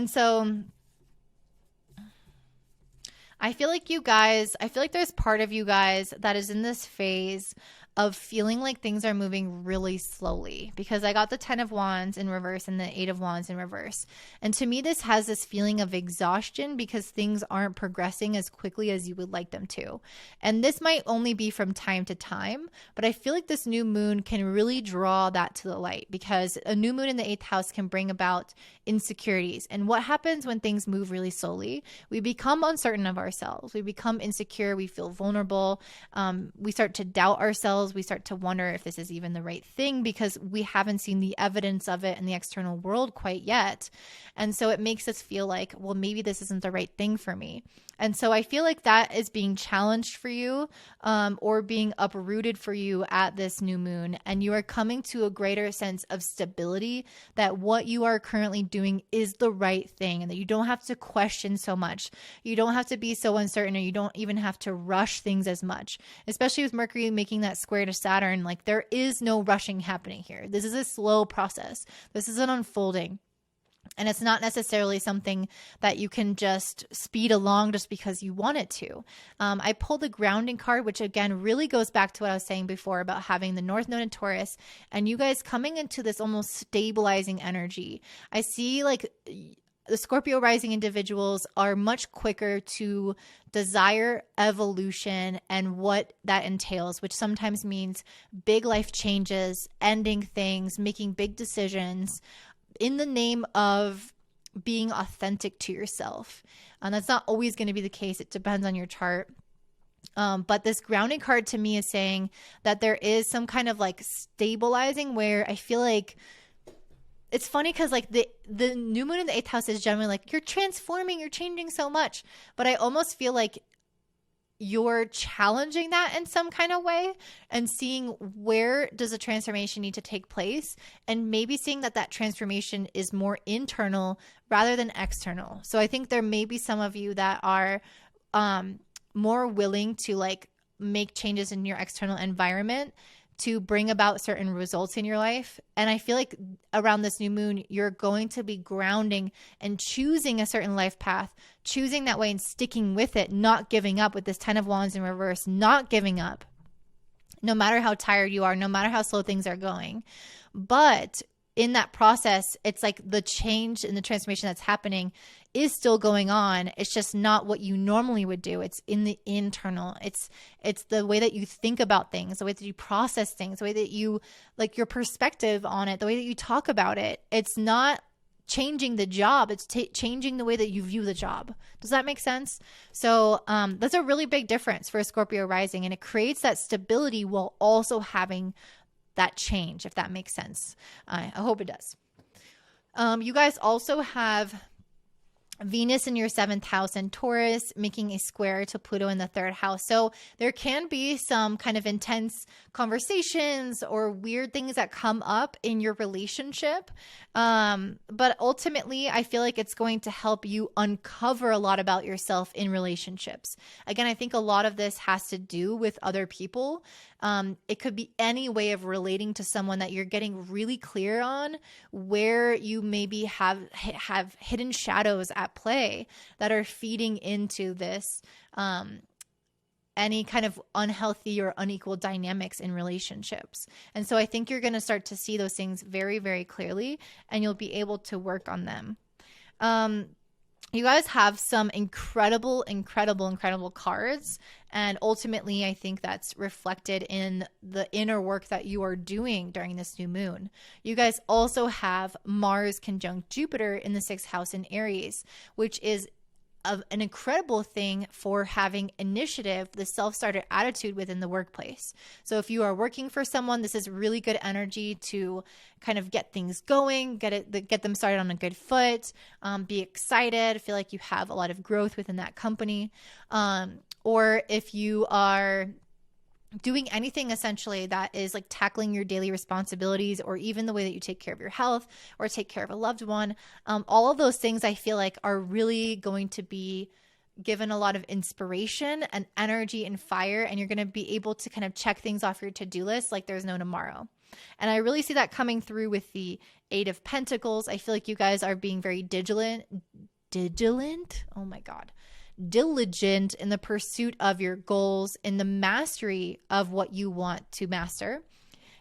so I feel like there's part of you guys that is in this phase of feeling like things are moving really slowly, because I got the 10 of Wands in reverse and the 8 of Wands in reverse. And to me, this has this feeling of exhaustion because things aren't progressing as quickly as you would like them to. And this might only be from time to time, but I feel like this new moon can really draw that to the light, because a new moon in the 8th house can bring about insecurities. And what happens when things move really slowly? We become uncertain of ourselves. We become insecure. We feel vulnerable. We start to doubt ourselves. We start to wonder if this is even the right thing, because we haven't seen the evidence of it in the external world quite yet. And so it makes us feel like, well, maybe this isn't the right thing for me. And so I feel like that is being challenged for you, or being uprooted for you at this new moon. And you are coming to a greater sense of stability, that what you are currently doing is the right thing, and that you don't have to question so much. You don't have to be so uncertain, or you don't even have to rush things as much, especially with Mercury making that square to Saturn. Like, there is no rushing happening here. This is a slow process. This is an unfolding. And it's not necessarily something that you can just speed along just because you want it to. I pulled the grounding card, which again really goes back to what I was saying before about having the North Node in Taurus and you guys coming into this almost stabilizing energy. I see like the Scorpio rising individuals are much quicker to desire evolution and what that entails, which sometimes means big life changes, ending things, making big decisions, in the name of being authentic to yourself. And that's not always going to be the case. It depends on your chart. But this grounding card to me is saying that there is some kind of like stabilizing, where I feel like it's funny because like the new moon in the 8th house is generally like, you're transforming, you're changing so much. But I almost feel like you're challenging that in some kind of way and seeing where does a transformation need to take place, and maybe seeing that that transformation is more internal rather than external. So I think there may be some of you that are more willing to like make changes in your external environment to bring about certain results in your life. And I feel like around this new moon, you're going to be grounding and choosing a certain life path, choosing that way and sticking with it, not giving up with this 10 of Wands in reverse, not giving up, no matter how tired you are, no matter how slow things are going. But in that process, it's like the change and the transformation that's happening is still going on. It's just not what you normally would do. It's in the internal. It's the way that you think about things, the way that you process things, the way that you like your perspective on it, the way that you talk about it. It's not changing the job. It's changing the way that you view the job. Does that make sense? So that's a really big difference for a Scorpio rising, and it creates that stability while also having that change, if that makes sense. I hope it does. You guys also have Venus in your 7th house and Taurus making a square to Pluto in the 3rd house. So there can be some kind of intense conversations or weird things that come up in your relationship. But ultimately, I feel like it's going to help you uncover a lot about yourself in relationships. Again, I think a lot of this has to do with other people. It could be any way of relating to someone that you're getting really clear on where you maybe have hidden shadows at play that are feeding into this, any kind of unhealthy or unequal dynamics in relationships. And so I think you're going to start to see those things very, very clearly, and you'll be able to work on them. You guys have some incredible cards. And ultimately, I think that's reflected in the inner work that you are doing during this new moon. You guys also have Mars conjunct Jupiter in the 6th house in Aries, which is an incredible thing for having initiative, the self-starter attitude within the workplace. So if you are working for someone, this is really good energy to kind of get things going, get them started on a good foot, be excited, feel like you have a lot of growth within that company. Or if you are doing anything essentially that is like tackling your daily responsibilities, or even the way that you take care of your health or take care of a loved one. All of those things I feel like are really going to be given a lot of inspiration and energy and fire, and you're going to be able to kind of check things off your to-do list like there's no tomorrow. And I really see that coming through with the 8 of Pentacles. I feel like you guys are being very diligent. Oh my God. Diligent in the pursuit of your goals, in the mastery of what you want to master.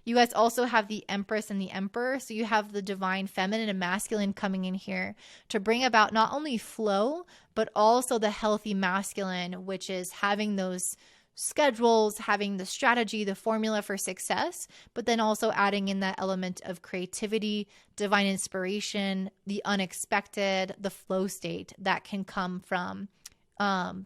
You guys also have the Empress and the Emperor. So you have the divine feminine and masculine coming in here to bring about not only flow, but also the healthy masculine, which is having those schedules, having the strategy, the formula for success, but then also adding in that element of creativity, divine inspiration, the unexpected, the flow state that can come from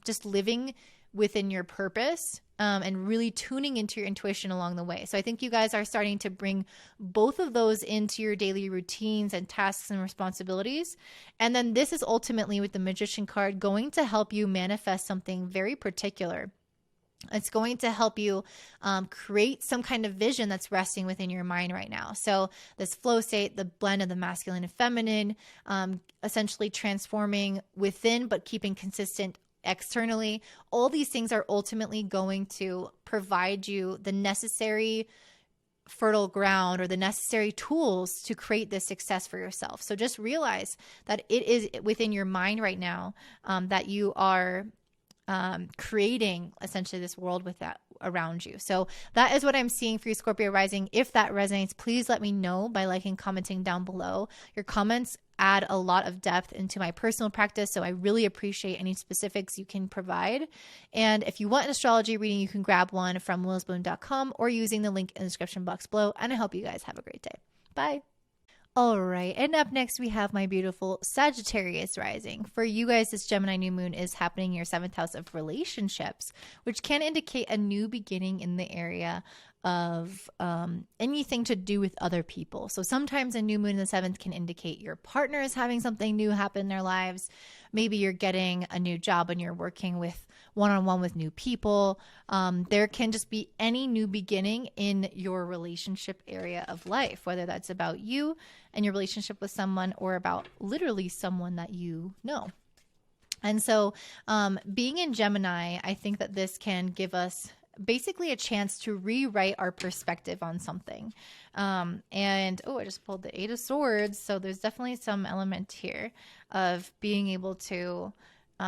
just living within your purpose, and really tuning into your intuition along the way. So I think you guys are starting to bring both of those into your daily routines and tasks and responsibilities. And then this is ultimately, with the Magician card, going to help you manifest something very particular. It's going to help you create some kind of vision that's resting within your mind right now. So this flow state, the blend of the masculine and feminine, essentially transforming within but keeping consistent externally. All these things are ultimately going to provide you the necessary fertile ground or the necessary tools to create this success for yourself. So just realize that it is within your mind right now, that you are creating essentially this world with that around you. So that is what I'm seeing for you, Scorpio rising. If that resonates, please let me know by liking, commenting down below. Your comments add a lot of depth into my personal practice, so I really appreciate any specifics you can provide. And if you want an astrology reading, you can grab one from willsbloom.com or using the link in the description box below. And I hope you guys have a great day. Bye. All right, and up next we have my beautiful Sagittarius rising. For you guys, this Gemini new moon is happening in your 7th house of relationships, which can indicate a new beginning in the area of anything to do with other people. So sometimes a new moon in the 7th can indicate your partner is having something new happen in their lives. Maybe you're getting a new job and you're working with one-on-one with new people. There can just be any new beginning in your relationship area of life, whether that's about you and your relationship with someone or about literally someone that you know. And so being in Gemini, I think that this can give us basically a chance to rewrite our perspective on something. And I just pulled the 8 of Swords. So there's definitely some element here of being able to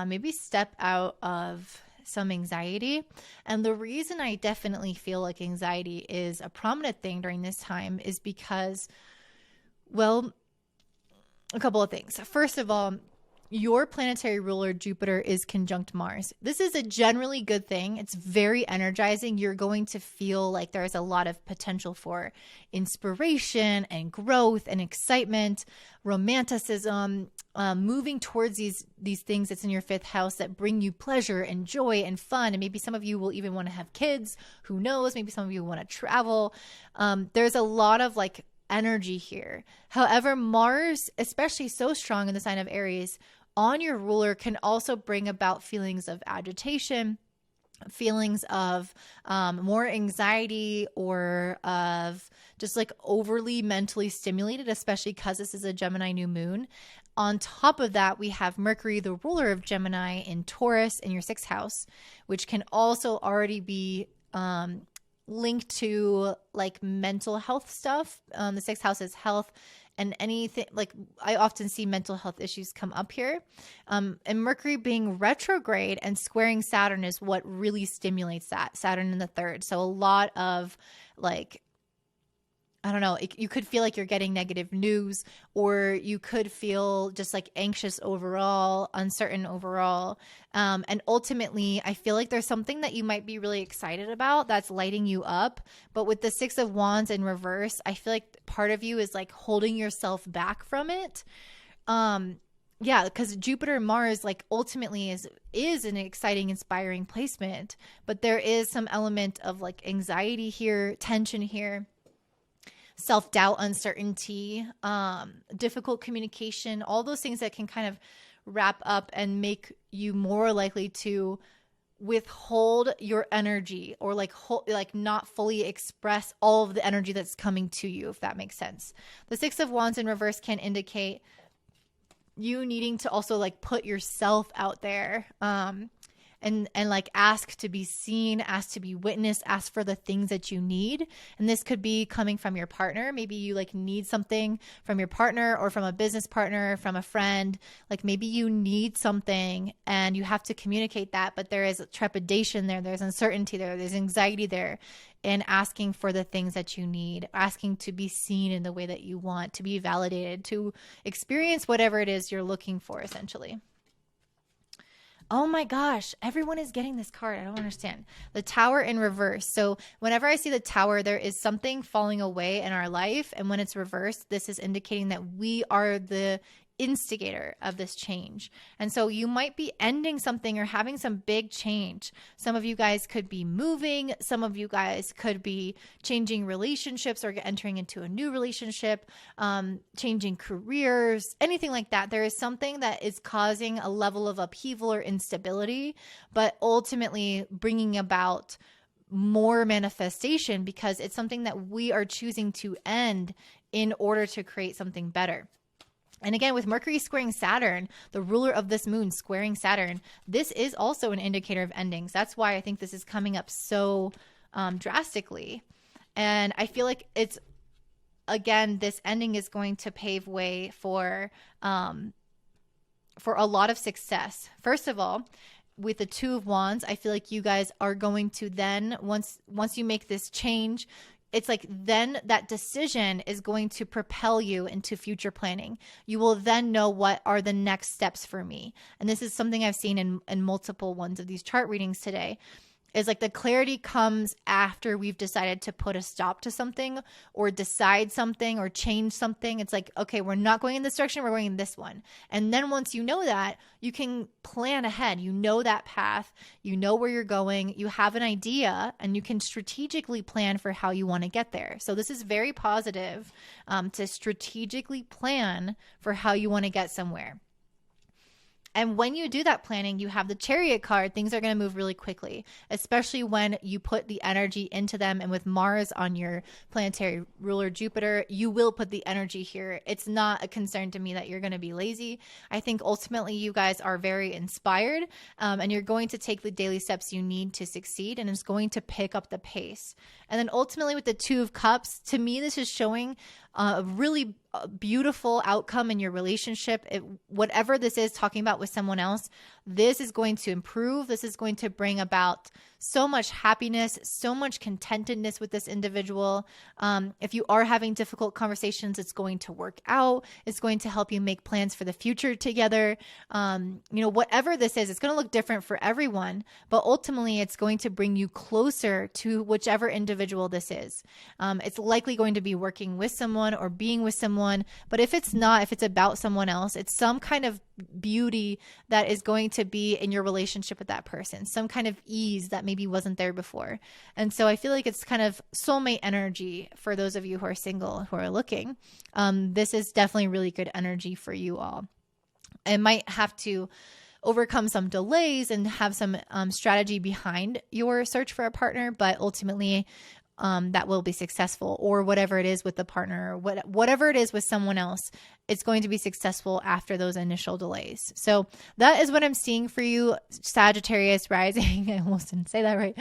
maybe step out of some anxiety. And the reason I definitely feel like anxiety is a prominent thing during this time is because, well, a couple of things. First of all, your planetary ruler, Jupiter, is conjunct Mars. This is a generally good thing. It's very energizing. You're going to feel like there's a lot of potential for inspiration and growth and excitement, romanticism, moving towards these things that's in your fifth house that bring you pleasure and joy and fun. And maybe some of you will even want to have kids. Who knows? Maybe some of you want to travel. There's a lot of like energy here. However, Mars, especially so strong in the sign of Aries, on your ruler can also bring about feelings of agitation, feelings of more anxiety, or of just like overly mentally stimulated, especially because this is a Gemini new moon. On top of that, we have Mercury, the ruler of Gemini, in Taurus in your sixth house, which can also already be linked to like mental health stuff. The sixth house is health. And anything like I often see mental health issues come up here. And Mercury being retrograde and squaring Saturn is what really stimulates that. Saturn in the third. So a lot of like, I don't know, you could feel like you're getting negative news, or you could feel just like anxious overall, uncertain overall. And ultimately, I feel like there's something that you might be really excited about that's lighting you up. But with the Six of Wands in reverse, I feel like part of you is like holding yourself back from it. Yeah, because Jupiter and Mars like ultimately is an exciting, inspiring placement. But there is some element of like anxiety here, tension here, self-doubt, uncertainty, difficult communication, all those things that can kind of wrap up and make you more likely to withhold your energy, or like not fully express all of the energy that's coming to you, if that makes sense. The Six of Wands in reverse can indicate you needing to also like put yourself out there, and like ask to be seen, ask to be witnessed, ask for the things that you need. And this could be coming from your partner. Maybe you like need something from your partner, or from a business partner, from a friend. Like maybe you need something and you have to communicate that, but there is trepidation there. There's uncertainty there. There's anxiety there, in asking for the things that you need, asking to be seen in the way that you want, to be validated, to experience whatever it is you're looking for, essentially. Oh my gosh, everyone is getting this card. I don't understand. The Tower in reverse. So whenever I see the Tower, there is something falling away in our life. And when it's reversed, this is indicating that we are the instigator of this change. And so you might be ending something or having some big change. Some of you guys could be moving. Some of you guys could be changing relationships or entering into a new relationship, changing careers, anything like that. There is something that is causing a level of upheaval or instability, but ultimately bringing about more manifestation, because it's something that we are choosing to end in order to create something better. And again, with Mercury squaring Saturn, the ruler of this moon squaring Saturn, this is also an indicator of endings. That's why I think this is coming up so drastically. And I feel like it's, again, this ending is going to pave way for a lot of success. First of all, with the Two of Wands, I feel like you guys are going to then, once you make this change, it's like then that decision is going to propel you into future planning. You will then know what are the next steps for me. And this is something I've seen in multiple ones of these chart readings today. Is like the clarity comes after we've decided to put a stop to something, or decide something, or change something. It's like, okay, we're not going in this direction, we're going in this one. And then once you know that, you can plan ahead. You know that path, you know where you're going, you have an idea, and you can strategically plan for how you want to get there. So this is very positive, to strategically plan for how you want to get somewhere. And when you do that planning, you have the Chariot card. Things are going to move really quickly, especially when you put the energy into them. And with Mars on your planetary ruler, Jupiter, you will put the energy here. It's not a concern to me that you're going to be lazy. I think ultimately you guys are very inspired, and you're going to take the daily steps you need to succeed, and it's going to pick up the pace. And then ultimately with the Two of Cups, to me, this is showing a really beautiful outcome in your relationship. Whatever this is talking about with someone else, this is going to improve. This is going to bring about so much happiness, so much contentedness with this individual. If you are having difficult conversations, it's going to work out. It's going to help you make plans for the future together. Whatever this is, it's going to look different for everyone, but ultimately it's going to bring you closer to whichever individual this is. It's likely going to be working with someone or being with someone, but if it's not, if it's about someone else, it's some kind of beauty that is going to be in your relationship with that person, some kind of ease that maybe wasn't there before. And so I feel like it's kind of soulmate energy for those of you who are single, who are looking. This is definitely really good energy for you all. It might have to overcome some delays and have some strategy behind your search for a partner, but ultimately that will be successful, or whatever it is with the partner, whatever it is with someone else, it's going to be successful after those initial delays. So that is what I'm seeing for you, Sagittarius Rising. I almost didn't say that right.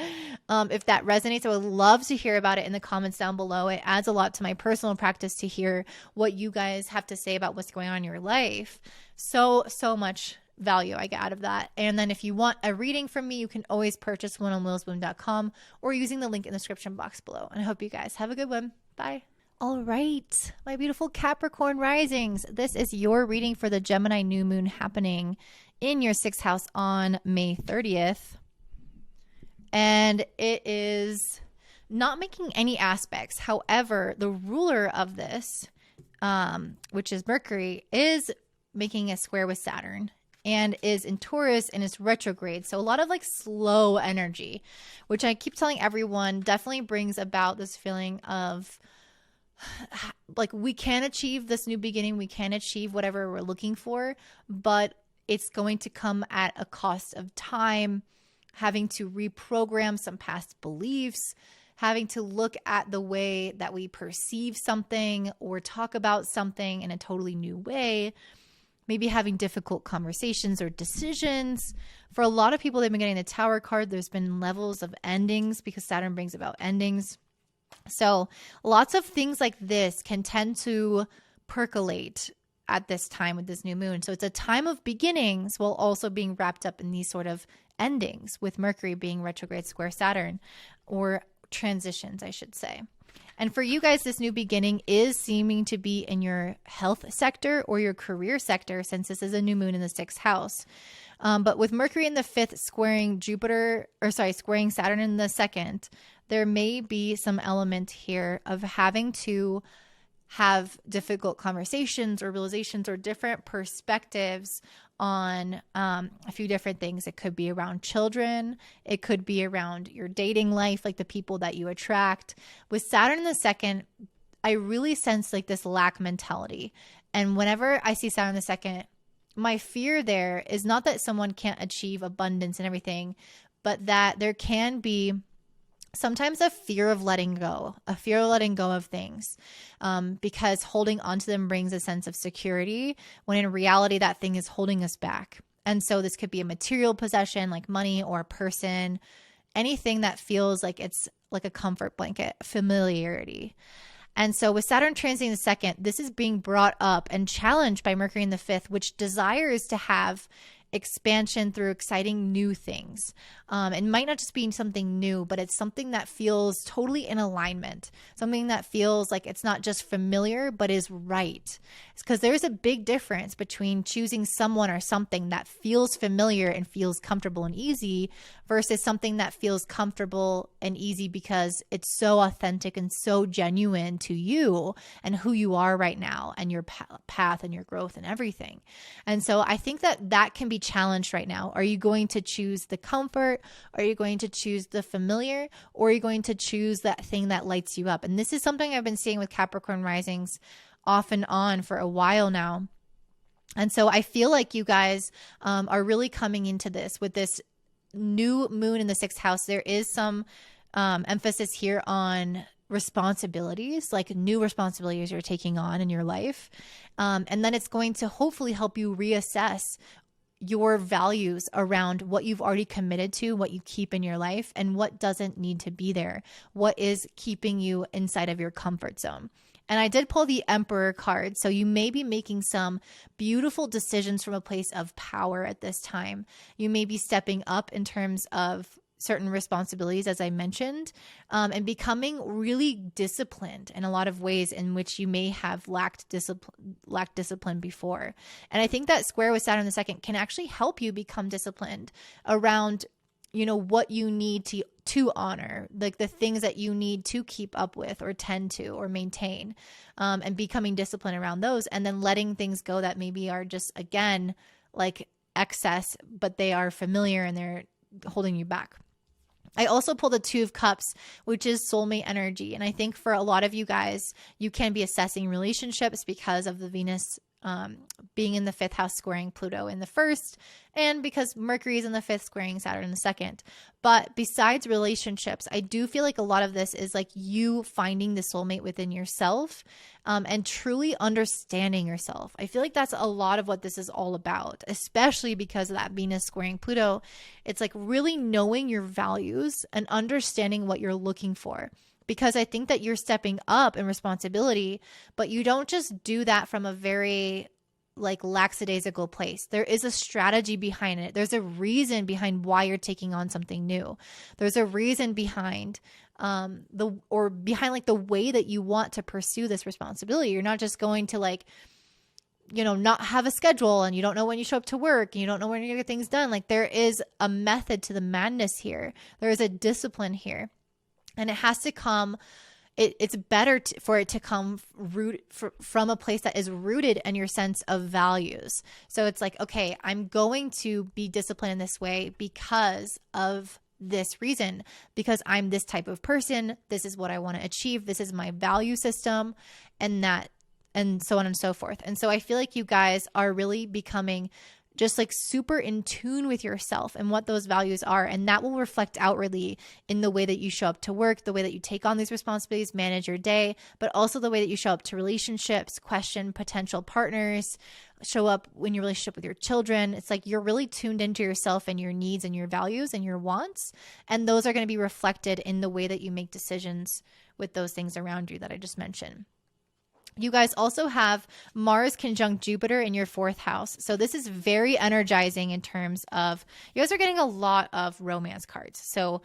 If that resonates, I would love to hear about it in the comments down below. It adds a lot to my personal practice to hear what you guys have to say about what's going on in your life. So much value I get out of that. And then if you want a reading from me, you can always purchase one on willsbloom.com or using the link in the description box below. And I hope you guys have a good one. Bye. All right, my beautiful Capricorn Risings. This is your reading for the Gemini new moon happening in your 6th house on May 30th. And it is not making any aspects. However, the ruler of this, which is Mercury, is making a square with Saturn and is in Taurus and is retrograde. So a lot of like slow energy, which I keep telling everyone definitely brings about this feeling of like we can achieve this new beginning. We can achieve whatever we're looking for, but it's going to come at a cost of time, having to reprogram some past beliefs, having to look at the way that we perceive something or talk about something in a totally new way. Maybe having difficult conversations or decisions. For a lot of people, they've been getting the Tower card. There's been levels of endings because Saturn brings about endings. So lots of things like this can tend to percolate at this time with this new moon. So it's a time of beginnings while also being wrapped up in these sort of endings, with Mercury being retrograde square Saturn, or transitions, I should say. And for you guys, this new beginning is seeming to be in your health sector or your career sector, since this is a new moon in the 6th house. But with Mercury in the 5th squaring squaring Saturn in the 2nd, there may be some element here of having to have difficult conversations or realizations or different perspectives on a few different things. It could be around children. It could be around your dating life, like the people that you attract. With Saturn in the 2nd, I really sense like this lack mentality. And whenever I see Saturn in the 2nd, my fear there is not that someone can't achieve abundance and everything, but that there can be sometimes a fear of letting go of things, because holding onto them brings a sense of security when in reality that thing is holding us back. And so this could be a material possession like money or a person, anything that feels like it's like a comfort blanket, familiarity. And so with Saturn transiting the 2nd, this is being brought up and challenged by Mercury in the 5th, which desires to have expansion through exciting new things. It might not just be something new, but it's something that feels totally in alignment, something that feels like it's not just familiar, but is right. It's because there's a big difference between choosing someone or something that feels familiar and feels comfortable and easy versus something that feels comfortable and easy because it's so authentic and so genuine to you and who you are right now and your path and your growth and everything. And so I think that that can be challenged right now. Are you going to choose the comfort? Are you going to choose the familiar? Or are you going to choose that thing that lights you up? And this is something I've been seeing with Capricorn Risings off and on for a while now. And so I feel like you guys are really coming into this with this new moon in the 6th house. There is some emphasis here on responsibilities, like new responsibilities you're taking on in your life. And then it's going to hopefully help you reassess your values around what you've already committed to, what you keep in your life, and what doesn't need to be there. What is keeping you inside of your comfort zone? And I did pull the Emperor card. So you may be making some beautiful decisions from a place of power at this time. You may be stepping up in terms of certain responsibilities, as I mentioned, and becoming really disciplined in a lot of ways in which you may have lacked discipline before. And I think that square with Saturn II can actually help you become disciplined around, you know, what you need to honor, like the things that you need to keep up with or tend to or maintain, and becoming disciplined around those, and then letting things go that maybe are just, again, like excess, but they are familiar and they're holding you back. I also pulled the Two of Cups, which is soulmate energy. And I think for a lot of you guys, you can be assessing relationships because of the Venus being in the 5th house squaring Pluto in the 1st, and because Mercury is in the 5th squaring Saturn in the 2nd. But besides relationships, I do feel like a lot of this is like you finding the soulmate within yourself, and truly understanding yourself. I feel like that's a lot of what this is all about, especially because of that Venus squaring Pluto. It's like really knowing your values and understanding what you're looking for. Because I think that you're stepping up in responsibility, but you don't just do that from a very like lackadaisical place. There is a strategy behind it. There's a reason behind why you're taking on something new. There's a reason behind behind like the way that you want to pursue this responsibility. You're not just going to like, you know, not have a schedule, and you don't know when you show up to work, and you don't know when you're gonna get things done. Like there is a method to the madness here. There is a discipline here. And it has to come, it's better for it to come from a place that is rooted in your sense of values. So it's like, okay, I'm going to be disciplined in this way because of this reason, because I'm this type of person. This is what I want to achieve. This is my value system, and so on and so forth. And so I feel like you guys are really becoming just like super in tune with yourself and what those values are. And that will reflect outwardly in the way that you show up to work, the way that you take on these responsibilities, manage your day, but also the way that you show up to relationships, question potential partners, show up in your relationship with your children. It's like you're really tuned into yourself and your needs and your values and your wants. And those are going to be reflected in the way that you make decisions with those things around you that I just mentioned. You guys also have Mars conjunct Jupiter in your 4th house. So this is very energizing in terms of, you guys are getting a lot of romance cards. So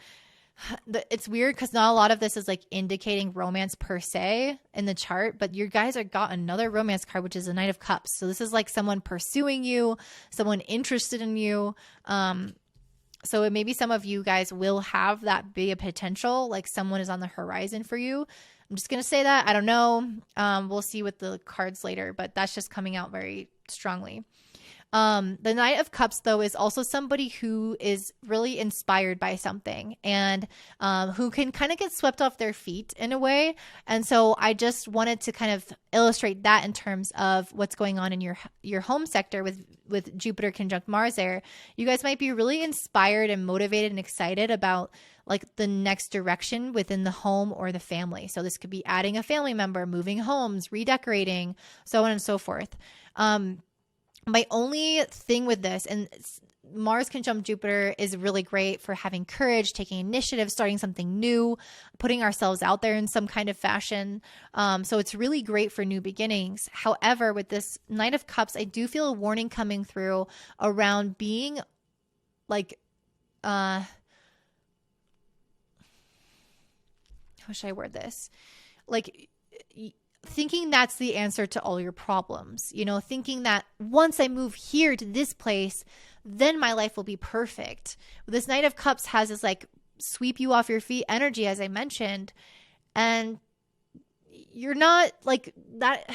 it's weird because not a lot of this is like indicating romance per se in the chart, but you guys are got another romance card, which is the Knight of Cups. So this is like someone pursuing you, someone interested in you. So maybe some of you guys will have that be a potential, like someone is on the horizon for you. I'm just going to say that. I don't know. We'll see with the cards later, but that's just coming out very strongly. The Knight of Cups, though, is also somebody who is really inspired by something and who can kind of get swept off their feet in a way. And so I just wanted to kind of illustrate that in terms of what's going on in your home sector with Jupiter conjunct Mars there. You guys might be really inspired and motivated and excited about like the next direction within the home or the family. So this could be adding a family member, moving homes, redecorating, so on and so forth. My only thing with this, and Mars conjunct Jupiter is really great for having courage, taking initiative, starting something new, putting ourselves out there in some kind of fashion. So it's really great for new beginnings. However, with this Knight of Cups, I do feel a warning coming through around being like, how should I word this? Like thinking that's the answer to all your problems, you know, thinking that once I move here to this place, then my life will be perfect. This Knight of Cups has this like sweep you off your feet energy, as I mentioned, and you're not like that.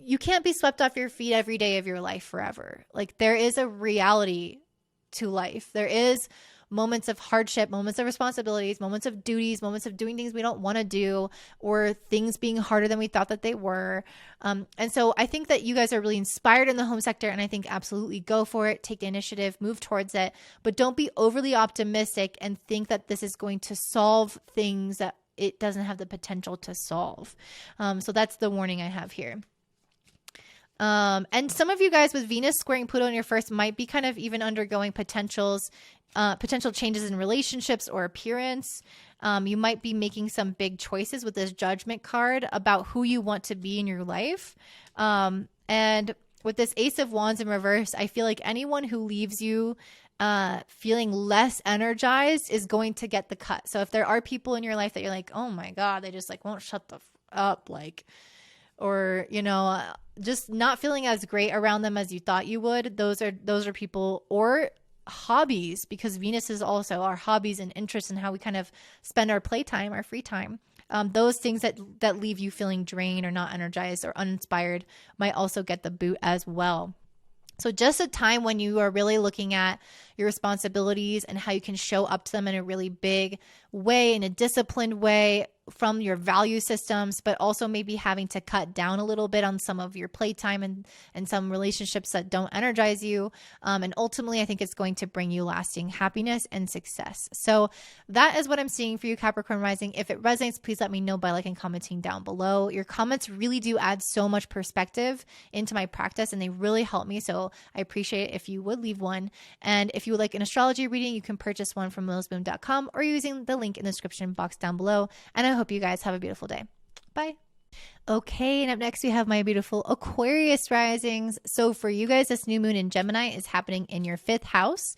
You can't be swept off your feet every day of your life forever. Like there is a reality to life. There is moments of hardship, moments of responsibilities, moments of duties, moments of doing things we don't want to do, or things being harder than we thought that they were. And so I think that you guys are really inspired in the home sector, and I think absolutely go for it, take the initiative, move towards it, but don't be overly optimistic and think that this is going to solve things that it doesn't have the potential to solve. So that's the warning I have here. And some of you guys with Venus squaring Pluto in your 1st might be kind of even undergoing potential changes in relationships or appearance. You might be making some big choices with this Judgment card about who you want to be in your life. And with this Ace of Wands in reverse, I feel like anyone who leaves you feeling less energized is going to get the cut. So if there are people in your life that you're like, oh my God, they just like won't shut the up, like, or, you know, just not feeling as great around them as you thought you would. Those are people, or hobbies, because Venus is also our hobbies and interests and how we kind of spend our playtime, our free time. Those things that leave you feeling drained or not energized or uninspired might also get the boot as well. So just a time when you are really looking at your responsibilities and how you can show up to them in a really big way, in a disciplined way from your value systems, but also maybe having to cut down a little bit on some of your playtime and some relationships that don't energize you. And ultimately, I think it's going to bring you lasting happiness and success. So that is what I'm seeing for you, Capricorn Rising. If it resonates, please let me know by liking and commenting down below. Your comments really do add so much perspective into my practice, and they really help me. So I appreciate it if you would leave one. And if you would like an astrology reading, you can purchase one from millsboom.com or using the link in the description box down below. And I hope you guys have a beautiful day. Bye. Okay, and up next we have my beautiful Aquarius risings. So for you guys, this new moon in Gemini is happening in your 5th house.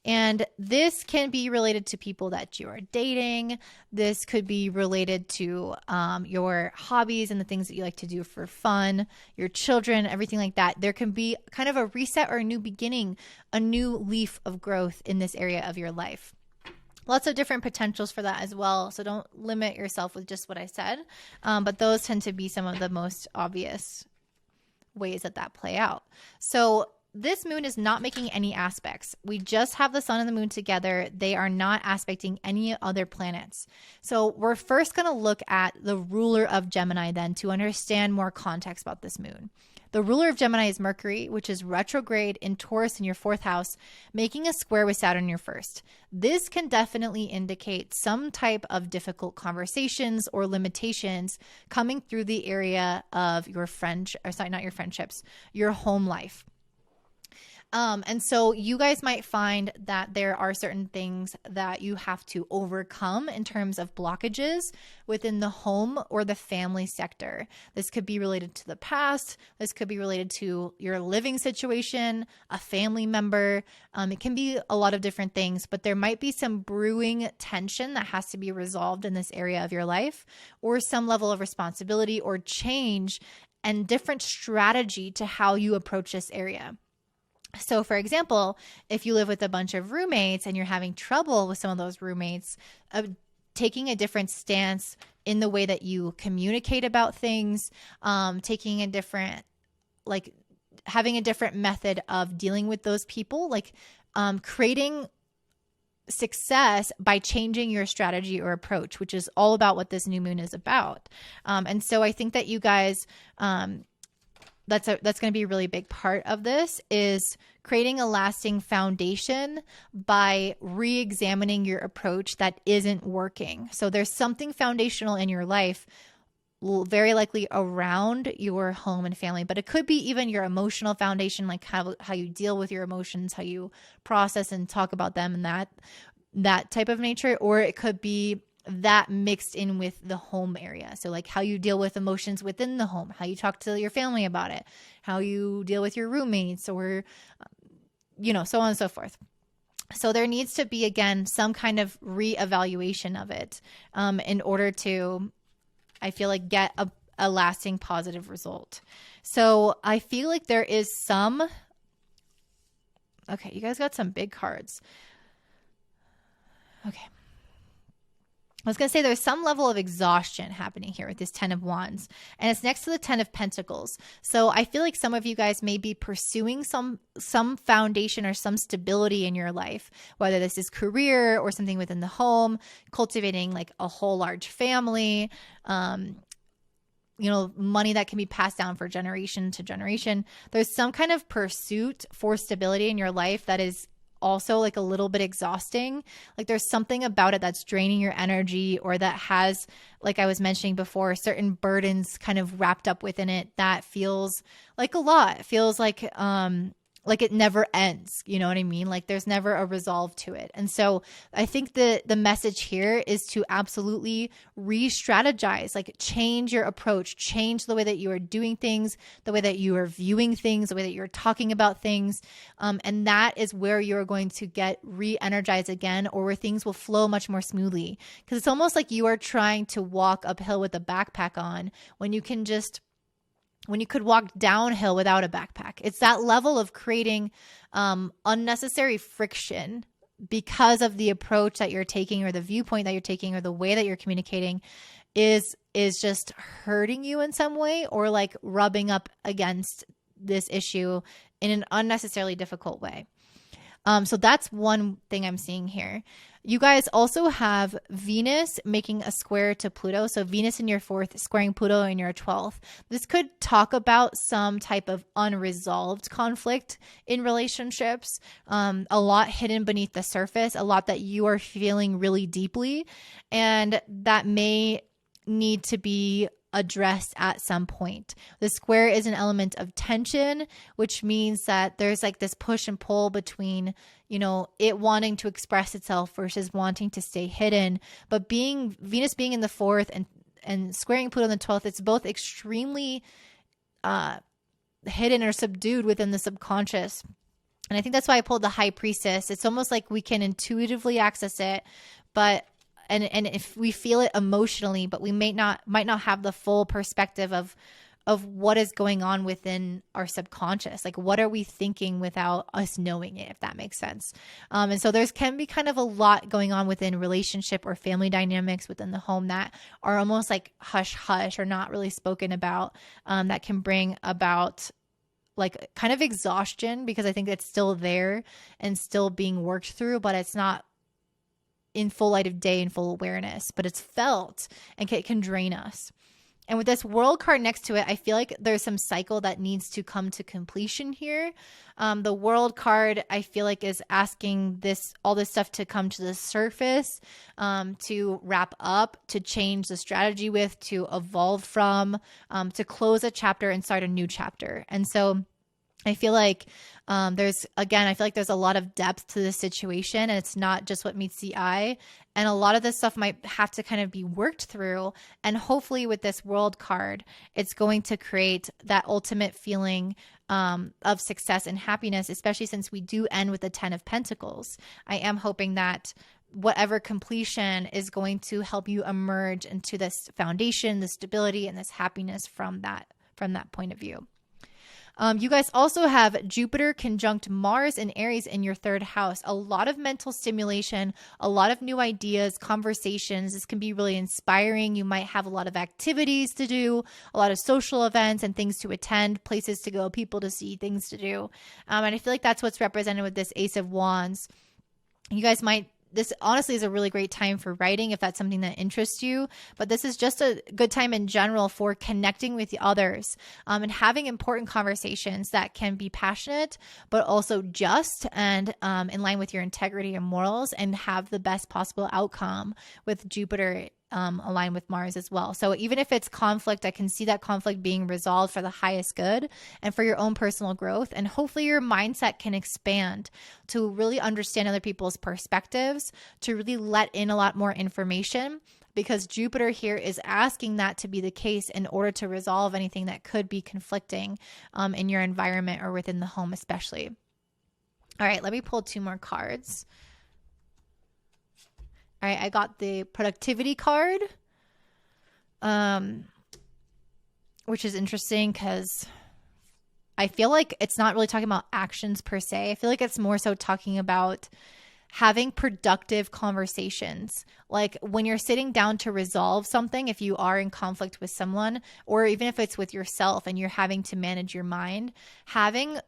And this can be related to people that you are dating. This could be related to your hobbies and the things that you like to do for fun, your children, everything like that. There can be kind of a reset or a new beginning, a new leaf of growth in this area of your life. Lots of different potentials for that as well. So don't limit yourself with just what I said. But those tend to be some of the most obvious ways that play out. So this moon is not making any aspects. We just have the sun and the moon together. They are not aspecting any other planets. So we're first going to look at the ruler of Gemini then to understand more context about this moon. The ruler of Gemini is Mercury, which is retrograde in Taurus in your 4th house, making a square with Saturn in your 1st. This can definitely indicate some type of difficult conversations or limitations coming through the area of your your home life. And so you guys might find that there are certain things that you have to overcome in terms of blockages within the home or the family sector. This could be related to the past. This could be related to your living situation, a family member. It can be a lot of different things, but there might be some brewing tension that has to be resolved in this area of your life, or some level of responsibility or change and different strategy to how you approach this area. So for example, if you live with a bunch of roommates and you're having trouble with some of those roommates, taking a different stance in the way that you communicate about things, taking a different, having a different method of dealing with those people, creating success by changing your strategy or approach, which is all about what this new moon is about. And so I think that you guys, that's going to be a really big part of this, is creating a lasting foundation by re-examining your approach that isn't working. So there's something foundational in your life, very likely around your home and family, but it could be even your emotional foundation, like how you deal with your emotions, how you process and talk about them, and that type of nature. Or it could be that mixed in with the home area. So like how you deal with emotions within the home, how you talk to your family about it, how you deal with your roommates, or, so on and so forth. So there needs to be, again, some kind of reevaluation of it in order to, I feel like, get a lasting positive result. So I feel like there is okay, you guys got some big cards. Okay. I was going to say there's some level of exhaustion happening here with this 10 of Wands, and it's next to the 10 of Pentacles. So I feel like some of you guys may be pursuing some foundation or some stability in your life, whether this is career or something within the home, cultivating like a whole large family, money that can be passed down for generation to generation. There's some kind of pursuit for stability in your life that is also like a little bit exhausting. Like there's something about it that's draining your energy, or that has, like I was mentioning before, certain burdens kind of wrapped up within it that feels like a lot. It feels like like it never ends. You know what I mean? Like there's never a resolve to it. And so I think the message here is to absolutely re-strategize, like change your approach, change the way that you are doing things, the way that you are viewing things, the way that you're talking about things. And that is where you're going to get re-energized again, or where things will flow much more smoothly. Because it's almost like you are trying to walk uphill with a backpack on when you could walk downhill without a backpack. It's that level of creating unnecessary friction because of the approach that you're taking, or the viewpoint that you're taking, or the way that you're communicating is just hurting you in some way, or like rubbing up against this issue in an unnecessarily difficult way. So that's one thing I'm seeing here. You guys also have Venus making a square to Pluto. So Venus in your 4th squaring Pluto in your 12th. This could talk about some type of unresolved conflict in relationships, a lot hidden beneath the surface, a lot that you are feeling really deeply, and that may need to be addressed at some point. The square is an element of tension, which means that there's like this push and pull between, you know, it wanting to express itself versus wanting to stay hidden. But Venus being in the 4th and squaring Pluto in the 12th, it's both extremely hidden or subdued within the subconscious. And I think that's why I pulled the High Priestess. It's almost like we can intuitively access it, but and if we feel it emotionally, but we might not have the full perspective of what is going on within our subconscious. Like, what are we thinking without us knowing it, if that makes sense? And so there's can be kind of a lot going on within relationship or family dynamics within the home that are almost like hush hush or not really spoken about, that can bring about like kind of exhaustion, because I think it's still there and still being worked through, but it's not in full light of day and full awareness, but it's felt and it can drain us. And with this World card next to it, I feel like there's some cycle that needs to come to completion here. The World card, I feel like, is asking all this stuff to come to the surface, to wrap up, to change the strategy with, to evolve from, to close a chapter and start a new chapter. And so I feel like there's a lot of depth to this situation, and it's not just what meets the eye. And a lot of this stuff might have to kind of be worked through. And hopefully with this World card, it's going to create that ultimate feeling of success and happiness, especially since we do end with the 10 of Pentacles. I am hoping that whatever completion is going to help you emerge into this foundation, this stability, and this happiness from that point of view. You guys also have Jupiter conjunct Mars and Aries in your 3rd house. A lot of mental stimulation, a lot of new ideas, conversations. This can be really inspiring. You might have a lot of activities to do, a lot of social events and things to attend, places to go, people to see, things to do. And I feel like that's what's represented with this Ace of Wands. You guys this honestly is a really great time for writing if that's something that interests you. But this is just a good time in general for connecting with the others, and having important conversations that can be passionate, but also just and in line with your integrity and morals, and have the best possible outcome with Jupiter aligned with Mars as well. So even if it's conflict, I can see that conflict being resolved for the highest good and for your own personal growth. And hopefully your mindset can expand to really understand other people's perspectives, to really let in a lot more information, because Jupiter here is asking that to be the case in order to resolve anything that could be conflicting in your environment or within the home especially. All right, let me pull 2 more cards. All right, I got the productivity card, which is interesting because I feel like it's not really talking about actions per se. I feel like it's more so talking about having productive conversations. Like when you're sitting down to resolve something, if you are in conflict with someone, or even if it's with yourself and you're having to manage your mind, having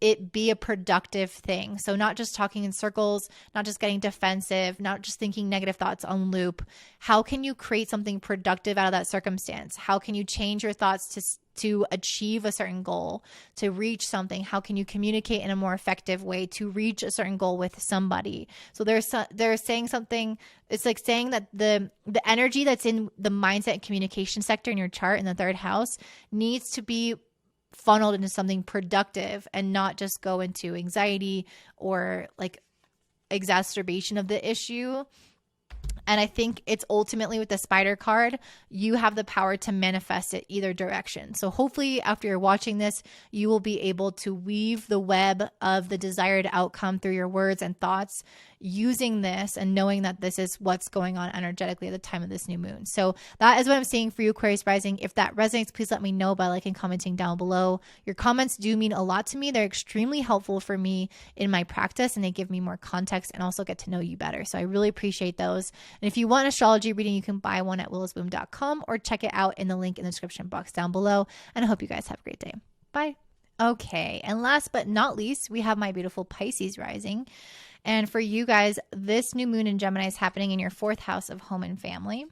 it be a productive thing. So not just talking in circles, not just getting defensive, not just thinking negative thoughts on loop. How can you create something productive out of that circumstance? How can you change your thoughts to achieve a certain goal, to reach something? How can you communicate in a more effective way to reach a certain goal with somebody? So they're saying something. It's like saying that the energy that's in the mindset and communication sector in your chart in the 3rd house needs to be funneled into something productive and not just go into anxiety or like exacerbation of the issue. And I think it's ultimately with the spider card, you have the power to manifest it either direction. So hopefully after you're watching this, you will be able to weave the web of the desired outcome through your words and thoughts using this and knowing that this is what's going on energetically at the time of this new moon. So that is what I'm seeing for you, Aquarius Rising. If that resonates, please let me know by liking and commenting down below. Your comments do mean a lot to me. They're extremely helpful for me in my practice, and they give me more context and also get to know you better. So I really appreciate those. And if you want an astrology reading, you can buy one at willisboom.com or check it out in the link in the description box down below. And I hope you guys have a great day. Bye. Okay. And last but not least, we have my beautiful Pisces rising. And for you guys, this new moon in Gemini is happening in your 4th house of home and family.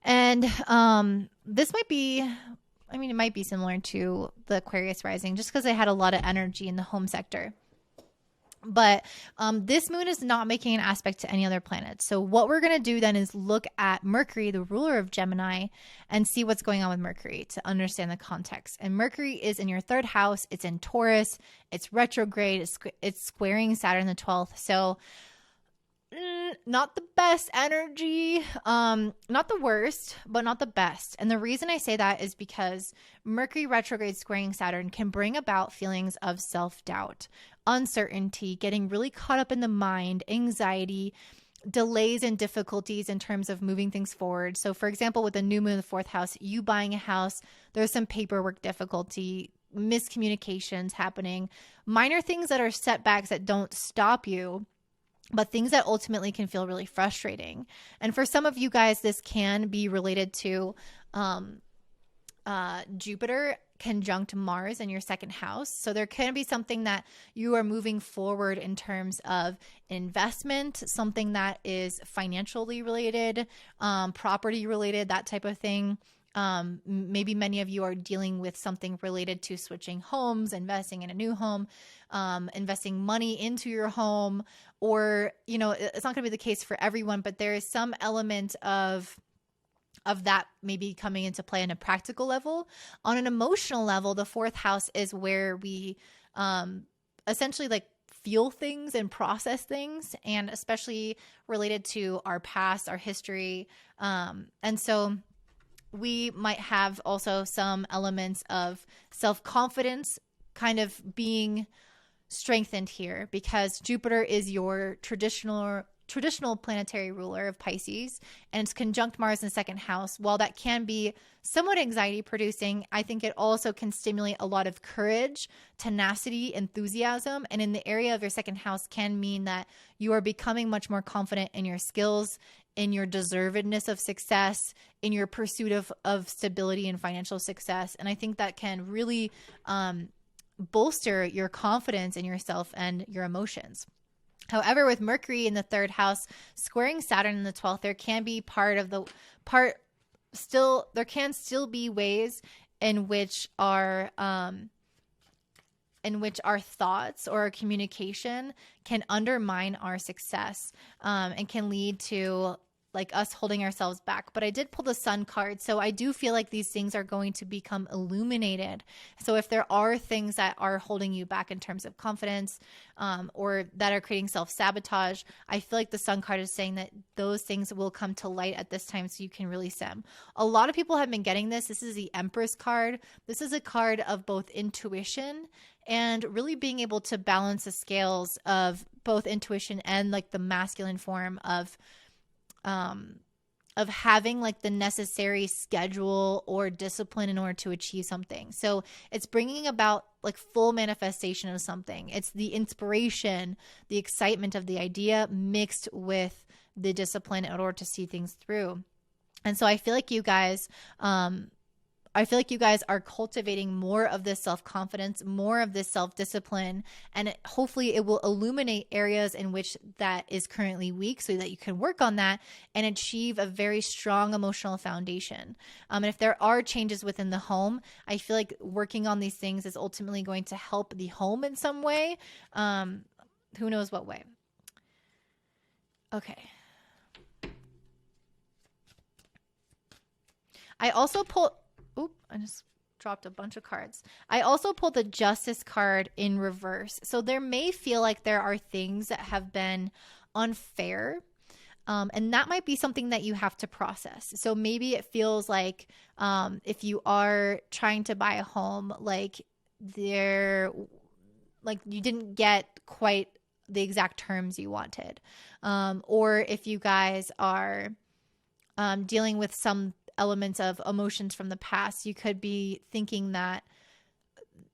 And this might be, I mean, it might be similar to the Aquarius rising just because I had a lot of energy in the home sector. But this moon is not making an aspect to any other planet. So what we're going to do then is look at Mercury, the ruler of Gemini, and see what's going on with Mercury to understand the context. And Mercury is in your 3rd house. It's in Taurus. It's retrograde. It's squaring Saturn the 12th. So not the best energy, not the worst, but not the best. And the reason I say that is because Mercury retrograde squaring Saturn can bring about feelings of self-doubt, uncertainty, getting really caught up in the mind, anxiety, delays and difficulties in terms of moving things forward. So for example, with the new moon in the 4th house, you buying a house, there's some paperwork difficulty, miscommunications happening, minor things that are setbacks that don't stop you, but things that ultimately can feel really frustrating. And for some of you guys, this can be related to Jupiter conjunct Mars in your 2nd house. So there can be something that you are moving forward in terms of investment, something that is financially related, property related, that type of thing. Maybe many of you are dealing with something related to switching homes, investing in a new home, investing money into your home, or, you know, it's not going to be the case for everyone, but there is some element of that maybe coming into play on a practical level. On an emotional level, the 4th house is where we essentially like feel things and process things, and especially related to our past, our history. And so we might have also some elements of self-confidence kind of being strengthened here because Jupiter is your traditional planetary ruler of Pisces, and it's conjunct Mars in the 2nd house. While that can be somewhat anxiety producing, I think it also can stimulate a lot of courage, tenacity, enthusiasm. And in the area of your 2nd house can mean that you are becoming much more confident in your skills, in your deservedness of success, in your pursuit of stability and financial success. And I think that can really bolster your confidence in yourself and your emotions. However, with Mercury in the 3rd house squaring Saturn in the 12th, there can still be ways in which our thoughts or our communication can undermine our success, and can lead to like us holding ourselves back. But I did pull the Sun card, so I do feel like these things are going to become illuminated. So if there are things that are holding you back in terms of confidence, or that are creating self-sabotage, I feel like the Sun card is saying that those things will come to light at this time so you can release them. A lot of people have been getting this. This is the Empress card. This is a card of both intuition and really being able to balance the scales of both intuition and like the masculine form of having like the necessary schedule or discipline in order to achieve something. So it's bringing about like full manifestation of something. It's the inspiration, the excitement of the idea mixed with the discipline in order to see things through. And so I feel like you guys are cultivating more of this self-confidence, more of this self-discipline, and hopefully it will illuminate areas in which that is currently weak so that you can work on that and achieve a very strong emotional foundation. And if there are changes within the home, I feel like working on these things is ultimately going to help the home in some way. Who knows what way? Okay. I also pulled... Oop, I just dropped a bunch of cards. I also pulled the Justice card in reverse. So there may feel like there are things that have been unfair. And that might be something that you have to process. So maybe it feels like if you are trying to buy a home, like you didn't get quite the exact terms you wanted. Or if you guys are dealing with some elements of emotions from the past, you could be thinking that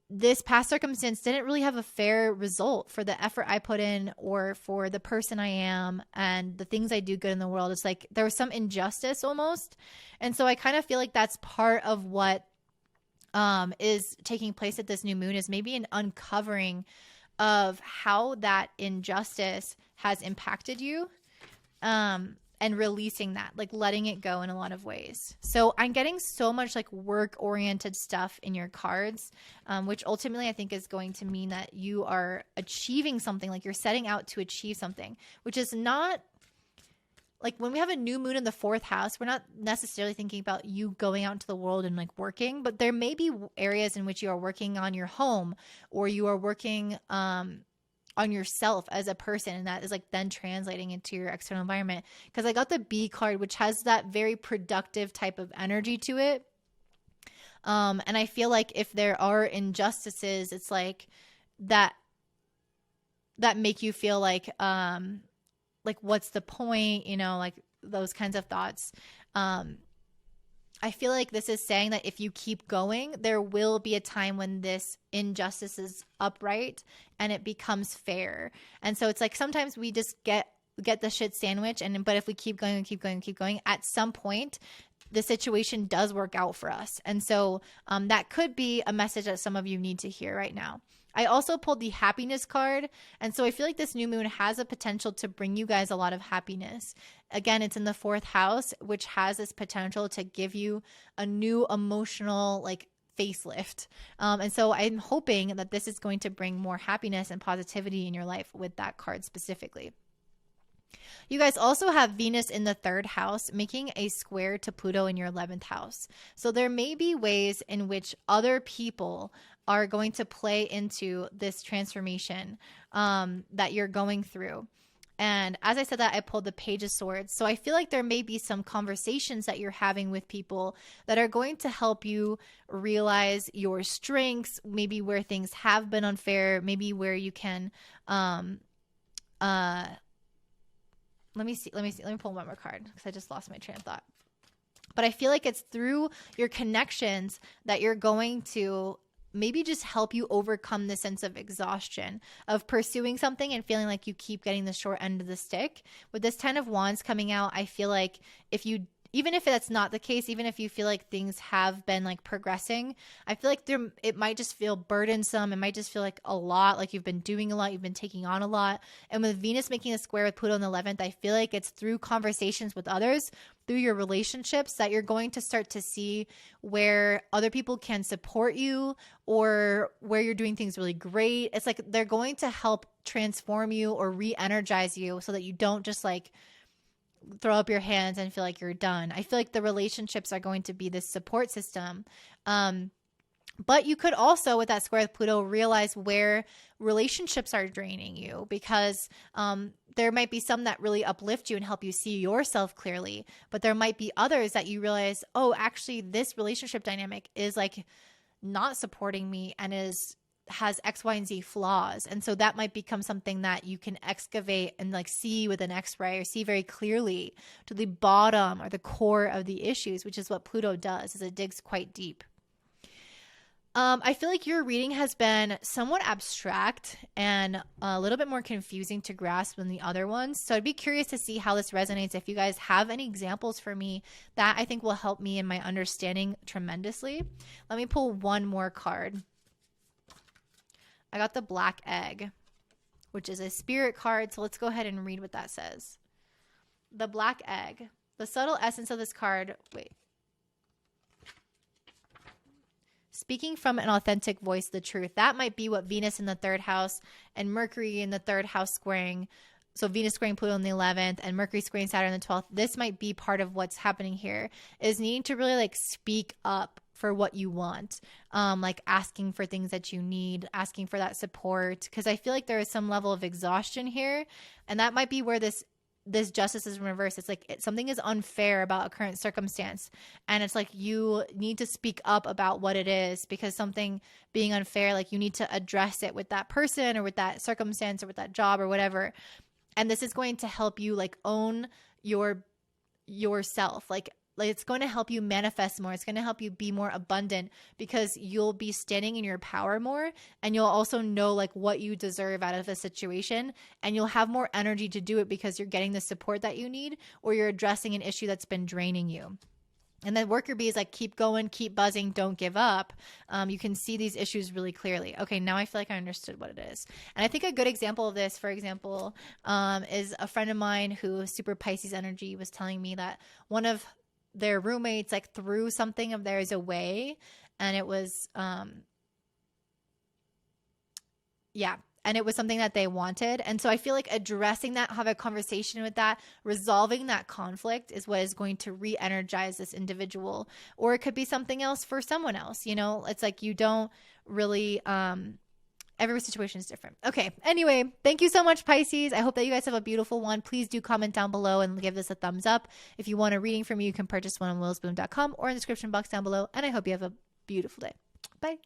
this past circumstance didn't really have a fair result for the effort I put in or for the person I am and the things I do good in the world. It's like there was some injustice almost. And so I kind of feel like that's part of what is taking place at this new moon, is maybe an uncovering of how that injustice has impacted you. And releasing that, like letting it go in a lot of ways. So I'm getting so much like work-oriented stuff in your cards, which ultimately I think is going to mean that you are achieving something, like you're setting out to achieve something, which is not like when we have a new moon in the 4th house, we're not necessarily thinking about you going out into the world and like working, but there may be areas in which you are working on your home or you are working on yourself as a person, and that is like then translating into your external environment. Because I got the B card, which has that very productive type of energy to it. And I feel like if there are injustices, it's like that make you feel like what's the point, you know, like those kinds of thoughts. I feel like this is saying that if you keep going, there will be a time when this injustice is upright and it becomes fair. And so it's like sometimes we just get the shit sandwich, but if we keep going and keep going and keep going, at some point the situation does work out for us. And so that could be a message that some of you need to hear right now. I also pulled the Happiness card. And so I feel like this new moon has a potential to bring you guys a lot of happiness. Again, it's in the 4th house, which has this potential to give you a new emotional like facelift. And so I'm hoping that this is going to bring more happiness and positivity in your life with that card specifically. You guys also have Venus in the 3rd house, making a square to Pluto in your 11th house. So there may be ways in which other people are going to play into this transformation that you're going through. And as I said that, I pulled the Page of Swords. So I feel like there may be some conversations that you're having with people that are going to help you realize your strengths, maybe where things have been unfair, maybe where you can let me pull one more card because I just lost my train of thought. But I feel like it's through your connections that you're going to maybe just help you overcome the sense of exhaustion of pursuing something and feeling like you keep getting the short end of the stick. With this 10 of Wands coming out, I feel like even if that's not the case, even if you feel like things have been like progressing, I feel like it might just feel burdensome. It might just feel like a lot, like you've been doing a lot, you've been taking on a lot. And with Venus making a square with Pluto in the 11th, I feel like it's through conversations with others, through your relationships, that you're going to start to see where other people can support you or where you're doing things really great. It's like they're going to help transform you or re-energize you so that you don't just like throw up your hands and feel like you're done. I feel like the relationships are going to be this support system. But you could also, with that square with Pluto, realize where relationships are draining you, because there might be some that really uplift you and help you see yourself clearly. But there might be others that you realize, oh, actually this relationship dynamic is like not supporting me and has X, Y, and Z flaws. And so that might become something that you can excavate and like see with an X-ray or see very clearly to the bottom or the core of the issues, which is what Pluto does, is it digs quite deep. I feel like your reading has been somewhat abstract and a little bit more confusing to grasp than the other ones. So I'd be curious to see how this resonates. If you guys have any examples for me, that I think will help me in my understanding tremendously. Let me pull one more card. I got the Black Egg, which is a spirit card. So let's go ahead and read what that says. The Black Egg. The subtle essence of this card. Wait. Speaking from an authentic voice, the truth. That might be what Venus in the 3rd house and Mercury in the 3rd house squaring. So Venus squaring Pluto in the 11th and Mercury squaring Saturn in the 12th. This might be part of what's happening here, is needing to really like speak up for what you want, like asking for things that you need, asking for that support, because I feel like there is some level of exhaustion here, and that might be where this justice is in reverse. It's like something is unfair about a current circumstance, and it's like you need to speak up about what it is, because something being unfair, like you need to address it with that person or with that circumstance or with that job or whatever. And this is going to help you like own yourself, like it's going to help you manifest more. It's going to help you be more abundant, because you'll be standing in your power more, and you'll also know like what you deserve out of a situation, and you'll have more energy to do it because you're getting the support that you need, or you're addressing an issue that's been draining you. And then worker bee is like, keep going, keep buzzing, don't give up. You can see these issues really clearly. Okay, now I feel like I understood what it is. And I think a good example of this, for example, is a friend of mine who is super Pisces energy was telling me that one of their roommates like threw something of theirs away, and it was and it was something that they wanted. And so I feel like addressing that, have a conversation with that, resolving that conflict is what is going to re-energize this individual. Or it could be something else for someone else. You know, it's like you don't really every situation is different. Okay. Anyway, thank you so much, Pisces. I hope that you guys have a beautiful one. Please do comment down below and give this a thumbs up. If you want a reading from me, you can purchase one on willsboom.com or in the description box down below. And I hope you have a beautiful day. Bye.